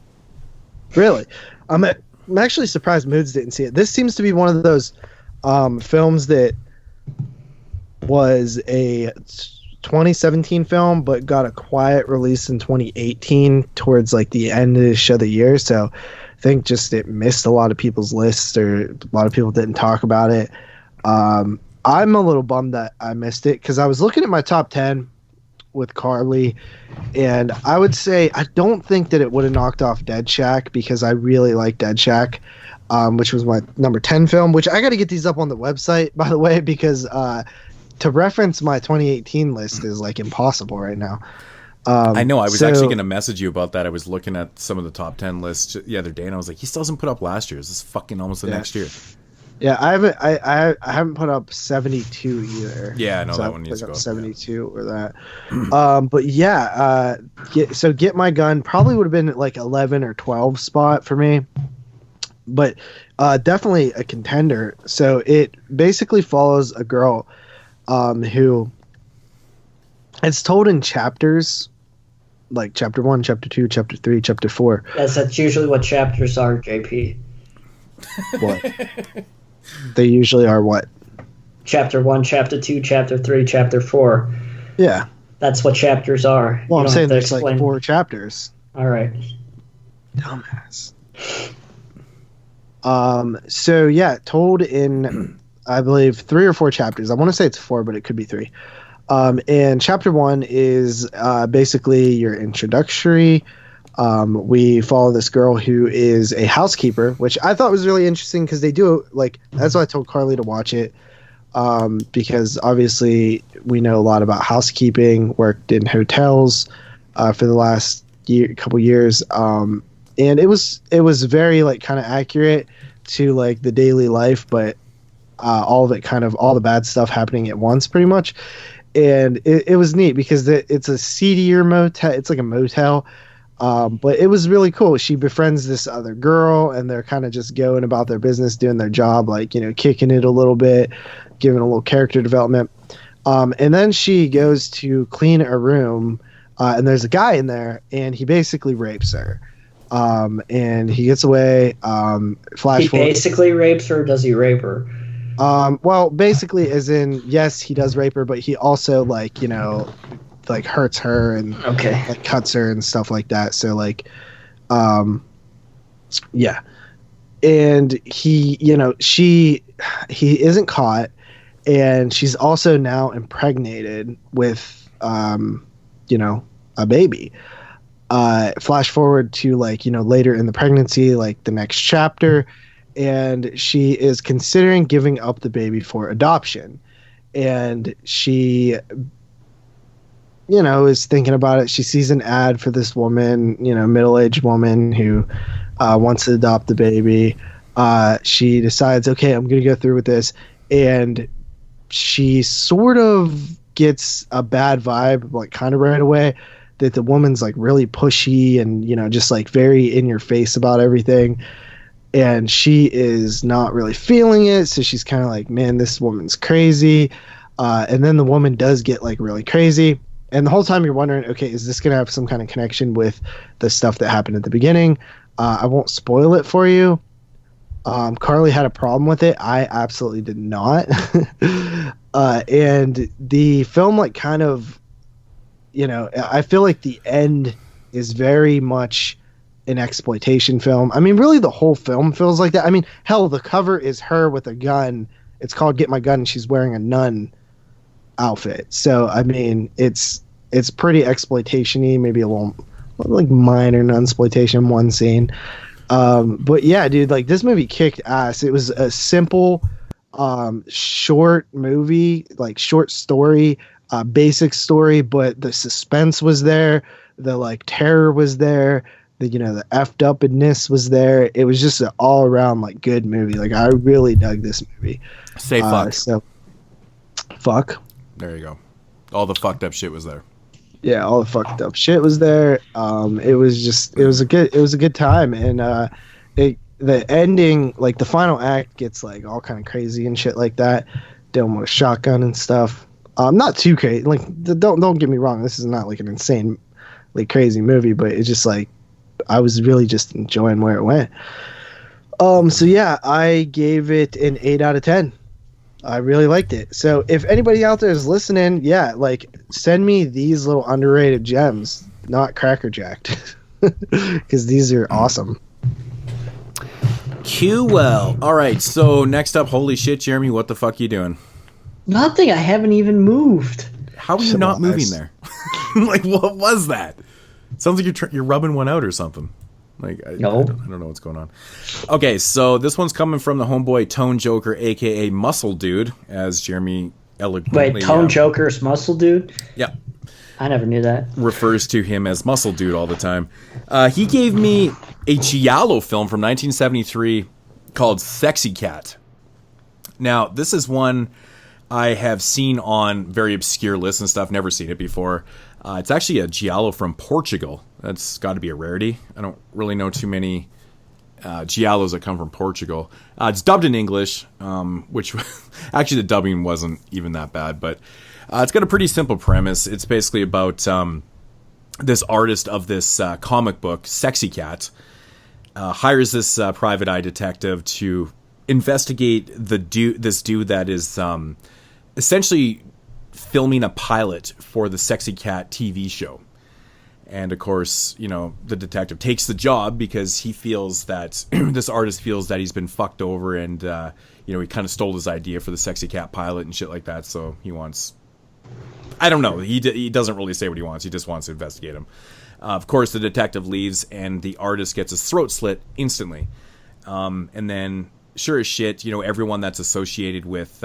Really? I'm actually surprised Moods didn't see it. This seems to be one of those films that was a 2017 film, but got a quiet release in 2018 towards like the end of the year. So I think just it missed a lot of people's lists, or a lot of people didn't talk about it. I'm a little bummed that I missed it, because I was looking at my top 10 with Carly, and I would say I don't think that it would have knocked off Dead Shack, because I really like Dead Shack, which was my number 10 film, which I got to get these up on the website, by the way, because to reference my 2018 list is like impossible right now. I know. I was actually going to message you about that. I was looking at some of the top 10 lists the other day, and I was like, he still hasn't put up last year's. This is fucking almost the next year. Yeah, I haven't put up 72 either. Yeah, I know, so that one needs to go up. 72 or that. But yeah, Get My Gun probably would have been like 11 or 12 spot for me. But definitely a contender. So it basically follows a girl who, it's told in chapters, like chapter 1, chapter 2, chapter 3, chapter 4. Yes, that's usually what chapters are, JP. What? They usually are what? Chapter 1, chapter 2, chapter 3, chapter 4. Yeah. That's what chapters are. Well, I'm saying there's like 4 chapters. All right. Dumbass. So yeah, told in, I believe, 3 or 4 chapters. I want to say it's 4, but it could be 3. And chapter 1 is basically your introductory. We follow this girl who is a housekeeper, which I thought was really interesting, because they do, like, that's why I told Carly to watch it, because obviously we know a lot about housekeeping, worked in hotels for the last couple years, and it was very, like, kind of accurate to, like, the daily life, but all of it kind of, all the bad stuff happening at once pretty much. And it was neat, because it's a seedier motel. It's like a motel. But it was really cool. She befriends this other girl, and they're kind of just going about their business, doing their job, like, you know, kicking it a little bit, giving a little character development. And then she goes to clean a room, and there's a guy in there, and he basically rapes her. And he gets away. He basically rapes her, or does he rape her? Well, basically, as in, yes, he does rape her, but he also, like, you know, like hurts her and like cuts her and stuff like that. So like, yeah. And he, you know, he isn't caught, and she's also now impregnated with, you know, a baby. Flash forward to, like, you know, later in the pregnancy, like the next chapter, and she is considering giving up the baby for adoption. And she, you know, is thinking about it. She sees an ad for this woman, you know, middle-aged woman who wants to adopt the baby. She decides, okay, I'm going to go through with this. And she sort of gets a bad vibe, like, kind of right away, that the woman's like really pushy and, you know, just like very in your face about everything. And she is not really feeling it. So she's kind of like, man, this woman's crazy. And then the woman does get like really crazy. And the whole time you're wondering, okay, is this going to have some kind of connection with the stuff that happened at the beginning? I won't spoil it for you. Carly had a problem with it. I absolutely did not. And the film, like, kind of, you know, I feel like the end is very much an exploitation film. I mean, really, the whole film feels like that. I mean, hell, the cover is her with a gun. It's called Get My Gun, and she's wearing a nun outfit. So, I mean, it's pretty exploitation-y, maybe a little, like, minor nunsploitation, one scene. But yeah, dude, like, this movie kicked ass. It was a simple, short movie, like, short story, basic story, but the suspense was there, the, like, terror was there, the, you know, the effed upness was there. It was just an all around, like, good movie. Like, I really dug this movie. Say fuck. So fuck. There you go. All the fucked up shit was there. Yeah, all the fucked up shit was there. It was a good time. And the ending, like, the final act gets, like, all kind of crazy and shit like that. Dylan with a shotgun and stuff. Not too crazy. Like, don't get me wrong. This is not like an insanely crazy movie, but it's just like, I was really just enjoying where it went. So yeah, I gave it an 8 out of 10. I really liked it. So if anybody out there is listening, yeah, like, send me these little underrated gems, not crackerjacked, because these are awesome. Well. All right. So next up, holy shit, Jeremy, what the fuck are you doing? Nothing. I haven't even moved. How are you not moving there? Like, what was that? Sounds like you're rubbing one out or something. Like, no. I don't know what's going on. Okay, so this one's coming from the homeboy Tone Joker, a.k.a. Muscle Dude, as Jeremy eloquently... Wait, Tone Joker's Muscle Dude? Yeah. I never knew that. Refers to him as Muscle Dude all the time. He gave me a Giallo film from 1973 called Sexy Cat. Now, this is one I have seen on very obscure lists and stuff, never seen it before. It's actually a Giallo from Portugal. That's got to be a rarity. I don't really know too many Giallos that come from Portugal. It's dubbed in English, which actually the dubbing wasn't even that bad, but it's got a pretty simple premise. It's basically about this artist of this comic book, Sexy Cat, hires this private eye detective to investigate this dude that is essentially filming a pilot for the Sexy Cat TV show. And of course, you know, the detective takes the job because he feels that this artist feels that he's been fucked over and, you know, he kind of stole his idea for the Sexy Cat pilot and shit like that. So he wants, I don't know. He doesn't really say what he wants. He just wants to investigate him. Of course, the detective leaves and the artist gets his throat slit instantly. And then sure as shit, you know, everyone that's associated with,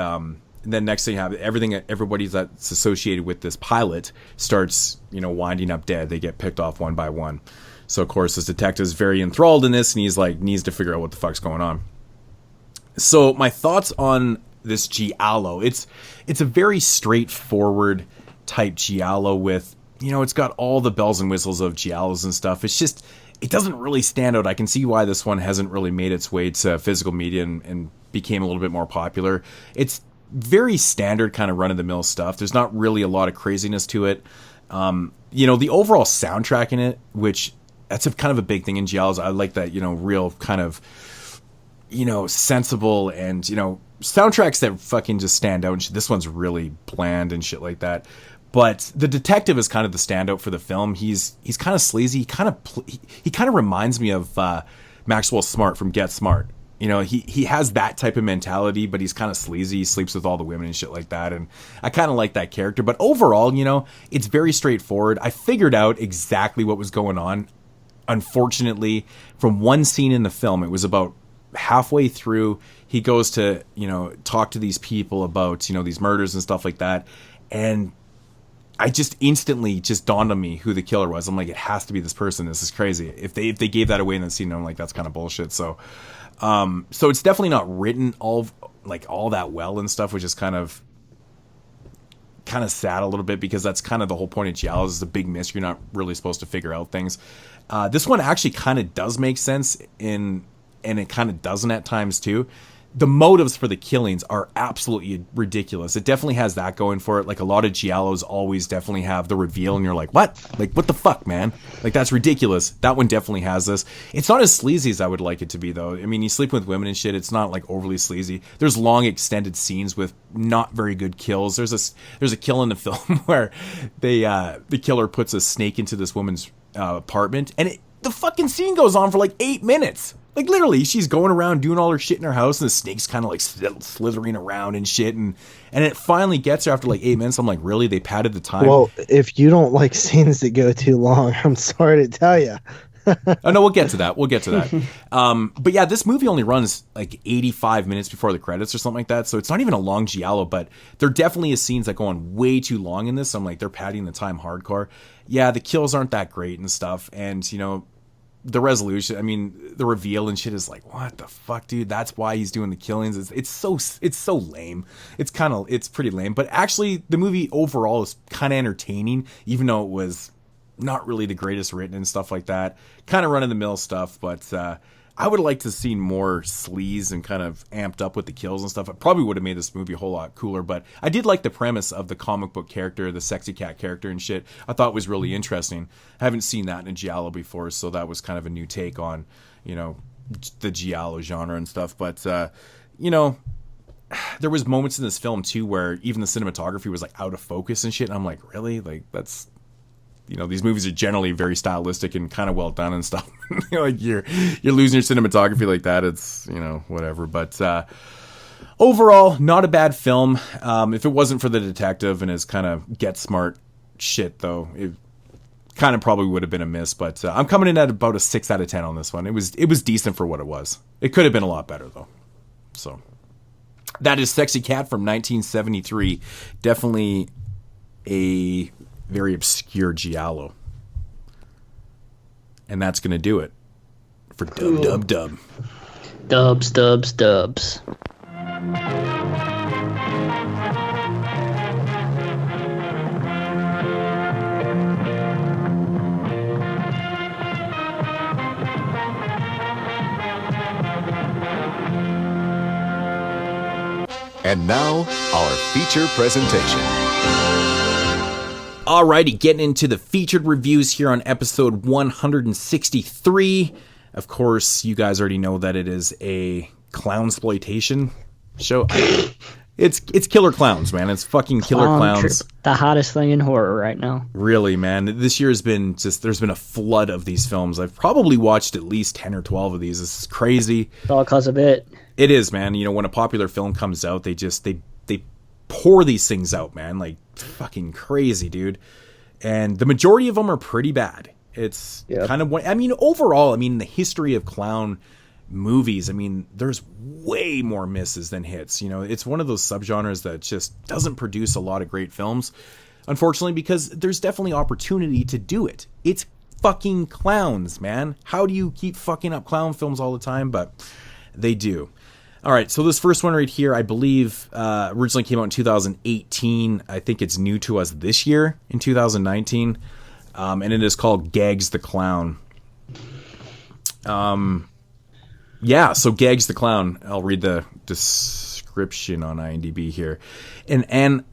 and then next thing everybody that's associated with this pilot starts, you know, winding up dead. They get picked off one by one. So of course this detective is very enthralled in this, and he's like needs to figure out what the fuck's going on. So my thoughts on this Giallo, it's a very straightforward type Giallo with, you know, it's got all the bells and whistles of Giallos and stuff. It's just, it doesn't really stand out. I can see why this one hasn't really made its way to physical media and became a little bit more popular. It's very standard kind of run-of-the-mill stuff. There's not really a lot of craziness to it. You know, the overall soundtrack in it, which that's kind of a big thing in Giallos. I like that, you know, real kind of, you know, sensible and, you know, soundtracks that fucking just stand out. And this one's really bland and shit like that. But the detective is kind of the standout for the film. He's kind of sleazy. He kind of reminds me of Maxwell Smart from Get Smart. You know, he has that type of mentality, but he's kind of sleazy. He sleeps with all the women and shit like that. And I kind of like that character. But overall, you know, it's very straightforward. I figured out exactly what was going on. Unfortunately, from one scene in the film, it was about halfway through, he goes to, you know, talk to these people about, you know, these murders and stuff like that. And I just instantly just dawned on me who the killer was. I'm like, it has to be this person. This is crazy. If they gave that away in the scene, I'm like, that's kind of bullshit. So it's definitely not written all that well and stuff, which is kind of kind of sad a little bit because that's kind of the whole point of giallos is the big mystery. You're not really supposed to figure out things. This one actually kind of does make sense and it kind of doesn't at times too. The motives for the killings are absolutely ridiculous. It definitely has that going for it. Like a lot of giallos always definitely have the reveal and you're like, what? Like, what the fuck, man? Like, that's ridiculous. That one definitely has this. It's not as sleazy as I would like it to be, though. I mean, you sleep with women and shit. It's not like overly sleazy. There's long extended scenes with not very good kills. There's a kill in the film where the killer puts a snake into this woman's apartment and the fucking scene goes on for like 8 minutes. Like, literally, she's going around doing all her shit in her house, and the snake's kind of, like, slithering around and shit, and it finally gets her after, like, 8 minutes. I'm like, really? They padded the time? Well, if you don't like scenes that go too long, I'm sorry to tell you. Oh, no, we'll get to that. But, yeah, this movie only runs, like, 85 minutes before the credits or something like that, so it's not even a long giallo, but there definitely is scenes that go on way too long in this. So I'm like, they're padding the time hardcore. Yeah, the kills aren't that great and stuff, and, you know, the resolution, I mean, the reveal and shit is like, what the fuck, dude? That's why he's doing the killings. It's so lame. It's pretty lame. But actually, the movie overall is kind of entertaining, even though it was not really the greatest written and stuff like that. Kind of run-of-the-mill stuff, but I would like to have seen more sleaze and kind of amped up with the kills and stuff. I probably would have made this movie a whole lot cooler, but I did like the premise of the comic book character, the sexy cat character and shit. I thought it was really interesting. I haven't seen that in a giallo before, so that was kind of a new take on, you know, the giallo genre and stuff. But, you know, there was moments in this film, too, where even the cinematography was, like, out of focus and shit. And I'm like, really? Like, that's... You know, these movies are generally very stylistic and kind of well done and stuff. You know, like you're losing your cinematography like that. It's, you know, whatever. But overall, not a bad film. If it wasn't for the detective and his kind of get smart shit, though, it kind of probably would have been a miss. But I'm coming in at about a 6 out of 10 on this one. It was decent for what it was. It could have been a lot better, though. So that is Sexy Cat from 1973. Definitely a very obscure giallo. And that's going to do it for Dub. Dubs. And now, our feature presentation. Alrighty, getting into the featured reviews here on episode 163. Of course, you guys already know that it is a clownsploitation show. It's killer clowns, man. It's fucking killer clowns. The hottest thing in horror right now. Really, man. This year has been there's been a flood of these films. I've probably watched at least 10 or 12 of these. This is crazy. It's all because of it. It is, man. You know, when a popular film comes out, they pour these things out, man. Like, fucking crazy, dude. And the majority of them are pretty bad. It's kind of, I mean, overall, I mean, the history of clown movies, I mean, there's way more misses than hits. You know, it's one of those subgenres that just doesn't produce a lot of great films, unfortunately, because there's definitely opportunity to do it. It's fucking clowns, man. How do you keep fucking up clown films all the time? But they do. All right, so this first one right here, I believe, originally came out in 2018. I think it's new to us this year in 2019, and it is called Gags the Clown. Yeah, so Gags the Clown. I'll read the description on IMDb here. An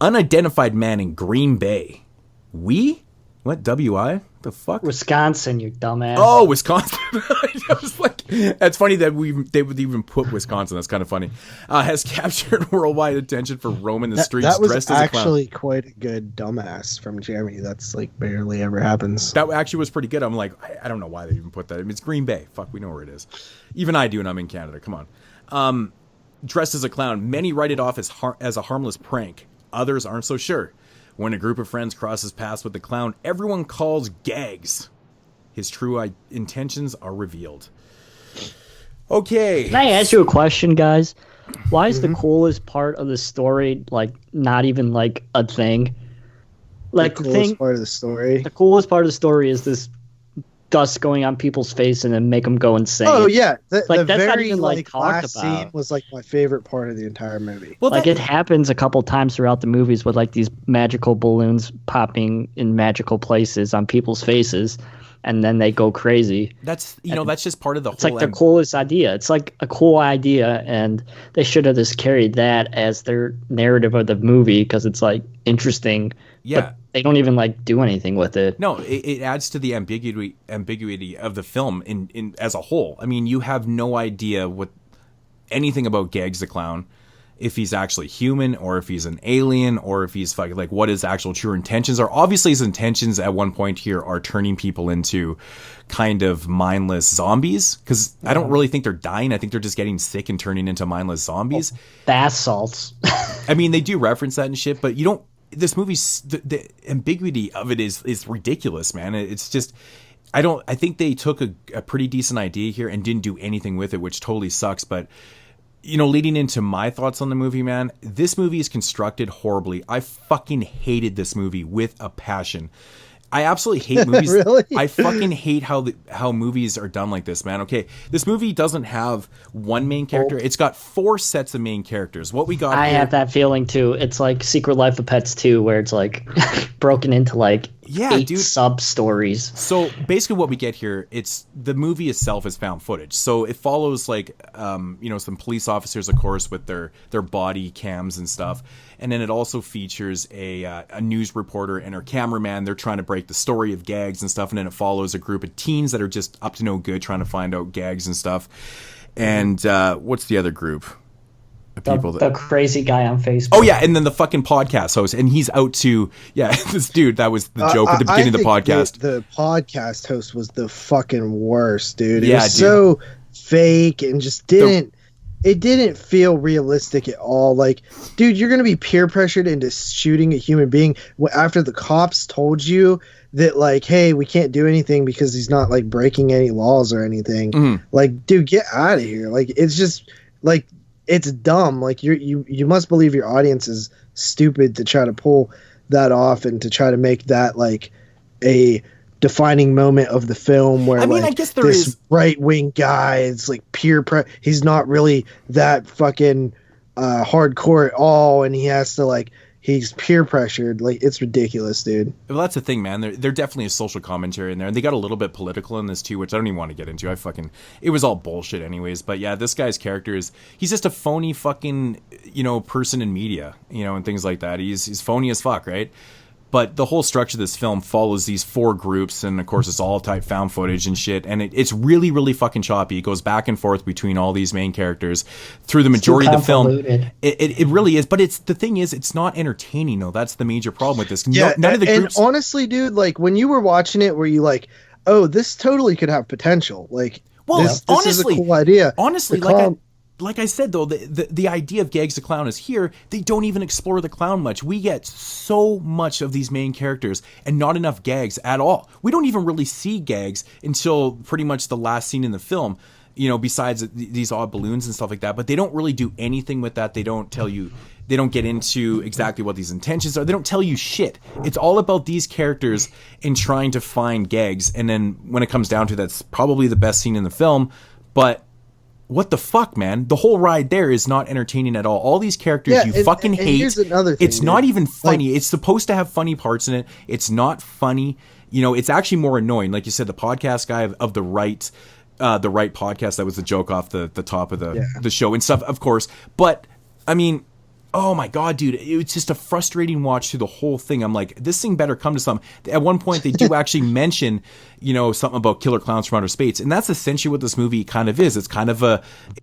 unidentified man in Green Bay. What? W-I? The fuck? Wisconsin, you dumbass. Oh, Wisconsin. I was like, that's funny that they would even put Wisconsin. That's kind of funny. Has captured worldwide attention for roaming the streets dressed as a clown. That was actually quite a good dumbass from Jeremy. That's like barely ever happens. That actually was pretty good. I'm like, I don't know why they even put that. I mean, it's Green Bay. Fuck, we know where it is. Even I do, and I'm in Canada. Come on. Dressed as a clown. Many write it off as a harmless prank. Others aren't so sure. When a group of friends crosses paths with the clown, everyone calls Gags. His true intentions are revealed. Okay. Can I ask you a question, guys? Why is the coolest part of the story, like, not even, like, a thing? Like, the coolest part of the story? The coolest part of the story is this dust going on people's face and then make them go insane. Oh yeah, the that's not very even like talked last scene was like my favorite part of the entire movie. Well, it happens a couple times throughout the movies with like these magical balloons popping in magical places on people's faces, and then they go crazy. That's that's just part of the whole. It's like the coolest idea. It's like a cool idea, and they should have just carried that as their narrative of the movie because it's like interesting. Yeah. But they don't even like do anything with it. No, it adds to the ambiguity of the film in as a whole. I mean, you have no idea anything about Gags the Clown, if he's actually human or if he's an alien or if he's like what his actual true intentions are. Obviously, his intentions at one point here are turning people into kind of mindless zombies because I don't really think they're dying. I think they're just getting sick and turning into mindless zombies. Bath salts. I mean, they do reference that and shit, but you don't. This movie's the ambiguity of it is ridiculous, man. It's just I think they took a pretty decent idea here and didn't do anything with it, which totally sucks. But leading into my thoughts on the movie, man, this movie is constructed horribly. I fucking hated this movie with a passion. I absolutely hate movies. Really? I fucking hate how movies are done like this, man. Okay, this movie doesn't have one main character. It's got 4 sets of main characters. What we got I have that feeling too. It's like Secret Life of Pets 2, where it's like broken into like 8 sub-stories. So basically what we get here, it's the movie itself is found footage. So it follows like, some police officers, of course, with their body cams and stuff. And then it also features a news reporter and her cameraman. They're trying to break the story of Gags and stuff. And then it follows a group of teens that are just up to no good trying to find out Gags and stuff. And what's the other group? The crazy guy on Facebook. Oh yeah, and then the fucking podcast host, and he's out to this dude. That was the joke at the beginning of the podcast. The podcast host was the fucking worst, dude. It was so fake and just didn't feel realistic at all. Like, dude, you're gonna be peer pressured into shooting a human being after the cops told you that, like, hey, we can't do anything because he's not like breaking any laws or anything. Mm-hmm. Like, dude, get out of here. Like, it's just like. It's dumb. Like you must believe your audience is stupid to try to pull that off and to try to make that like a defining moment of the film where I guess this right-wing guy is like he's not really that fucking hardcore at all, and he has to like he's peer pressured. Like, it's ridiculous, dude. Well, that's the thing, man. They're definitely a social commentary in there, and they got a little bit political in this too, which I don't even want to get into. It was all bullshit anyways. But yeah, this guy's character he's just a phony fucking, person in media, and things like that. He's phony as fuck, right? But the whole structure of this film follows these 4 groups, and of course it's all type found footage and shit, and it's really, really fucking choppy. It goes back and forth between all these main characters through the majority of the film. It really is, but the thing is, it's not entertaining though. That's the major problem with this. Yeah, none of the groups. And honestly, dude, like when you were watching it, were you like, oh, this totally could have potential? Like, this is a cool idea. Honestly, like I said, though, the idea of Gags the Clown is here. They don't even explore the clown much. We get so much of these main characters and not enough Gags at all. We don't even really see Gags until pretty much the last scene in the film, besides these odd balloons and stuff like that. But they don't really do anything with that. They don't tell you. They don't get into exactly what these intentions are. They don't tell you shit. It's all about these characters and trying to find Gags. And then when it comes down to that's probably the best scene in the film. But what the fuck, man? The whole ride there is not entertaining at all. All these characters fucking hate. Here's another thing, it's not even funny. It's supposed to have funny parts in it. It's not funny. It's actually more annoying. Like you said, the podcast guy of the right podcast, that was the joke off the top of the show and stuff, of course. But I mean, oh my god, dude, it's just a frustrating watch through the whole thing. I'm like, this thing better come to something. At one point, they do actually mention, something about killer clowns from outer space, and that's essentially what this movie kind of is. It's kind of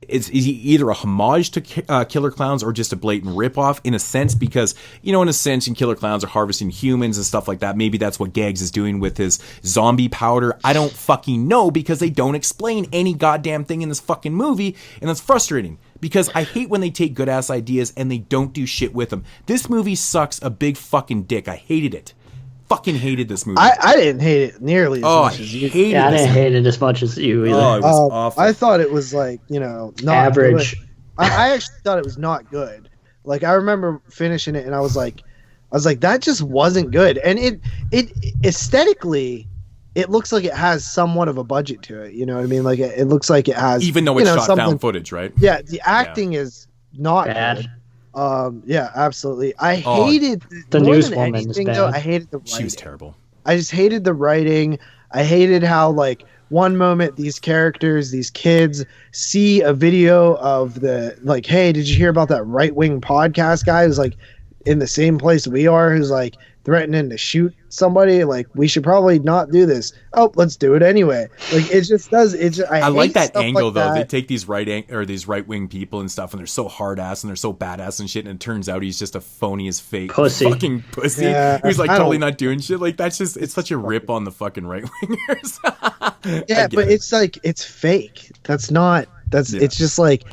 it's either a homage to killer clowns or just a blatant ripoff in a sense, because in a sense, killer clowns are harvesting humans and stuff like that. Maybe that's what Gags is doing with his zombie powder. I don't fucking know, because they don't explain any goddamn thing in this fucking movie, and that's frustrating. Because I hate when they take good-ass ideas and they don't do shit with them. This movie sucks a big fucking dick. I hated it. Fucking hated this movie. I didn't hate it nearly as much as you. I didn't hate it as much as you either. Oh, it was awful. I thought it was like, not average. Good. I actually thought it was not good. Like, I remember finishing it and I was like, that just wasn't good. And it aesthetically, it looks like it has somewhat of a budget to it. You know what I mean? Like it looks like it has, even though it's shot found footage, right? Yeah, the acting is not bad. Good. Yeah, absolutely. I hated the newswoman is bad. Though, I hated the writing. She was terrible. I just hated the writing. I hated how like one moment these characters, these kids, see a video of the like, hey, did you hear about that right-wing podcast guy who's like in the same place we are, who's like threatening to shoot somebody? Like, we should probably not do this. Oh, let's do it anyway. Like, it just does. I like that angle like though. that. They take these these right wing people and stuff, and they're so hard ass and they're so badass and shit. And it turns out he's just a phony as fake fucking pussy who's like totally not doing shit. Like that's just it's such a rip on the fucking right wingers. Yeah, but it's like it's fake. It's just like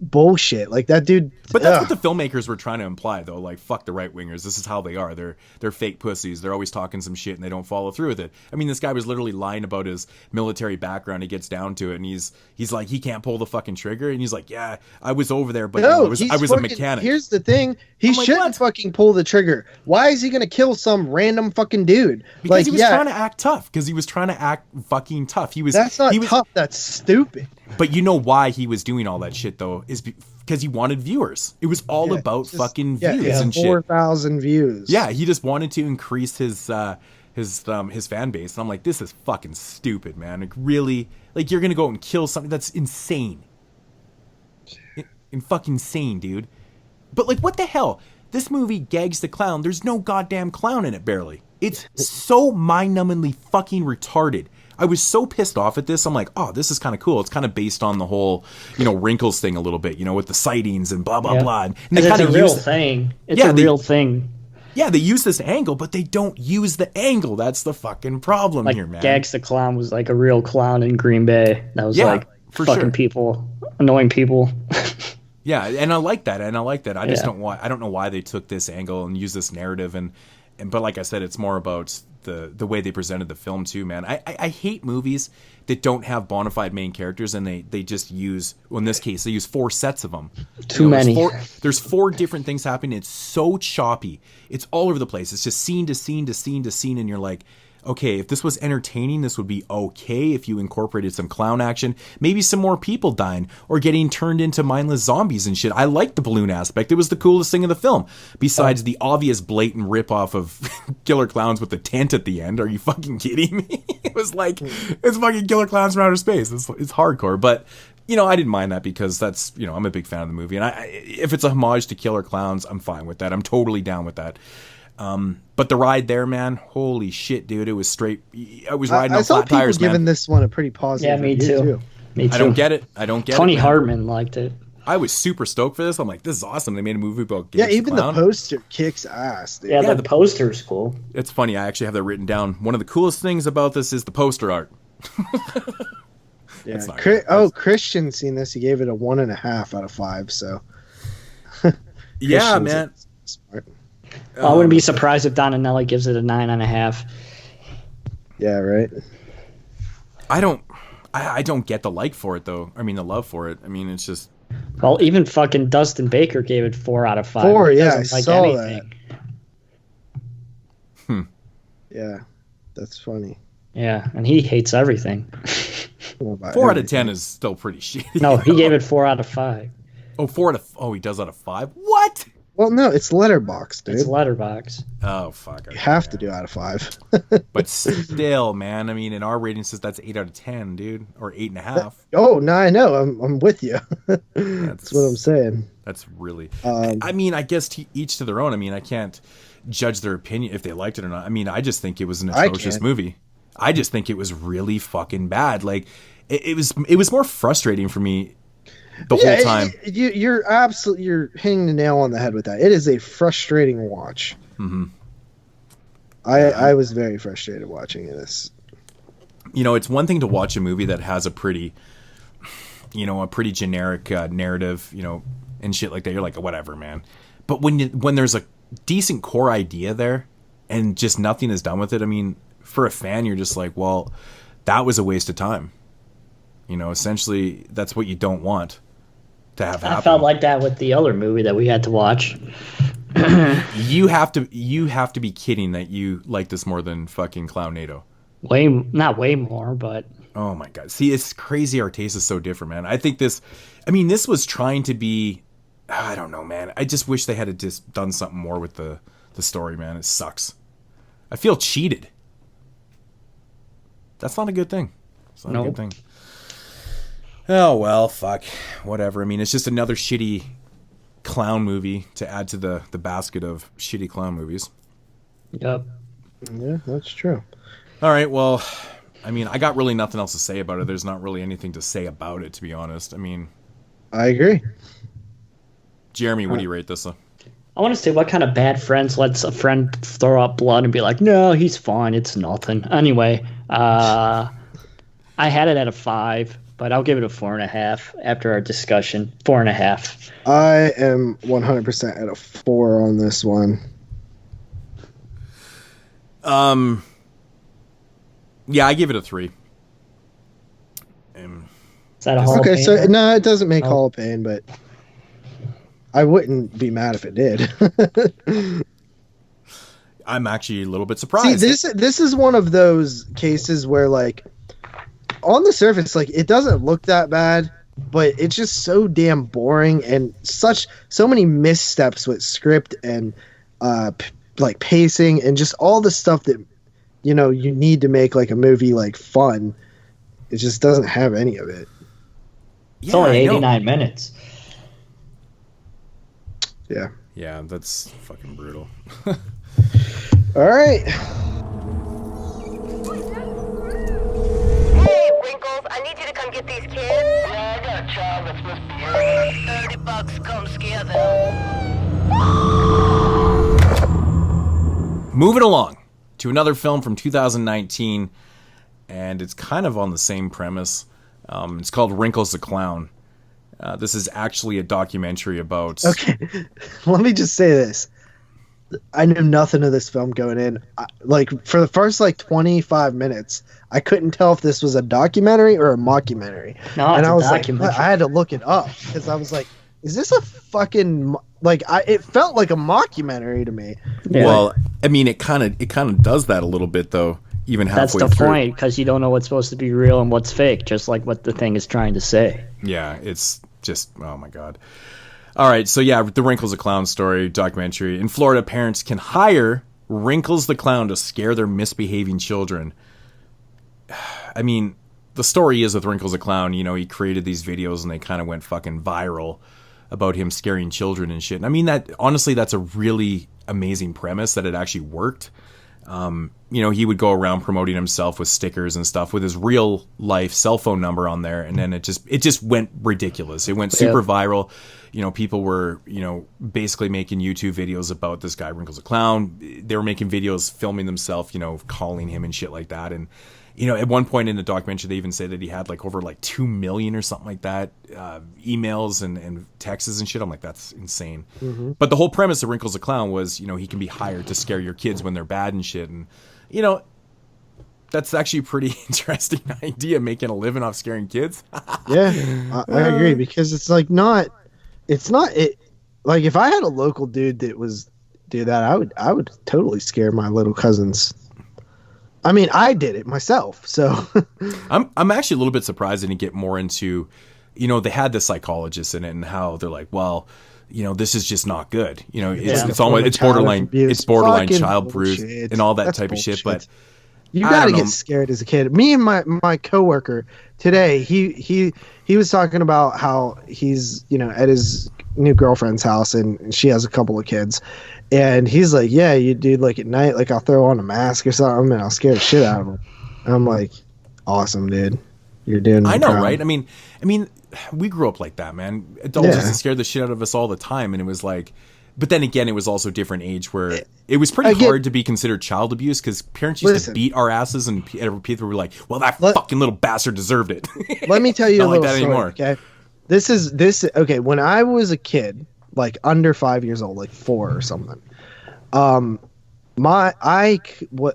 bullshit. Like that dude. But that's what the filmmakers were trying to imply, though. Like, fuck the right wingers. This is how they are. They're fake pussies. They're always talking some shit and they don't follow through with it. I mean, this guy was literally lying about his military background. He gets down to it and he's like, he can't pull the fucking trigger. And he's like, yeah, I was over there, but I was a mechanic. Here's the thing: he shouldn't fucking pull the trigger. Why is he gonna kill some random fucking dude? Because he was trying to act tough. Because he was trying to act fucking tough. That's not tough. That's stupid. But you know why he was doing all that shit though? Is because he wanted viewers. It was all about fucking views and shit. 4,000 views. Yeah, he just wanted to increase his fan base. And I'm like, this is fucking stupid, man. Like, really? Like, you're gonna go and kill something? That's insane. Fucking insane, dude. But like, what the hell? This movie gags the clown. There's no goddamn clown in it, barely. It's so mind-numbingly fucking retarded. I was so pissed off at this. I'm like, oh, this is kind of cool. It's kind of based on the whole, Wrinkles thing a little bit, with the sightings and blah, blah, blah. And they it's a real thing. It's a real thing. Yeah, they use this angle, but they don't use the angle. That's the fucking problem here, man. Gags the Clown was like a real clown in Green Bay. That was fucking people, annoying people. Yeah, and I like that. I just don't know why they took this angle and used this narrative but like I said, it's more about the way they presented the film too, man. I hate movies that don't have bona fide main characters and they just use, well, in this case, they use 4 sets of them. Too many. There's 4 different things happening. It's so choppy. It's all over the place. It's just scene to scene to scene to scene, and you're like, okay, if this was entertaining, this would be okay if you incorporated some clown action, maybe some more people dying or getting turned into mindless zombies and shit. I liked the balloon aspect. It was the coolest thing in the film, besides the obvious blatant ripoff of Killer Clowns with the tent at the end. Are you fucking kidding me? It was like, it's fucking Killer Clowns from outer space. It's hardcore, but I didn't mind that because that's, I'm a big fan of the movie, and if it's a homage to Killer Clowns, I'm fine with that. I'm totally down with that. But the ride there, man, holy shit, dude! It was straight. I was riding on flat tires, man. Giving this one a pretty positive. Yeah, me too. Me too. I don't get it. Tony Hartman liked it. I was super stoked for this. I'm like, this is awesome. They made a movie about even the poster kicks ass. Dude. Yeah, the poster's cool. It's funny. I actually have that written down. One of the coolest things about this is the poster art. Yeah. Christian's seen this. He gave it a 1.5 out of 5. So. Yeah, man. Smart. I wouldn't be surprised if Donanelli gives it a 9.5. Yeah, right. I don't get the like for it though. I mean, the love for it. I mean, it's just. Well, even fucking Dustin Baker gave it 4 out of 5. 4, yeah, I saw anything. That. Yeah, that's funny. Yeah, and he hates everything. 4 out of 10 is still pretty shitty. No, he gave it 4 out of 5. Oh, he does out of 5? What? Well, no, it's Letterboxd, dude. It's Letterboxd. Oh, fuck. You have to do out of 5. But still, man, I mean, in our rating says that's 8 out of 10, dude. Or 8.5. Oh, no, I know. I'm with you. That's what I'm saying. That's really... I mean, I guess each to their own. I mean, I can't judge their opinion if they liked it or not. I mean, I just think it was an atrocious movie. I just think it was really fucking bad. Like, it was more frustrating for me the whole time. You're hitting the nail on the head with that. It is a frustrating watch. Mm-hmm. I was very frustrated watching this. It's one thing to watch a movie that has a pretty generic narrative, and shit like that. You're like, whatever, man. But when there's a decent core idea there and just nothing is done with it, I mean, for a fan, you're just like, well, that was a waste of time. Essentially, that's what you don't want to have happen. I felt like that with the other movie that we had to watch. You have to be kidding that you like this more than fucking Clownado. Not way more, but oh my god. See, it's crazy. Our taste is so different, man. I think this was trying to be, I don't know, man. I just wish they had just done something more with the story, man. It sucks. I feel cheated. That's not a good thing. It's not a good thing. Oh, well, fuck. Whatever. I mean, it's just another shitty clown movie to add to the basket of shitty clown movies. Yep. Yeah, that's true. All right, well, I mean, I got really nothing else to say about it. There's not really anything to say about it, to be honest. I mean... I agree. Jeremy, what do you rate this? I want to say, what kind of bad friends lets a friend throw up blood and be like, no, he's fine, it's nothing. Anyway, I had it at a 5, but I'll give it a 4.5 after our discussion. 4.5. I am 100% at a 4 on this one. Yeah, I give it a 3. Is that a Hall of Okay, Fame? so no, it doesn't make Hall of Fame, but I wouldn't be mad if it did. I'm actually a little bit surprised. See, this is one of those cases where, like, on the surface, like, it doesn't look that bad, but it's just so damn boring and so many missteps with script and like pacing and just all the stuff that you need to make like a movie like fun. It just doesn't have any of it. It's only 89 minutes. Yeah. Yeah, that's fucking brutal. All right. Hey, Wrinkles, I need you to come get these kids. Yeah, I got a child that's misbehaving. $30, come scare them. Moving along to another film from 2019, and it's kind of on the same premise. It's called Wrinkles the Clown. This is actually a documentary about... Okay, let me just say this. I knew nothing of this film going in. For the first 25 minutes, I couldn't tell if this was a documentary or a mockumentary. No, and it's I a was documentary. I had to look it up because I was like, is this a fucking... it felt like a mockumentary to me. Yeah. Well, I mean, it kind of does that a little bit, though, even halfway through. That's the point, because you don't know what's supposed to be real and what's fake, just like what the thing is trying to say. Yeah, it's just, oh my God. All right, so yeah, the Wrinkles the Clown story documentary. In Florida, parents can hire Wrinkles the Clown to scare their misbehaving children. I mean, the story is with Wrinkles the Clown, he created these videos and they kind of went fucking viral about him scaring children and shit. And I mean, honestly, that's a really amazing premise that it actually worked. He would go around promoting himself with stickers and stuff with his real life cell phone number on there. And then it just went ridiculous. It went super viral. People were, basically making YouTube videos about this guy, Wrinkles the Clown. They were making videos, filming themselves, calling him and shit like that. And, at one point in the documentary, they even say that he had over 2 million or something like that, emails and texts and shit. I'm like, that's insane. Mm-hmm. But the whole premise of Wrinkles the Clown was, he can be hired to scare your kids when they're bad and shit. And, that's actually a pretty interesting idea, making a living off scaring kids. Yeah, I agree, because it's if I had a local dude that do that, I would totally scare my little cousins. I mean, I did it myself, so I'm actually a little bit surprised they didn't get more into, they had the psychologist in it and how they're like, well, this is just not good. It's almost it's borderline child abuse and all that type bullshit. Of shit. But you gotta get scared as a kid. Me and my coworker today, he was talking about how he's at his new girlfriend's house and she has a couple of kids. And he's like, yeah, you dude, at night, I'll throw on a mask or something and I'll scare the shit out of him. And I'm like, awesome, dude. You're doing I know, right? I mean, we grew up like that, man. Adults used to scare the shit out of us all the time. And it was like, but then again, it was also a different age where it was pretty hard to be considered child abuse because parents used to beat our asses and people were like, well, that fucking little bastard deserved it. Let me tell you a little that story, anymore. Okay? Okay, when I was a kid, under 5 years old, 4 or something. I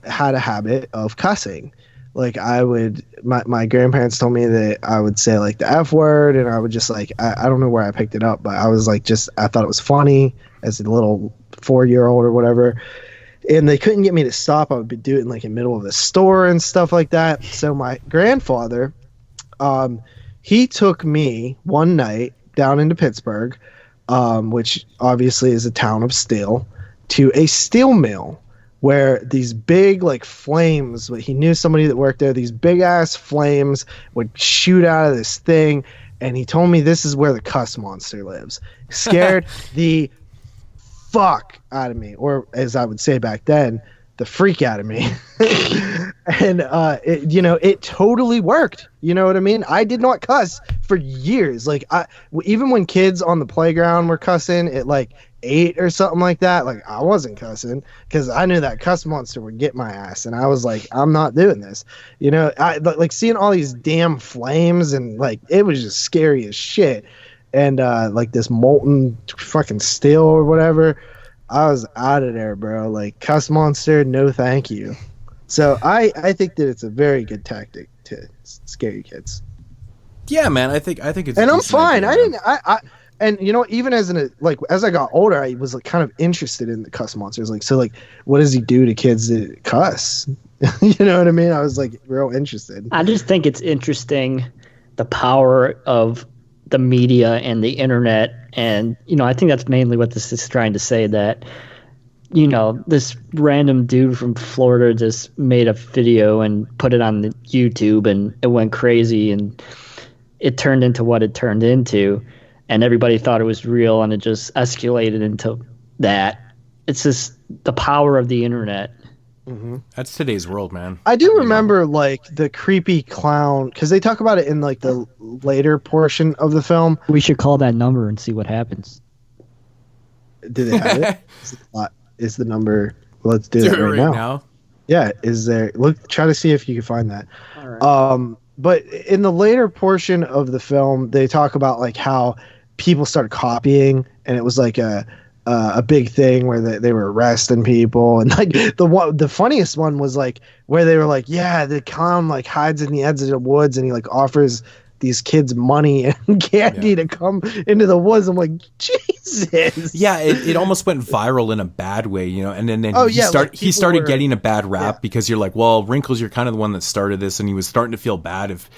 had a habit of cussing. My grandparents told me that I would say the F word, and I would just I don't know where I picked it up, but I was I thought it was funny as a little 4-year-old or whatever. and they couldn't get me to stop. I would be doing it like in the middle of the store and stuff like that. So my grandfather, he took me one night down into Pittsburgh, which obviously is a town of steel, to a steel mill where these big like flames, he knew somebody that worked there, these big ass flames would shoot out of this thing. And he told me this is where the cuss monster lives. Scared the fuck out of me, or as I would say back then, the freak out of me. And it totally worked. You know what I mean? I did not cuss for years. Like even when kids on the playground were cussing at like 8 or something like that, like I wasn't cussing because I knew that cuss monster would get my ass, and I was like, I'm not doing this. I like seeing all these damn flames, and like it was just scary as shit. And like this molten fucking steel or whatever, I was out of there, bro. Like cuss monster, no thank you. So I think that it's a very good tactic to scare your kids. Yeah, man, I think it's. And I'm fine. And even as I got older, I was like kind of interested in the cuss monsters. Like, so like, what does he do to kids that cuss? You know what I mean? I was like real interested. I just think it's interesting, the power of the media and the internet. And, I think that's mainly what this is trying to say, that, this random dude from Florida just made a video and put it on the YouTube, and it went crazy, and it turned into what it turned into. And everybody thought it was real, and it just escalated into that. It's just the power of the internet. Mm-hmm. That's today's world, man. I do remember like the creepy clown, because they talk about it in like the later portion of the film. We should call that number and see what happens. Do they have it? Is the number? Let's do that right now. Yeah, is there? Look, try to see if you can find that. All right. But in the later portion of the film, they talk about like how people started copying, and it was like a big thing where they were arresting people. And like the funniest one was like where they were like, yeah, the clown like hides in the edge of the woods, and he like offers these kids money and candy to come into the woods. I'm like, Jesus. Yeah, it almost went viral in a bad way, and then he started getting a bad rap because you're like, well, Wrinkles, you're kind of the one that started this, and he was starting to feel bad if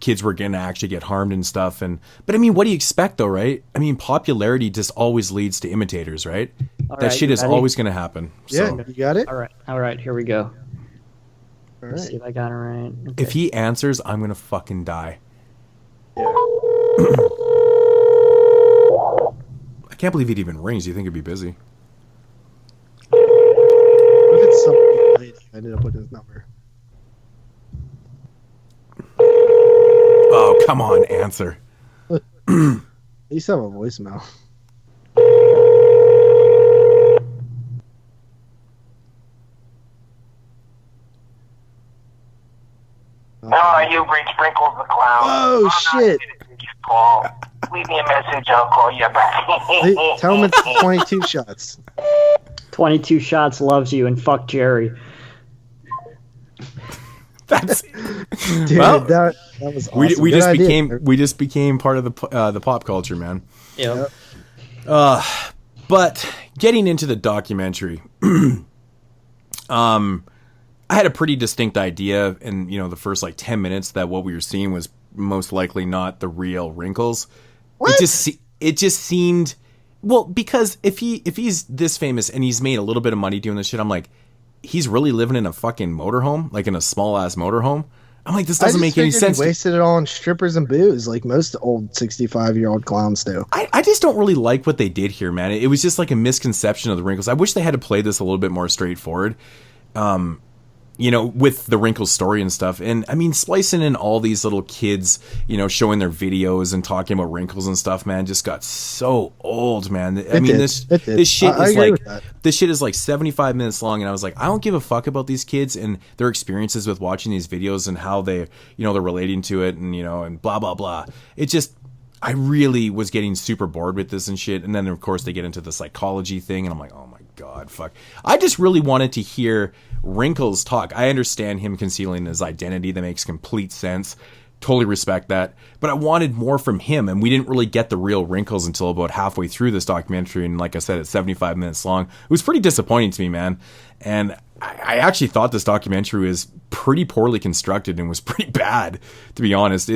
kids were going to actually get harmed and stuff. But I mean, what do you expect though, right? I mean, popularity just always leads to imitators, right? That shit is always going to happen. Yeah, so. You got it? All right, here we go. All Let's see if I got it right. Okay. If he answers, I'm going to fucking die. Yeah. I can't believe it even rings. You think it'd be busy? What if it's somebody lady who ended up with his number? Oh, come on, answer. At least have a voicemail. You've reached Wrinkles the Clown. Oh, shit. Call. Leave me a message, I'll call you back. Tell him it's 22 shots. 22 shots loves you, and fuck Jerry. That's dude, well, that was awesome. We just became part of the pop culture, man. Yep. But getting into the documentary, I had a pretty distinct idea in the first like 10 minutes that what we were seeing was most likely not the real Wrinkles. What? It just seemed, well, because if he's this famous and he's made a little bit of money doing this shit, I'm like, he's really living in a fucking motorhome, like in a small ass motorhome. I'm like, this doesn't make any sense. He wasted it all on strippers and booze, like most old 65-year-old clowns do. I just don't really like what they did here, man. It was just like a misconception of the Wrinkles. I wish they had to play this a little bit more straightforward. With the Wrinkles story and stuff. And I mean, splicing in all these little kids, showing their videos and talking about Wrinkles and stuff, man, just got so old, man. This shit is like 75 minutes long. And I was like, I don't give a fuck about these kids and their experiences with watching these videos and how they, they're relating to it and, and blah, blah, blah. It just, I really was getting super bored with this and shit. And then of course they get into the psychology thing and I'm like, oh my God, fuck. I just really wanted to hear Wrinkles talk. I understand him concealing his identity. That makes complete sense. totally respect that. But I wanted more from him, and we didn't really get the real wrinkles until about halfway through this documentary. And like I said, it's 75 minutes long. It was pretty disappointing to me, man. And I actually thought this documentary was pretty poorly constructed and was pretty bad, to be honest.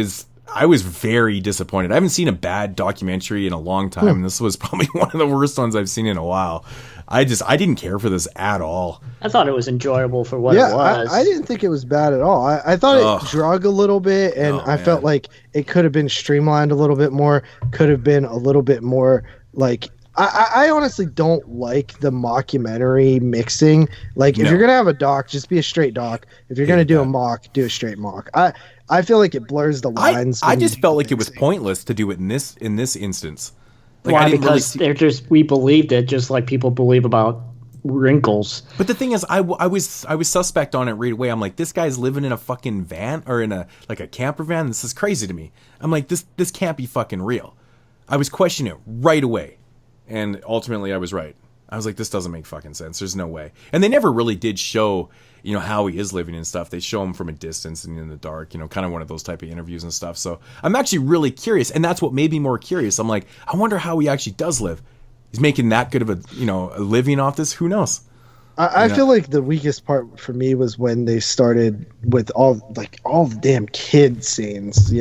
I was very disappointed. I haven't seen a bad documentary in a long time, and this was probably one of the worst ones I've seen in a while. I didn't care for this at all. I thought it was enjoyable for what it was. I didn't think it was bad at all. I thought it drug a little bit, and I felt like it could have been streamlined a little bit more, could have been a little bit more like... I honestly don't like the mockumentary mixing. Like, if you're going to have a doc, just be a straight doc. If you're going to do a mock, do a straight mock. I feel like it blurs the lines. I just felt like it was pointless to do it in this instance. Like, why? Because we believed it, just like people believe about wrinkles. But the thing is, I was suspect on it right away. I'm like, this guy's living in a fucking van or in a camper van. This is crazy to me. I'm like, this can't be fucking real. I was questioning it right away. And ultimately, I was right. I was like, this doesn't make fucking sense. There's no way. And they never really did show, how he is living and stuff. They show him from a distance and in the dark, kind of one of those type of interviews and stuff. So I'm actually really curious. And that's what made me more curious. I'm like, I wonder how he actually does live. He's making that good of a living off this. Who knows? I feel like the weakest part for me was when they started with all the damn kid scenes.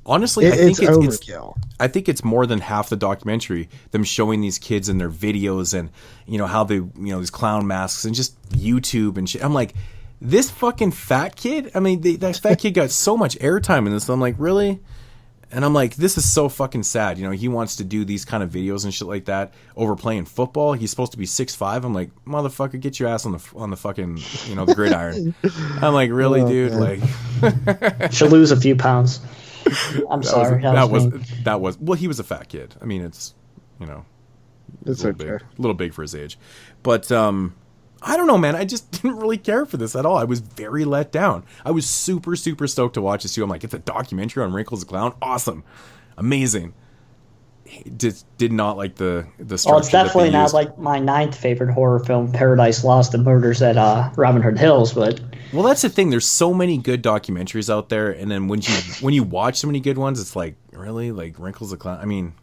Honestly, I think it's overkill. I think it's more than half the documentary, them showing these kids in their videos and how they these clown masks and just YouTube and shit. I'm like, this fucking fat kid. I mean, that fat kid got so much airtime in this. I'm like, really? And I'm like, this is so fucking sad. He wants to do these kind of videos and shit like that over playing football. He's supposed to be 6'5". I'm like, motherfucker, get your ass on the fucking, the gridiron. I'm like, really, dude? Man. Like, should lose a few pounds. I'm sorry. Well, he was a fat kid. I mean, it's, it's a little big for his age. But, I don't know, man. I just didn't really care for this at all. I was very let down. I was super, super stoked to watch this too. I'm like, it's a documentary on Wrinkles the Clown. Awesome. Amazing. Did not like the structure. Well, it's definitely not like my 9th favorite horror film, Paradise Lost: The Murders at Robin Hood Hills, but... Well, that's the thing. There's so many good documentaries out there, and then when you watch so many good ones, it's like, really? Like, Wrinkles the Clown? I mean,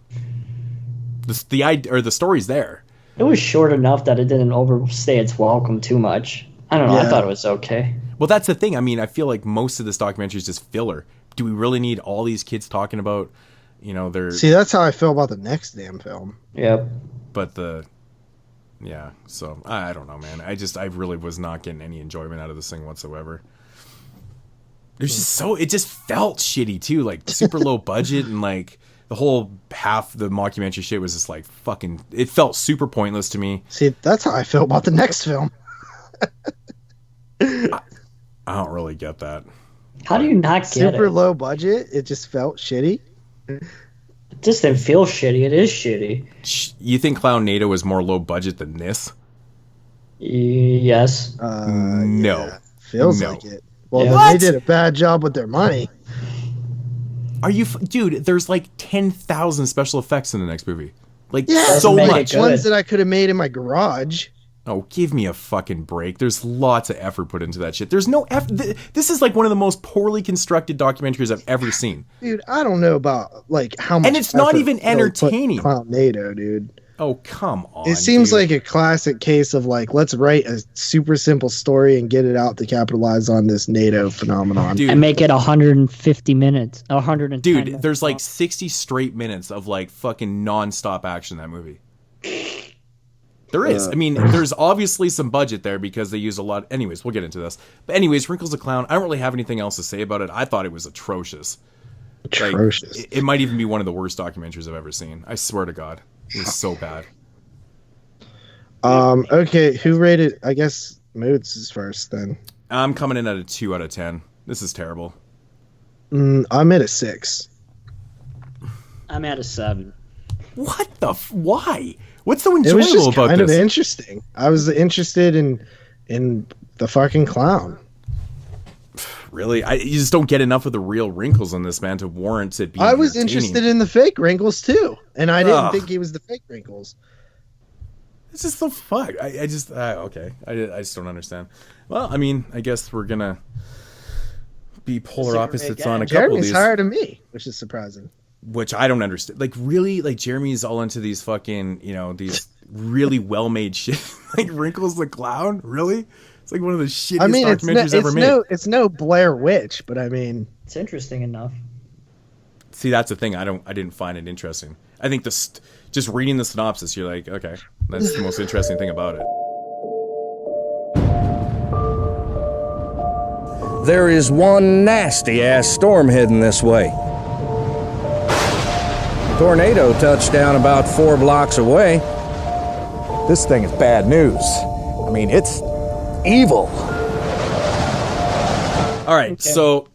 the story's there. It was short enough that it didn't overstay its welcome too much. I don't know. Yeah. I thought it was okay. Well, that's the thing. I mean, I feel like most of this documentary is just filler. Do we really need all these kids talking about, their... See, that's how I feel about the next damn film. Yep. But so I don't know, man. I really was not getting any enjoyment out of this thing whatsoever. It just felt shitty too, like super low budget and like... The whole half the mockumentary shit was just like fucking... It felt super pointless to me. See, that's how I feel about the next film. I don't really get that. How do you not get it? Super low budget? It just felt shitty? It just didn't feel shitty. It is shitty. You think Clownado is more low budget than this? Yes. No. Yeah, feels like it. Well, they did a bad job with their money. Are you... Dude, there's like 10,000 special effects in the next movie. Like, yeah, so much. Ones that I could have made in my garage. Oh, give me a fucking break. There's lots of effort put into that shit. There's no effort. This is like one of the most poorly constructed documentaries I've ever seen. Dude, I don't know about like how much... And it's not even entertaining. Clownado, dude. Oh, come on. It seems like a classic case of like, let's write a super simple story and get it out to capitalize on this NATO phenomenon. Dude, and make it 150 minutes. 110 Dude, minutes there's like 60 straight minutes of like fucking nonstop action in that movie. There is. I mean, there's obviously some budget there because they use a lot. Anyways, we'll get into this. But anyways, Wrinkles the Clown, I don't really have anything else to say about it. I thought it was atrocious. Atrocious. Like, it might even be one of the worst documentaries I've ever seen. I swear to God. It was so bad. Okay, who rated... I guess Moods is first then. I'm coming in at a 2 out of 10. This is terrible. I'm at a 6. I'm at a 7. What the... Why? What's so enjoyable about this? It was just kind of interesting. I was interested in the fucking clown. Really? You just don't get enough of the real wrinkles on this, man, to warrant it being I was interested in the fake wrinkles, too. And I didn't think he was the fake wrinkles. It's just the fuck. I just... okay. I just don't understand. Well, I mean, I guess we're gonna be polar opposites on a couple of Jeremy's these. higher than me, which is surprising. Which I don't understand. Like, really, like, Jeremy's all into these fucking, you know, these really well-made shit. Like, Wrinkles the Clown? Really? It's like one of the shittiest documentaries ever made. It's no Blair Witch, but I mean... It's interesting enough. See, that's the thing. I didn't find it interesting. I think just reading the synopsis, you're like, okay, that's the most interesting thing about it. There is one nasty-ass storm heading this way. Tornado touched down about 4 blocks away. This thing is bad news. I mean, it's evil. All right, so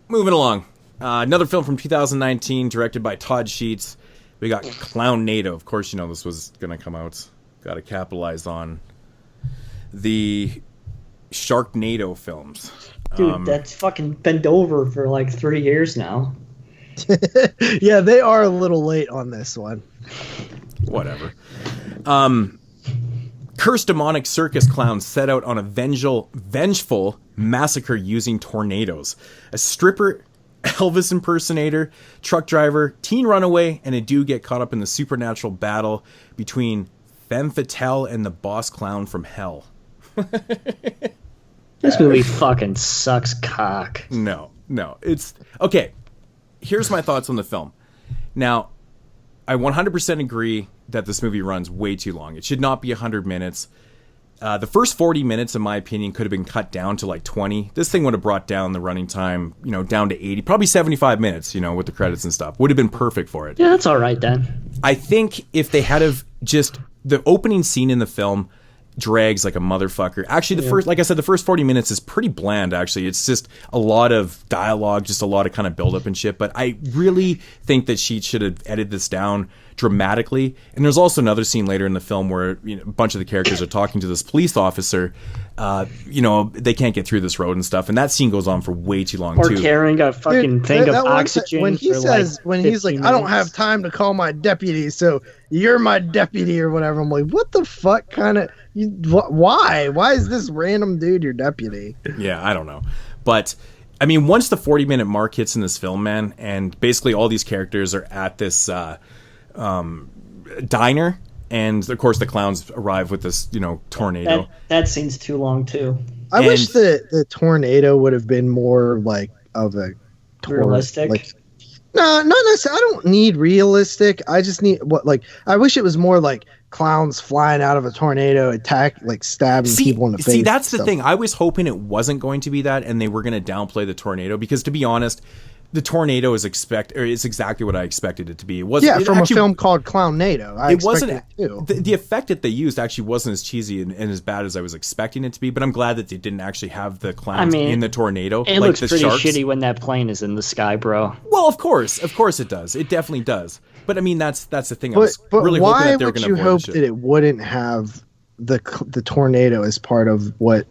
moving along. Another film from 2019, directed by Todd Sheets. We got Clownado. Of course, you know this was going to come out. Got to capitalize on the Sharknado films. Dude, that's fucking bent over for like 3 years now. Yeah, they are a little late on this one. Whatever. Cursed demonic circus clowns set out on a vengeful massacre using tornadoes. A stripper, Elvis impersonator, truck driver, teen runaway, and a dude get caught up in the supernatural battle between Femme Fatale and the boss clown from hell. This movie fucking sucks cock. No. It's... Okay, here's my thoughts on the film. Now, I 100% agree that this movie runs way too long. It should not be 100 minutes. The first 40 minutes, in my opinion, could have been cut down to like 20. This thing would have brought down the running time, you know, down to 80, probably 75 minutes, you know, with the credits and stuff. Would have been perfect for it. Yeah, that's all right then. I think if they had have just the opening scene in the film drags like a motherfucker. Actually, the first 40 minutes is pretty bland, actually. It's just a lot of dialogue, just a lot of kind of build up and shit. But I really think that she should have edited this down dramatically. And there's also another scene later in the film where, you know, a bunch of the characters are talking to this police officer. You know, they can't get through this road and stuff. And that scene goes on for way too long, too. Or carrying a fucking thing of oxygen. When he says, like, when he's like, I don't have time to call my deputy, so you're my deputy or whatever. I'm like, what the fuck kind of... Why? Why is this random dude your deputy? Yeah, I don't know. But, I mean, once the 40-minute mark hits in this film, man, and basically all these characters are at this diner, and, of course, the clowns arrive with this, you know, tornado. That scene's too long, too. I wish the tornado would have been more, like, of a... realistic? Like, no, not necessarily. I don't need realistic. I just need I wish it was more like clowns flying out of a tornado, stabbing people in the face. See, that's the thing. I was hoping it wasn't going to be that, and they were going to downplay the tornado, because to be honest, the tornado is exactly what I expected it to be. A film called Clownado. It wasn't. The effect that they used actually wasn't as cheesy and as bad as I was expecting it to be. But I'm glad that they didn't actually have the clowns in the tornado. It looks pretty shitty when that plane is in the sky, bro. Well, of course it does. It definitely does. But I mean, that's the thing. I was really hoping that they were going to avoid. Why would you hope that it wouldn't have the tornado as part of what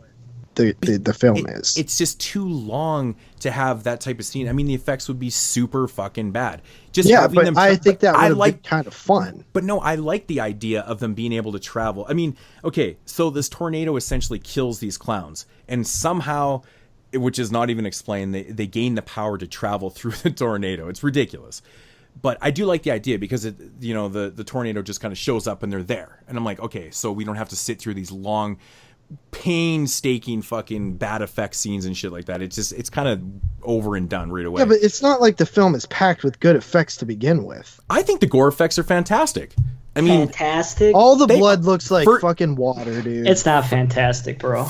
the film is? It's just too long to have that type of scene. I mean, the effects would be super fucking bad. I think that would have been kind of fun. But no, I like the idea of them being able to travel. I mean, okay, so this tornado essentially kills these clowns, and somehow, which is not even explained, they gain the power to travel through the tornado. It's ridiculous. But I do like the idea, because the tornado just kind of shows up and they're there. And I'm like, okay, so we don't have to sit through these long, painstaking fucking bad effect scenes and shit like that. It's kind of over and done right away. Yeah, but it's not like the film is packed with good effects to begin with. I think the gore effects are fantastic. I mean, fantastic. All the blood looks like fucking water, dude. It's not fantastic, bro.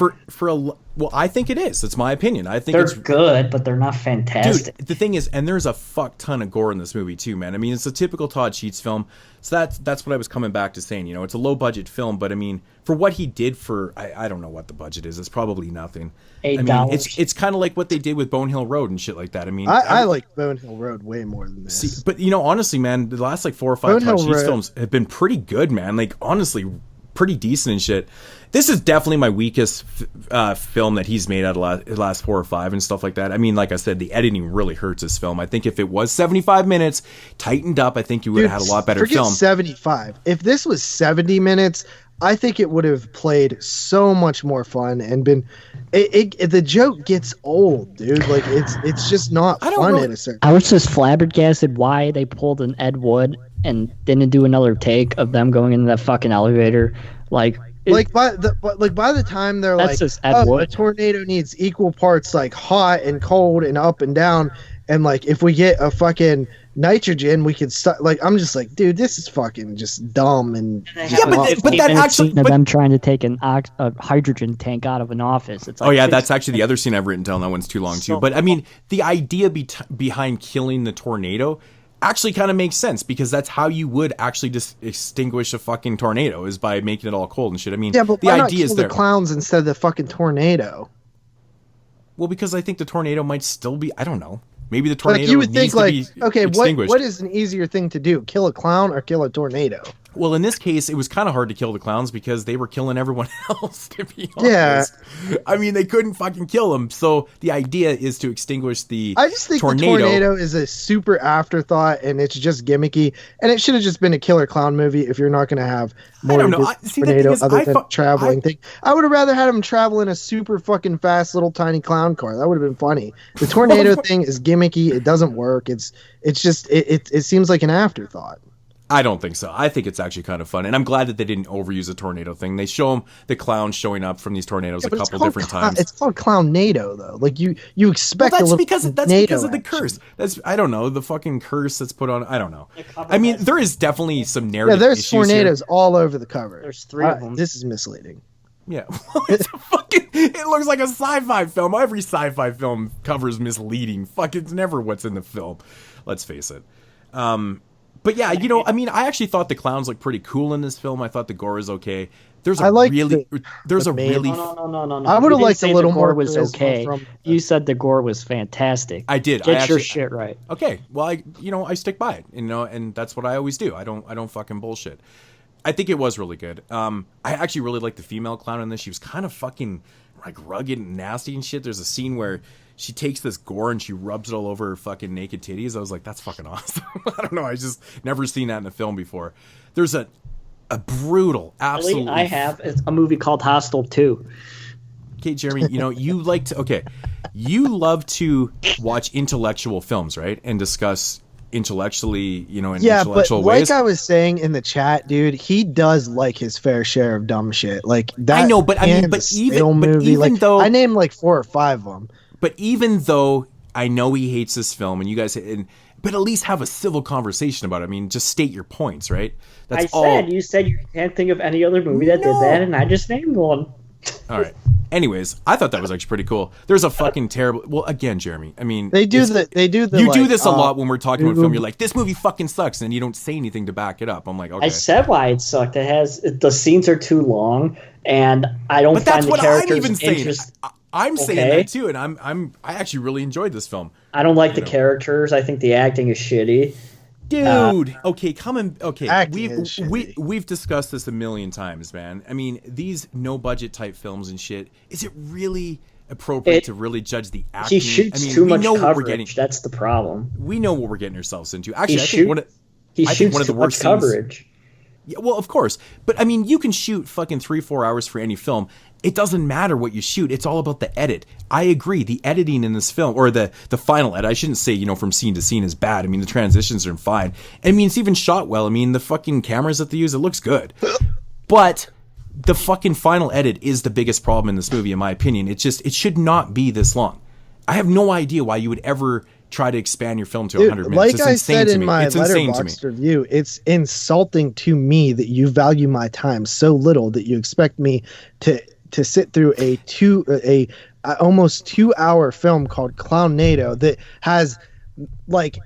Well, I think it is. It's my opinion. I think they're good, but they're not fantastic. Dude, the thing is, and there's a fuck ton of gore in this movie too, man. I mean, it's a typical Todd Sheets film. So that's what I was coming back to saying. You know, it's a low budget film, but I mean, for what he did for, I don't know what the budget is. It's probably nothing. $8. I mean, it's kind of like what they did with Bone Hill Road and shit like that. I mean, I like Bone Hill Road way more than this. See, but you know, honestly, man, the last like 4 or 5 Todd Sheets films have been pretty good, man. Like, honestly, pretty decent and shit. This is definitely my weakest film that he's made out of the last 4 or 5 and stuff like that. I mean, like I said, the editing really hurts this film. I think if it was 75 minutes, tightened up, I think you would have had a lot better film. Forget 75. If this was 70 minutes, I think it would have played so much more fun and been. The joke gets old, dude. Like it's just not fun at a certain. I was just flabbergasted why they pulled an Ed Wood and didn't do another take of them going into that fucking elevator. By the time they're like, a tornado needs equal parts like hot and cold and up and down, and like if we get a fucking nitrogen, we could start. Like I'm just like, dude, this is fucking just dumb and. But that actually, them trying to take a hydrogen tank out of an office. It's like, that's actually the other scene I've written down. That one's too long too. But I mean, the idea behind killing the tornado actually kind of makes sense because that's how you would actually just extinguish a fucking tornado is by making it all cold and shit. I mean, but the idea is the clowns instead of the fucking tornado. Well, because I think the tornado might still be. I don't know. Maybe the tornado you would needs think to be extinguished. What is an easier thing to do? Kill a clown or kill a tornado? Well, in this case, it was kind of hard to kill the clowns because they were killing everyone else, to be honest. Yeah. I mean, they couldn't fucking kill them. So the idea is to extinguish the tornado. I just think the tornado is a super afterthought and it's just gimmicky. And it should have just been a killer clown movie if you're not going to have more tornado other than traveling thing. I would have rather had him travel in a super fucking fast little tiny clown car. That would have been funny. The tornado thing is gimmicky. It doesn't work. It seems like an afterthought. I don't think so. I think it's actually kind of fun, and I'm glad that they didn't overuse the tornado thing. They show them the clowns showing up from these tornadoes a couple different times. It's called Clownado, though. Like you expect. Well, that's because of the curse. I don't know, the fucking curse that's put on. I don't know. I mean, there is definitely some narrative. Yeah, there's issues tornadoes here. all over the cover. There's 3 of them. This is misleading. Yeah, it looks like a sci-fi film. Every sci-fi film cover is misleading. Fuck, it's never what's in the film. Let's face it. But yeah, I mean, I actually thought the clowns looked pretty cool in this film. I thought the gore was okay. No. I would have liked a little more. Was okay. You said the gore was fantastic. I did. Get your shit right. Okay. Well, I stick by it. And that's what I always do. I don't fucking bullshit. I think it was really good. I actually really liked the female clown in this. She was kind of fucking like rugged and nasty and shit. There's a scene where she takes this gore and she rubs it all over her fucking naked titties. I was like, that's fucking awesome. I don't know. I just never seen that in a film before. There's a brutal, absolutely. Really? I have. It's a movie called Hostel 2. Okay, Jeremy, you love to watch intellectual films, right? And discuss intellectually, in intellectual ways. Like I was saying in the chat, dude, he does like his fair share of dumb shit. Like that. I know, but even though I named like 4 or 5 of them. But even though I know he hates this film, and you guys, but at least have a civil conversation about it. I mean, just state your points, right? You said you can't think of any other movie that did that, and I just named one. All right. Anyways, I thought that was actually pretty cool. There's a fucking terrible. Well, again, Jeremy, I mean, you do this a lot when we're talking about film. You're like, this movie fucking sucks, and you don't say anything to back it up. I'm like, okay. I said why it sucked. The scenes are too long, and I don't find the characters interesting. I'm saying that too, and I actually really enjoyed this film. I don't like the characters. I think the acting is shitty. Dude, we've discussed this a million times, man. I mean, these no budget type films and shit. Is it really appropriate to really judge the acting? He shoots too much coverage. That's the problem. We know what we're getting ourselves into. Actually, I think one of the worst coverage. Yeah, well, of course, but I mean, you can shoot fucking 3-4 hours for any film. It doesn't matter what you shoot. It's all about the edit. I agree. The editing in this film, or the final edit, I shouldn't say, from scene to scene is bad. I mean, the transitions are fine. I mean, it's even shot well. I mean, the fucking cameras that they use, it looks good. But the fucking final edit is the biggest problem in this movie, in my opinion. It should not be this long. I have no idea why you would ever try to expand your film to 100 minutes. Like it's I insane said to in me. my It's insane to me. Letterboxd review, it's insulting to me that you value my time so little that you expect me to sit through a almost 2-hour film called Clownado that has like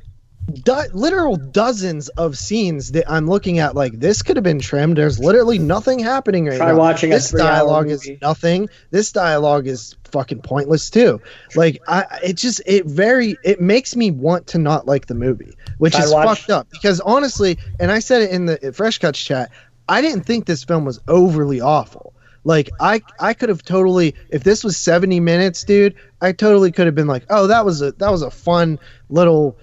literal dozens of scenes that I'm looking at like this could have been trimmed. There's literally nothing happening right now. Try watching this dialogue is nothing. This dialogue is fucking pointless too. Like it makes me want to not like the movie, which is fucked up because honestly, and I said it in the Fresh Cuts chat, I didn't think this film was overly awful. Like I could have totally, if this was 70 minutes, dude, I totally could have been like, oh, that was a fun little,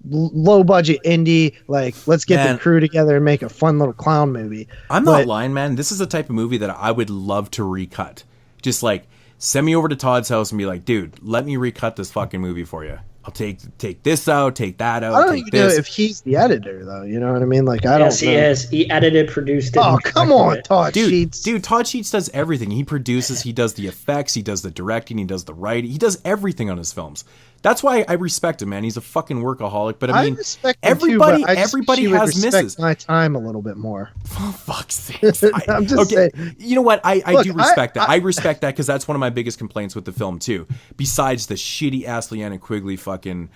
low budget indie, like let's get the crew together and make a fun little clown movie. I'm not lying, man. This is the type of movie that I would love to recut. Just like send me over to Todd's house and be like, dude, let me recut this fucking movie for you. I'll take this out, take that out. I don't even know if he's the editor, though. You know what I mean? Like, I don't know. Yes, he edited, produced it. Oh, come on, Todd Sheets. Dude, Todd Sheets does everything. He produces, he does the effects, he does the directing, he does the writing. He does everything on his films. That's why I respect him, man. He's a fucking workaholic. But I mean, respect everybody, him too, everybody has misses. My time a little bit more. For fuck's sake! I'm just saying. You know what? I do respect that. I respect that because that's one of my biggest complaints with the film too. Besides the shitty ass Leanna Quigley fucking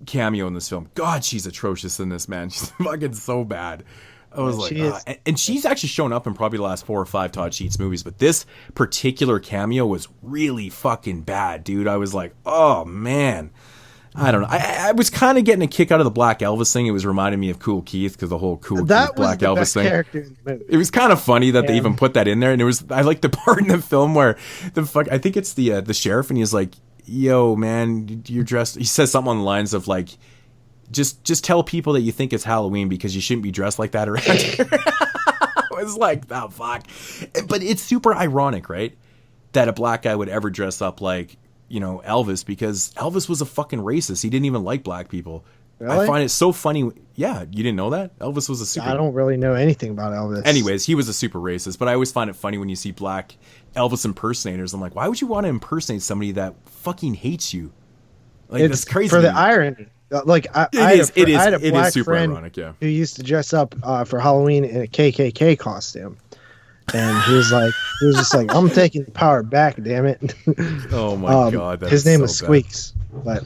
cameo in this film. God, she's atrocious in this, man. She's fucking so bad. I was and she's actually shown up in probably the last 4 or 5 Todd Sheets movies, but this particular cameo was really fucking bad, dude. I was like, oh man, I don't know. I was kind of getting a kick out of the Black Elvis thing. It was reminding me of Kool Keith because the whole Kool Keith Black Elvis thing. Character in the movie. It was kind of funny that they even put that in there, and I like the part in the film where I think it's the sheriff, and he's like, yo man, you're dressed. He says something on the lines of like, just tell people that you think it's Halloween because you shouldn't be dressed like that around here. I was like, oh, fuck. But it's super ironic, right? That a black guy would ever dress up like, you know, Elvis, because Elvis was a fucking racist. He didn't even like black people. Really? I find it so funny. Yeah, you didn't know that? Elvis was a super... I don't really know anything about Elvis. Anyways, he was a super racist, but I always find it funny when you see black Elvis impersonators. I'm like, why would you want to impersonate somebody that fucking hates you? Like, that's crazy. For the irony. Like I had a black super friend ironic, yeah. who used to dress up for Halloween in a KKK costume, and he was just like, "I'm taking the power back, damn it!" Oh my god, his name was Squeaks. But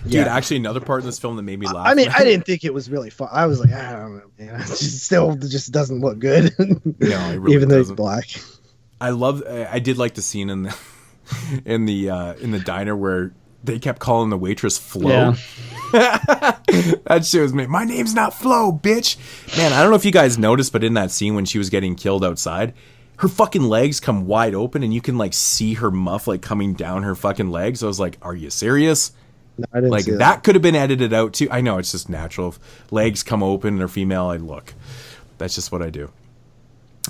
dude, actually, another part in this film that made me laugh. I mean, I didn't think it was really fun. I was like, I don't know, man. It just doesn't look good. No, it really even though he's black. I did like the scene in the diner where they kept calling the waitress Flo. Yeah. That shit was me. My name's not Flo, bitch. Man, I don't know if you guys noticed, but in that scene when she was getting killed outside, her fucking legs come wide open and you can like see her muff like coming down her fucking legs. I was like, are you serious? No, I didn't like see that could have been edited out too. I know it's just natural. If legs come open and they're female, I look. That's just what I do.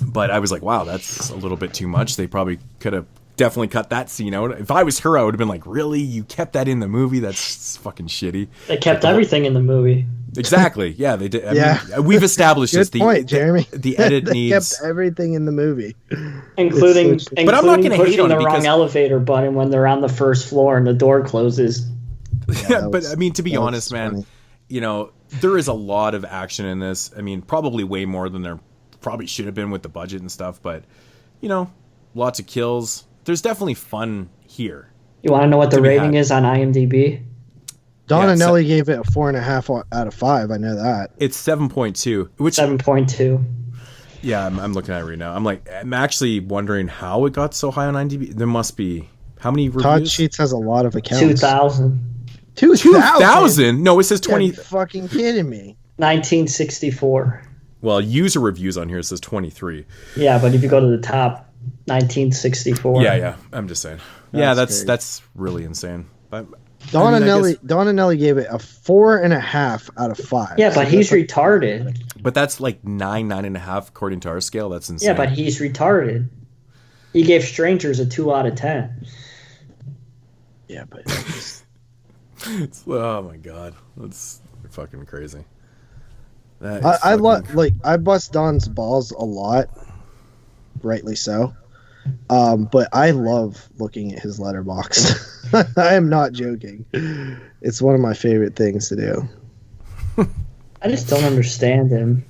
But I was like, wow, that's a little bit too much. They probably could have definitely cut that scene out. If I was her, I would have been like, really? You kept that in the movie? That's fucking shitty. They kept everything in the movie. Exactly. Yeah, they did. I mean, we've established Good point, Jeremy. The edit they needs kept everything in the movie, including but I'm not going to hate on the it wrong elevator button when they're on the first floor and the door closes. Yeah, but I mean, to be honest, man, you know, there is a lot of action in this. I mean, probably way more than there probably should have been with the budget and stuff. But you know, lots of kills. There's definitely fun here. You want to know what the rating is on IMDb? Don and Nelly gave it a 4.5 out of 5. I know that. It's 7.2. Which 7.2. Yeah, I'm looking at it right now. I'm actually wondering how it got so high on IMDb. There must be how many reviews? Todd Sheets has a lot of accounts. 2,000. 2,000? No, it says 20. You're fucking kidding me. 1964. Well, user reviews on here says 23. Yeah, but if you go to the top, 1964. Yeah. I'm just saying. That's really insane. But Don and Nelly gave it a 4.5 out of 5. Yeah, but he's retarded. But that's like 9.5 according to our scale. That's insane. Yeah, but he's retarded. He gave Strangers a 2 out of 10. Yeah, but oh my god, that's fucking crazy. I bust Don's balls a lot, rightly so. But I love looking at his letterboxd. I am not joking. It's one of my favorite things to do. I just don't understand him.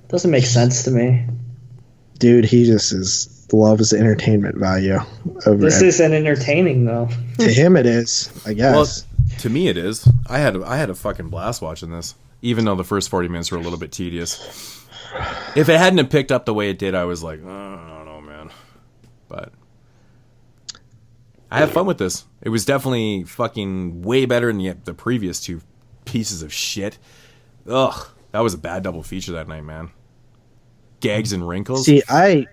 Doesn't make sense to me. Dude, he just loves entertainment value. This isn't entertaining though. To him it is, I guess. Well, to me it is. I had a fucking blast watching this, even though the first 40 minutes were a little bit tedious. If it hadn't have picked up the way it did, I was like, I don't know, man. But I had fun with this. It was definitely fucking way better than the previous 2 pieces of shit. Ugh, that was a bad double feature that night, man. Gags and Wrinkles. See, I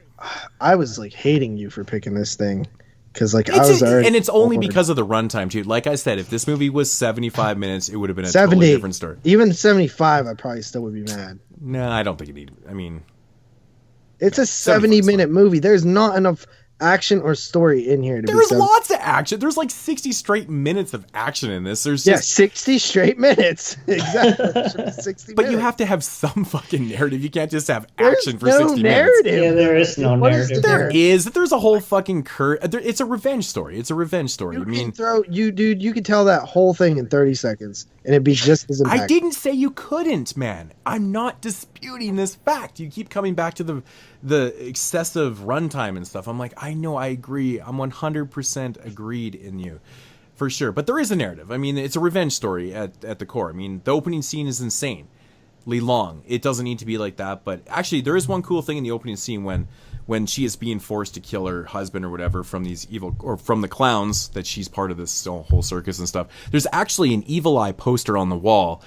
was like hating you for picking this thing because like I was already, and it's only bored. because of the runtime too. Like I said, if this movie was 75 minutes, it would have been a 70, totally different story. Even 75, I probably still would be mad. No, I don't think it needed. I mean, it's a 70-minute movie. There's not enough action or story in here to be. There's lots of action. There's like 60 straight minutes of action in this. There's just, 60 straight minutes. Exactly. 60 but minutes. you have to have some fucking narrative. You can't just have action for 60 narrative. minutes. Yeah, there is no narrative. There is. There's a whole fucking it's a revenge story. It's a revenge story. You you could tell that whole thing in 30 seconds and it'd be just as impactful. I didn't say you couldn't, man. I'm not disputing this fact. You keep coming back to the excessive runtime and stuff. I'm like, I know, I agree. I'm 100% agreed in you. For sure. But there is a narrative. I mean, it's a revenge story at the core. I mean, the opening scene is insanely long. It doesn't need to be like that. But actually, there is one cool thing in the opening scene when she is being forced to kill her husband or whatever from these evil, or from the clowns, that she's part of this whole circus and stuff. There's actually an Evil Eye poster on the wall,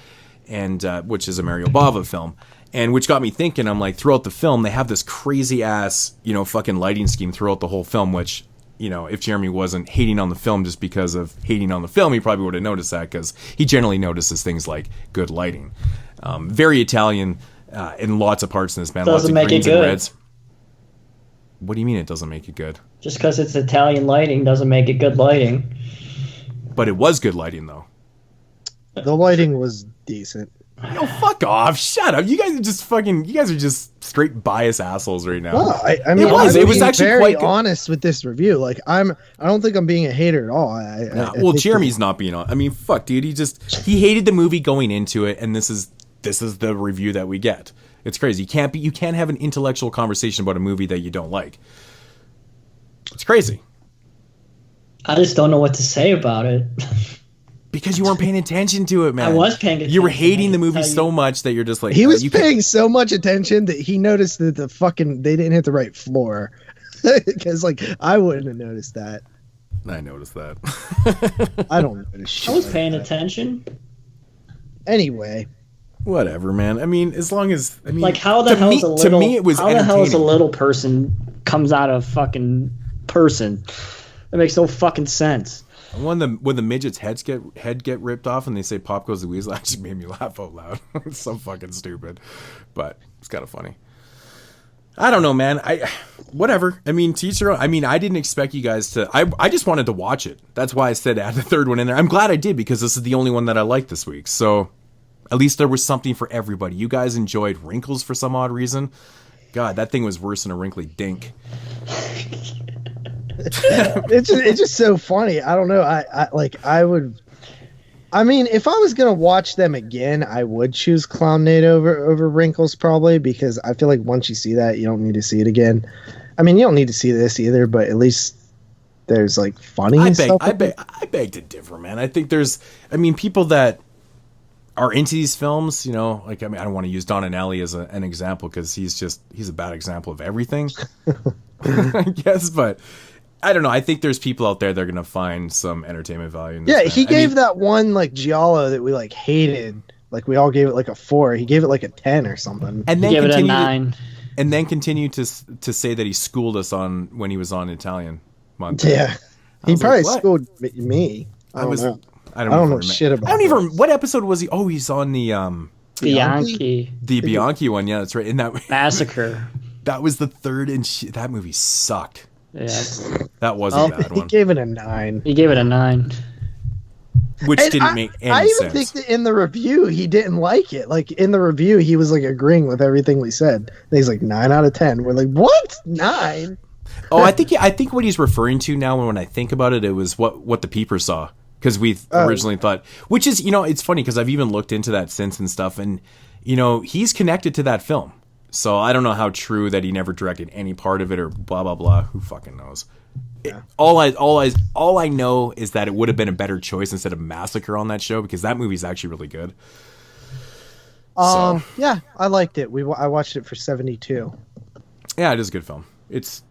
and which is a Mario Bava film. And which got me thinking, I'm like, throughout the film, they have this crazy ass, fucking lighting scheme throughout the whole film, which, if Jeremy wasn't hating on the film just because of hating on the film, he probably would have noticed that, because he generally notices things like good lighting. Very Italian in lots of parts in this, man. Doesn't lots of make greens it and good. reds. What do you mean it doesn't make it good? Just because it's Italian lighting doesn't make it good lighting. But it was good lighting, though. The lighting was decent. Yo, fuck off! Shut up! You guys are just straight biased assholes right now. Well, I mean, it was actually very quite good. honest with this review. Like, I don't think I'm being a hater at all. Well, Jeremy's not being on. I mean, fuck, dude. He hated the movie going into it, and this is the review that we get. It's crazy. You can't have an intellectual conversation about a movie that you don't like. It's crazy. I just don't know what to say about it. Because you weren't paying attention to it, man. I was paying attention. You were hating the movie so much that you're just like... He was paying so much attention that he noticed that they didn't hit the right floor. Because, like, I wouldn't have noticed that. I noticed that. I don't notice shit. I was paying attention. Anyway. Whatever, man. I mean, as long as... I mean, like, how the hell is a little... To me, it was how the hell is a little person comes out of fucking person? That makes no fucking sense. When the midget's head get ripped off and they say "Pop goes the weasel," actually made me laugh out loud. It's so fucking stupid, but it's kind of funny. I don't know, man. Whatever. I mean, teacher. I mean, I didn't expect you guys to. I just wanted to watch it. That's why I said add the third one in there. I'm glad I did, because this is the only one that I liked this week. So at least there was something for everybody. You guys enjoyed Wrinkles for some odd reason. God, that thing was worse than a wrinkly dink. It's just so funny. I don't know. I mean, if I was gonna watch them again, I would choose Clownade over Wrinkles, probably, because I feel like once you see that, you don't need to see it again. I mean, you don't need to see this either, but at least there's like funny stuff. I beg to differ, man. I think people that are into these films, I don't want to use Don and Ellie as an example, because he's a bad example of everything. I guess, but I don't know. I think there's people out there that are going to find some entertainment value in this. Yeah, he gave that one like Giallo that we like hated. Like we all gave it like a 4. He gave it like a 10 or something. And then gave it a 9. And then continued to say that he schooled us on when he was on Italian Month. Yeah, he probably schooled me. I don't know shit about. I don't even. What episode was he? Oh, he's on the Bianchi. The Bianchi one. Yeah, that's right. In that Massacre. That was the third, and that movie sucked. Yeah, that was a bad one. He gave it a 9. He gave it a 9. Which didn't make any sense. I even think that in the review he didn't like it. Like in the review he was like agreeing with everything we said. And he's like 9 out of 10. We're like, what? 9? Oh, I think what he's referring to now, when I think about it, it was what the peeper saw. Because we originally thought, which is, it's funny because I've even looked into that since and stuff, and he's connected to that film. So I don't know how true that he never directed any part of it or blah blah blah. Who fucking knows? Yeah. All I know is that it would have been a better choice instead of Massacre on that show, because that movie's actually really good. Yeah, I liked it. I watched it for 72. Yeah, it is a good film. It's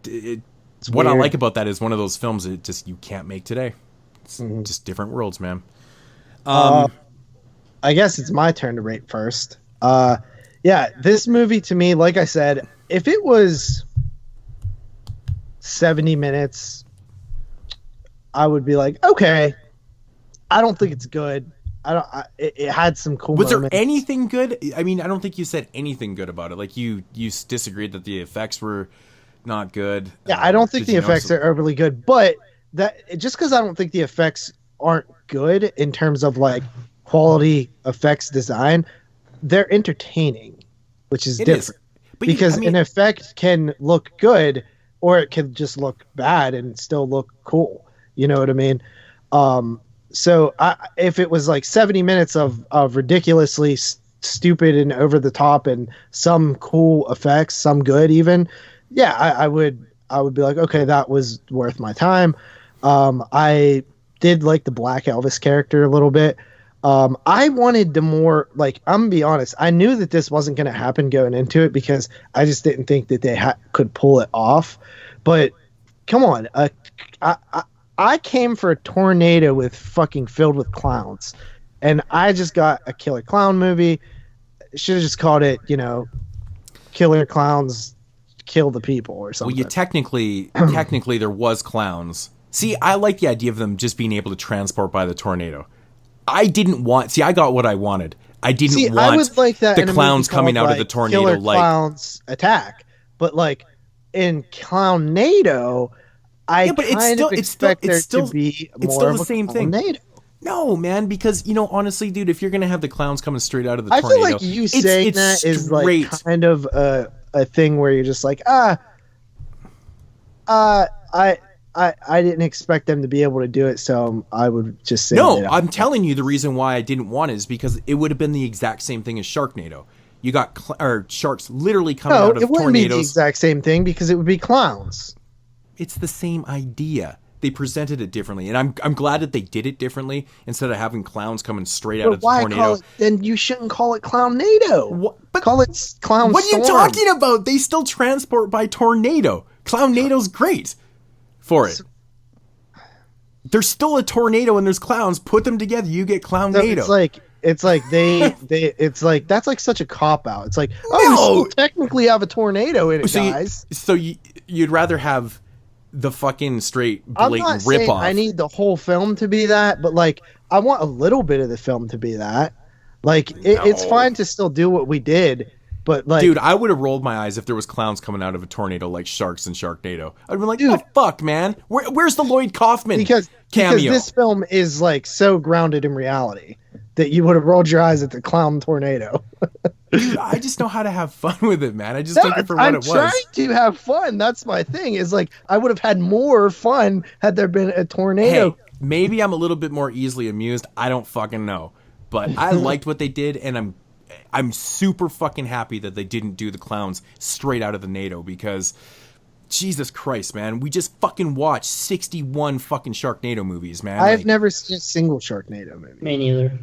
what I like about that is one of those films that just you can't make today. It's just different worlds, man. I guess it's my turn to rate first. Yeah, this movie to me, like I said, if it was 70 minutes, I would be like, okay, I don't think it's good. It had some cool Was moments. there anything good? I mean, I don't think you said anything good about it. Like you disagreed that the effects were not good. Yeah, I don't think the effects are overly good, but that just because I don't think the effects aren't good in terms of like quality effects design, they're entertaining, which is different. Because an effect can look good or it can just look bad and still look cool. You know what I mean? So if it was like 70 minutes of ridiculously stupid and over the top and some cool effects, some good even, yeah, I would be like, okay, that was worth my time. I did like the Black Elvis character a little bit. I wanted the more, like, I'm gonna be honest, I knew that this wasn't going to happen going into it because I just didn't think that they could pull it off. But come on, I came for a tornado with fucking filled with clowns, and I just got a killer clown movie. Should have just called it, Killer Clowns Kill the People or something. Well, you technically there was clowns. See, I like the idea of them just being able to transport by the tornado. I got what I wanted. I didn't want I would like that the clowns coming out of the tornado Killer like Clowns Attack, but like in Clownado, I kind of expect there to be more of a same thing. No, man, because honestly, dude, if you're gonna have the clowns coming straight out of the tornado, I feel like you saying that is like kind of a thing where you're just like, I didn't expect them to be able to do it, so I would just say no. I'm telling you, the reason why I didn't want it is because it would have been the exact same thing as Sharknado. You got sharks literally coming out of tornadoes. No, it wouldn't be the exact same thing because it would be clowns. It's the same idea. They presented it differently, and I'm glad that they did it differently instead of having clowns coming straight out of the tornado. Then you shouldn't call it Clownado. Call it Clown What Storm. are you talking about? They still transport by tornado. Clownado's great for it. There's still a tornado and there's clowns. Put them together, you get Clownado. So it's like it's like that's like such a cop out. It's like, we still technically have a tornado in it, guys. So you'd rather have the fucking straight blatant ripoff. I need the whole film to be that, but like I want a little bit of the film to be that. Like it's fine to still do what we did, but like, dude, I would have rolled my eyes if there was clowns coming out of a tornado like sharks in Sharknado. I'd be like, dude, oh, fuck, man, where's the Lloyd Kaufman because this film is like so grounded in reality that you would have rolled your eyes at the clown tornado. Dude, I just know how to have fun with it, man. I just took it for what it was. I'm trying to have fun. That's my thing. Is like I would have had more fun had there been a tornado. Hey, maybe I'm a little bit more easily amused. I don't fucking know, but I liked what they did, and I'm super fucking happy that they didn't do the clowns straight out of the NATO because Jesus Christ, man, we just fucking watched 61 fucking Sharknado movies, man. I've never seen a single Sharknado movie. Me neither.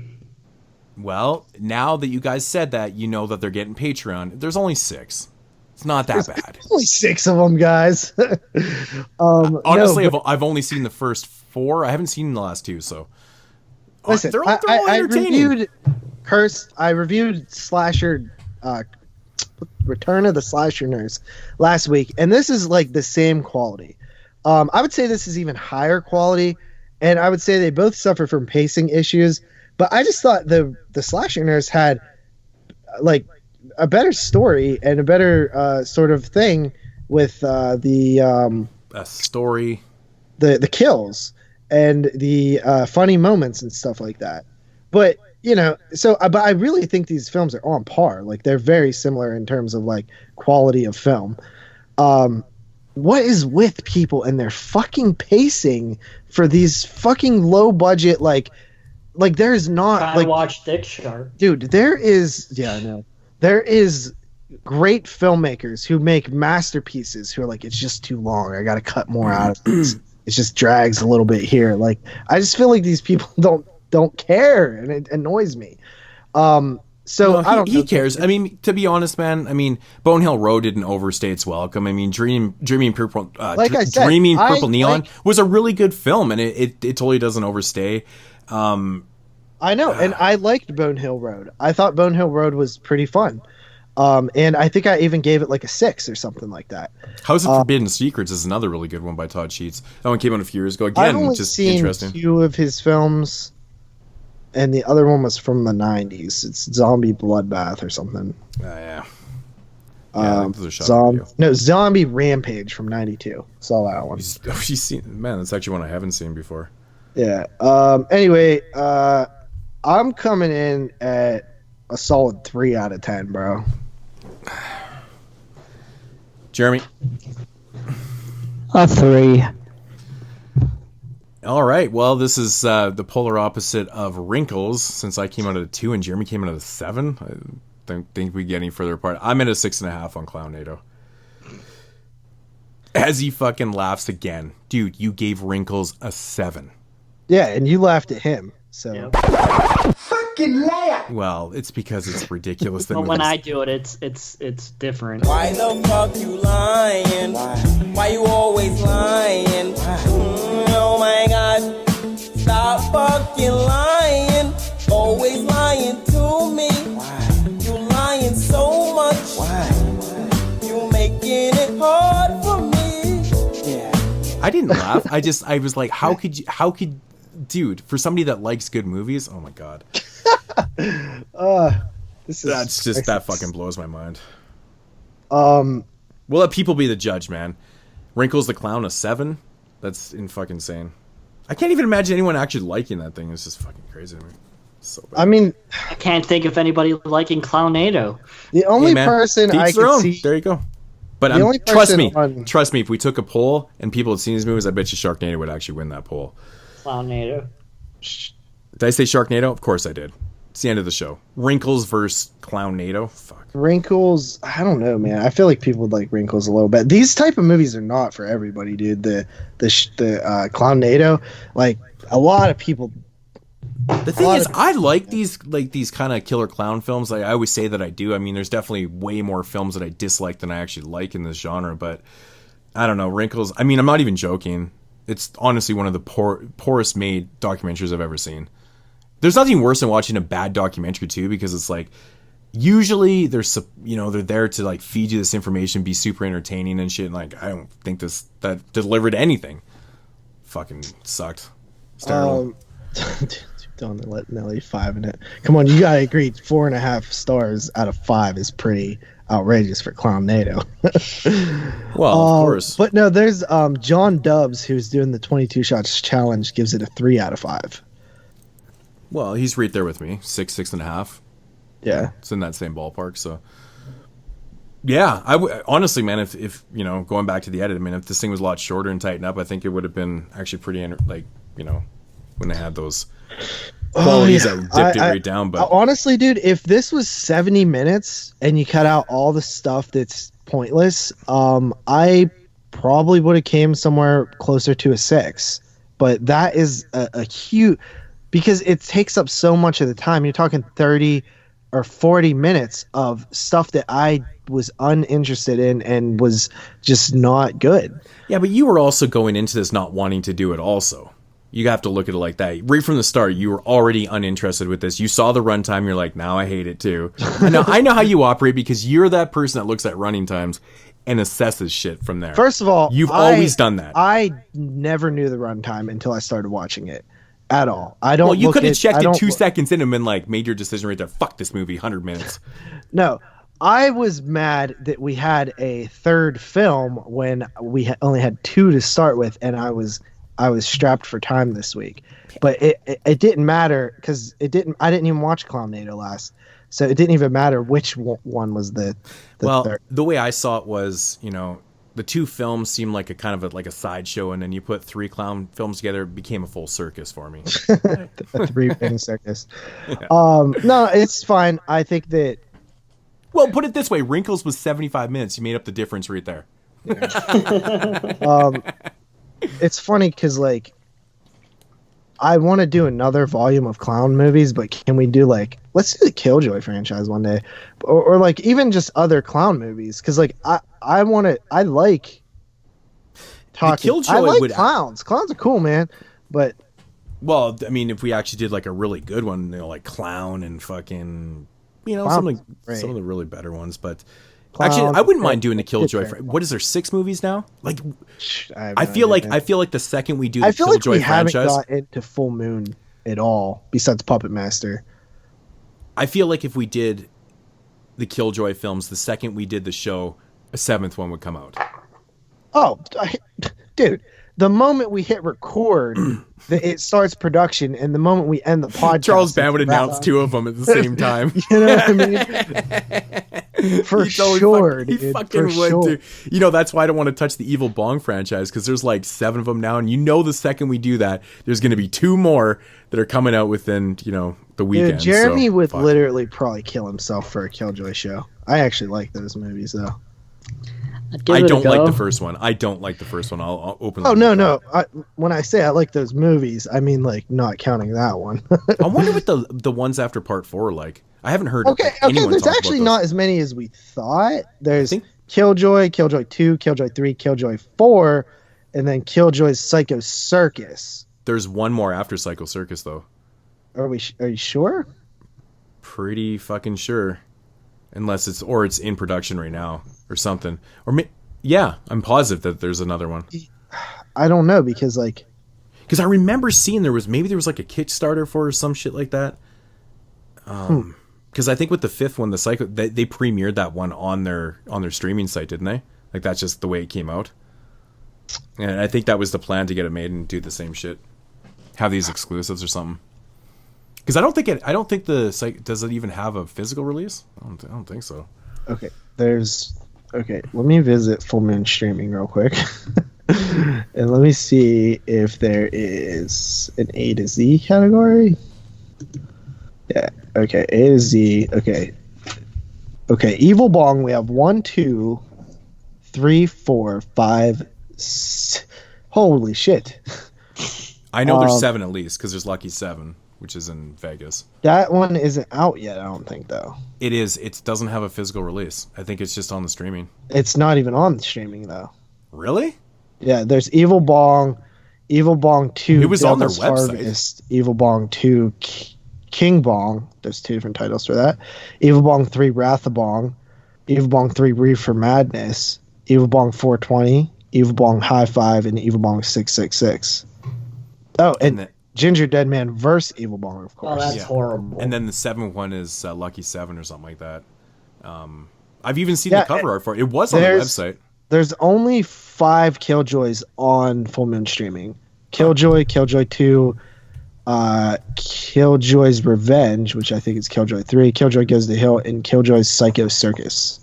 Well, now that you guys said that, you know that they're getting Patreon. There's only 6. It's not that bad. Only 6 of them, guys. Honestly, I've only seen the first 4. I haven't seen the last 2, so listen, they're all entertaining. I reviewed Slasher, Return of the Slasher Nurse last week, and this is like the same quality. I would say this is even higher quality, and I would say they both suffer from pacing issues. But I just thought the Slasher Nurse had like a better story and a better sort of thing with the story, the kills and the funny moments and stuff like that. But but I really think these films are on par. Like they're very similar in terms of like quality of film. What is with people and their fucking pacing for these fucking low budget like there's not like watch Dick Sharp. Dude, there is great filmmakers who make masterpieces who are like, it's just too long. I got to cut more out of this. It just drags a little bit here. Like I just feel like these people don't care, and it annoys me. So I don't. He cares. I mean, to be honest, man. I mean, Bonehill Road didn't overstay its welcome. I mean, Dreaming Purple Neon was a really good film, and it totally doesn't overstay. I know, and I liked Bonehill Road. I thought Bonehill Road was pretty fun. And I think I even gave it like a 6 or something like that. House of Forbidden Secrets is another really good one by Todd Sheets. That one came out a few years ago. Again, I've only just seen interesting. 2 of his films, and the other one was from the 90s. It's Zombie Bloodbath or something. Oh, yeah. Zombie Rampage from 92. Saw that one. She's seen, man, that's actually one I haven't seen before. Yeah. Anyway, I'm coming in at a solid 3 out of 10, bro. Jeremy? A 3. All right. Well, this is the polar opposite of Wrinkles, since I came out at a 2 and Jeremy came out at a 7. I don't think we get any further apart. I'm at a 6.5 on Clownado. As he fucking laughs again. Dude, you gave Wrinkles a 7. Yeah, and you laughed at him, so... Yep. Fucking laugh! Well, it's because it's ridiculous. But when I do it, it's different. Why the fuck you lying? Why you always lying? Oh my god. Stop fucking lying. Always lying to me. You lying so much. You making it hard for me. Yeah. I didn't laugh. I was like, how could dude, for somebody that likes good movies, oh my god. That fucking blows my mind. We'll let people be the judge, man. Wrinkles the Clown, a 7? That's fucking insane. I can't even imagine anyone actually liking that thing. It's just fucking crazy to me. So bad. I mean, I can't think of anybody liking Clownado. The only person I could see... There you go. But trust me, if we took a poll and people had seen these movies, I bet you Sharknado would actually win that poll. Clownado. Did I say Sharknado? Of course I did. It's the end of the show. Wrinkles versus Clownado. Fuck. Wrinkles, I don't know, man. I feel like people would like Wrinkles a little bit. These type of movies are not for everybody, dude. The Clownado, like a lot of people. The thing is, I like these kind of killer clown films. Like I always say that I do. I mean, there's definitely way more films that I dislike than I actually like in this genre. But I don't know, Wrinkles. I mean, I'm not even joking. It's honestly one of the poorest made documentaries I've ever seen. There's nothing worse than watching a bad documentary too, because it's like usually they're there to like feed you this information, be super entertaining and shit. And like I don't think that delivered anything. Fucking sucked. It's terrible. Don't let Nelly 5 in it. Come on, you gotta agree. 4.5 stars out of 5 is pretty outrageous for Clownado. Well, of course. But no, there's John Dubs, who's doing the 22 shots challenge, gives it a 3 out of 5. Well, he's right there with me. 6.5. Yeah. It's in that same ballpark, so. Yeah, honestly, man, if going back to the edit, I mean, if this thing was a lot shorter and tightened up, I think it would have been actually pretty, when they had those qualities that dipped it right down. But honestly, dude, if this was 70 minutes and you cut out all the stuff that's pointless, I probably would have came somewhere closer to a 6. But that is a huge, because it takes up so much of the time. You're talking 30 or 40 minutes of stuff that I was uninterested in and was just not good. Yeah, but you were also going into this not wanting to do it also. You have to look at it like that. Right from the start, you were already uninterested with this. You saw the runtime, you're like, now I hate it too. I know how you operate, because you're that person that looks at running times and assesses shit from there. First of all, you've always done that. I never knew the runtime until I started watching it. At all. I don't. Well, you could have checked it 2 seconds in and been like, made your decision right there. Fuck this movie, 100 minutes. No, I was mad that we had a third film when we only had 2 to start with, and I was strapped for time this week. But it didn't matter, because I didn't even watch Clownado last, so it didn't even matter which one was the third. The way I saw it was, the 2 films seemed like a kind of like a sideshow, and then you put 3 clown films together, it became a full circus for me. A 3-ring circus. Yeah. No, it's fine. I think that. Well, put it this way: Wrinkles was 75 minutes. You made up the difference right there. Yeah. It's funny because like I want to do another volume of clown movies, but can we do let's do the Killjoy franchise one day, or like even just other clown movies? Because like I like talking. I like clowns. Clowns are cool, man. But well, I mean, if we actually did like a really good one, like Clown and fucking you know, Clown some of the really better ones. But Clown, actually, I wouldn't mind doing a it's Killjoy. very What is there, 6 movies now? Like, I feel like the second we do the I feel like Killjoy we haven't franchise, got into Full Moon at all, besides Puppet Master. I feel like if we did the Killjoy films, the second we did the show, a 7th one would come out. Oh, dude. The moment we hit record, it starts production, and the moment we end the podcast, Charles Band would announce 2 of them at the same time. You know what I mean? For sure, he dude, fucking for would, sure. dude. You know, that's why I don't want to touch the Evil Bong franchise, because there's like 7 of them now, and you know the second we do that, there's going to be 2 more that are coming out within, you know, the weekend. Dude, Jeremy so, would fuck. literally probably kill himself for a Killjoy show. I actually like those movies, though. I don't like the first one. I'll openly. Oh, no. When I say I like those movies, I mean, like, not counting that one. I wonder what the ones after part 4 are like. I haven't heard Okay, anyone there's talk actually about not those. as many as we thought. There's Killjoy, Killjoy 2, Killjoy 3, Killjoy 4, and then Killjoy's Psycho Circus. There's one more after Psycho Circus, though. Are you sure? Pretty fucking sure. Unless it's in production right now or something. Yeah, I'm positive that there's another one. I don't know, because like... Because I remember seeing there was like a Kickstarter for or some shit like that. Because I think with the 5th one, the Psycho, they premiered that one on their streaming site, didn't they? Like, that's just the way it came out. And I think that was the plan, to get it made and do the same shit. Have these exclusives or something. Because I don't think the site, does it even have a physical release? I don't think so. Okay, let me visit Full Moon Streaming real quick. And let me see if there is an A to Z category. Yeah, okay, A to Z, okay. Okay, Evil Bong, we have 1, 2, 3, 4, 5, 6. Holy shit. I know there's 7 at least, because there's Lucky 7, which is in Vegas. That one isn't out yet, I don't think, though. It is. It doesn't have a physical release. I think it's just on the streaming. It's not even on the streaming, though. Really? Yeah, there's Evil Bong 2, it was on their Devil's website. Harvest, Evil Bong 2, King Bong. There's 2 different titles for that. Evil Bong 3, Wrath of Bong. Evil Bong 3, Reefer Madness. Evil Bong 420. Evil Bong High Five, and Evil Bong 666. Oh, and Ginger Dead Man versus Evil Bong, of course. Oh, that's horrible. And then the 7th one is Lucky 7 or something like that. I've even seen the cover art for it. It was on the website. There's only 5 Killjoys on Full Moon Streaming. Killjoy, Killjoy 2, Killjoy's Revenge, which I think is Killjoy 3, Killjoy Goes to Hill, and Killjoy's Psycho Circus.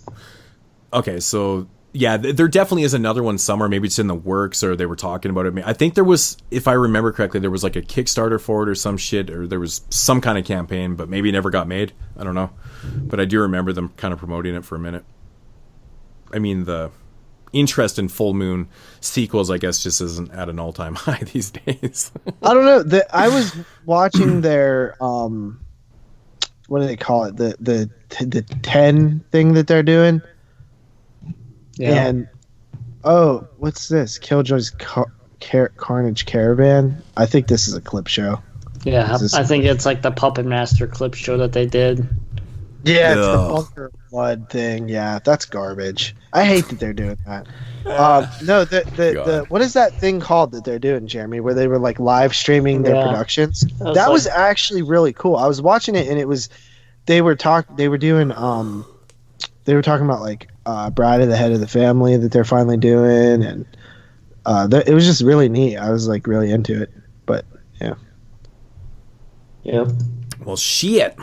Okay, so yeah, there definitely is another one somewhere. Maybe it's in the works, or they were talking about it. I think there was, if I remember correctly, there was like a Kickstarter for it or some shit, or there was some kind of campaign, but maybe it never got made. I don't know. But I do remember them kind of promoting it for a minute. I mean, the interest in Full Moon sequels, I guess, just isn't at an all-time high these days. I don't know. I was watching their what do they call it? The 10 thing that they're doing. Yeah. And what's this? Killjoy's Carnage Caravan. I think this is a clip show. Yeah, I think it's like the Puppet Master clip show that they did. Yeah, it's the Bunker Blood thing. Yeah, that's garbage. I hate that they're doing that. No, the what is that thing called that they're doing, Jeremy? Where they were like live streaming their productions. That was actually really cool. I was watching it, and it was they were talking about like Bride of the Head of the Family that they're finally doing, and it was just really neat. I was like really into it, but yeah. Yep. Well, shit.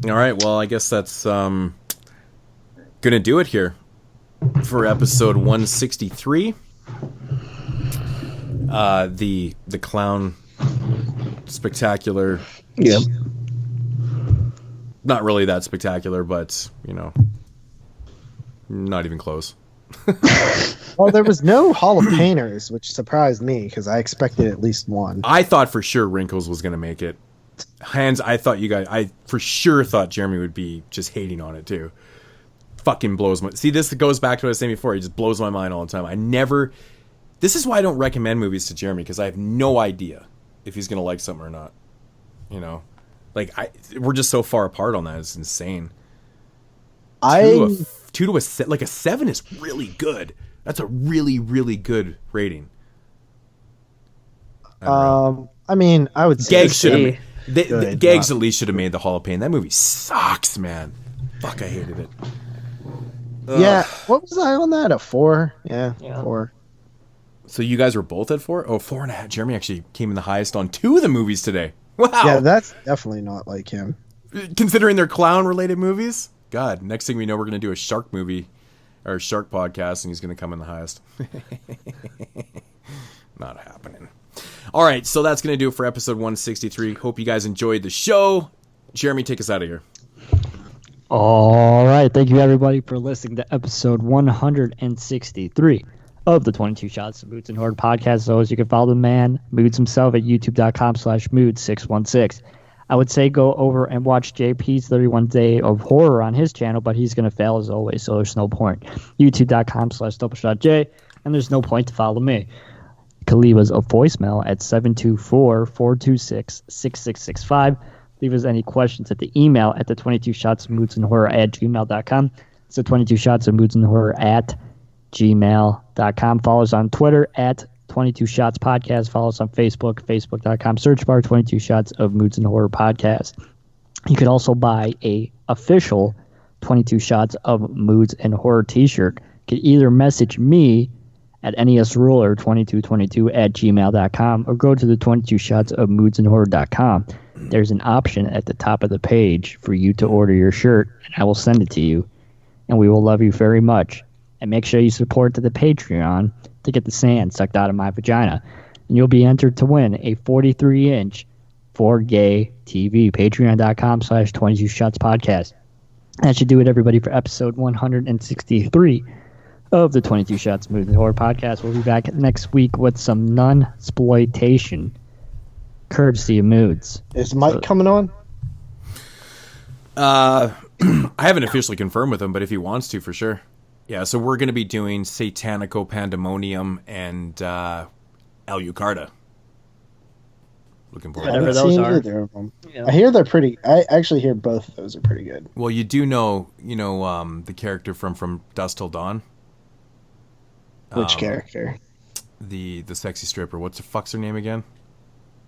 All right, well, I guess that's gonna do it here for episode 163. The clown spectacular. Yep. Not really that spectacular, but you know, not even close. Well, there was no Hall of Painters, which surprised me because I expected at least one. I thought for sure Wrinkles was gonna make it. I for sure thought Jeremy would be just hating on it too. Fucking blows my... See, this goes back to what I was saying before. He just blows my mind all the time. This is why I don't recommend movies to Jeremy, because I have no idea if he's going to like something or not. You know? Like we're just so far apart on that. It's insane. Two to a 7 is really good. That's a really, really good rating. I mean, I would say Gags at least should have made the Hall of Pain. That movie sucks, man. Fuck, I hated it. Yeah, what was I on that? A 4? Yeah, 4. So you guys were both at 4? Oh, 4.5. Jeremy actually came in the highest on 2 of the movies today. Wow. Yeah, that's definitely not like him. Considering they're clown-related movies? God, next thing we know, we're going to do a shark movie, or a shark podcast, and he's going to come in the highest. Not happening. All right, so that's going to do it for episode 163. Hope you guys enjoyed the show. Jeremy, take us out of here. All right. Thank you, everybody, for listening to episode 163 of the 22 Shots of Moods and Horde podcast. As always, you can follow the man, Moods himself, at youtube.com/Moods616. I would say go over and watch JP's 31 Day of Horror on his channel, but he's going to fail as always, so there's no point. youtube.com/doubleshotj, and there's no point to follow me. You can leave us a voicemail at 724-426-6665. Leave us any questions at the email at the 22 shots of moods and horror at gmail.com. It's the 22 shots of moods and horror at gmail.com. Follow us on Twitter at 22 Shots Podcast. Follow us on Facebook, facebook.com, search bar 22 Shots of Moods and Horror Podcast. You could also buy a official 22 Shots of Moods and Horror t-shirt. You could either message me at nesruler2222 at gmail.com or go to the 22 shots of moods and horror.com. There's an option at the top of the page for you to order your shirt, and I will send it to you, and we will love you very much. And make sure you support the Patreon to get the sand sucked out of my vagina, and you'll be entered to win a 43-inch 4K TV. Patreon.com/22 Shots Podcast. That should do it, everybody, for episode 163 of the 22 Shots Movie Horror Podcast. We'll be back next week with some non-sploitation, courtesy of Moods. Is Mike coming on? I haven't officially confirmed with him, but if he wants to, for sure. Yeah, so we're going to be doing Satanico Pandemonium and Alucarda. Looking forward to that. Those are. Either of them. Yeah. I hear they're pretty. I actually hear both of those are pretty good. Well, you do know, the character from Dusk Till Dawn. Which character? The sexy stripper. What's the fuck's her name again?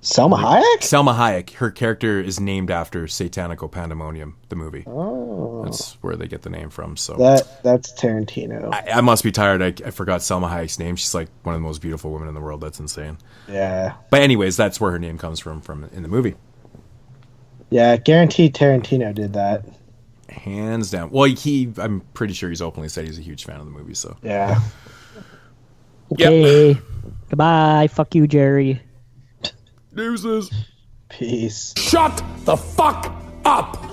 Selma Hayek? Selma Hayek. Her character is named after Satanico Pandemonium, the movie. Oh. That's where they get the name from. So that's Tarantino. I must be tired. I forgot Selma Hayek's name. She's like one of the most beautiful women in the world. That's insane. Yeah. But anyways, that's where her name comes from in the movie. Yeah, guaranteed Tarantino did that. Hands down. Well, I'm pretty sure he's openly said he's a huge fan of the movie. So yeah. Okay. Yep. Goodbye. Fuck you, Jerry. Deuces. Peace. Shut the fuck up!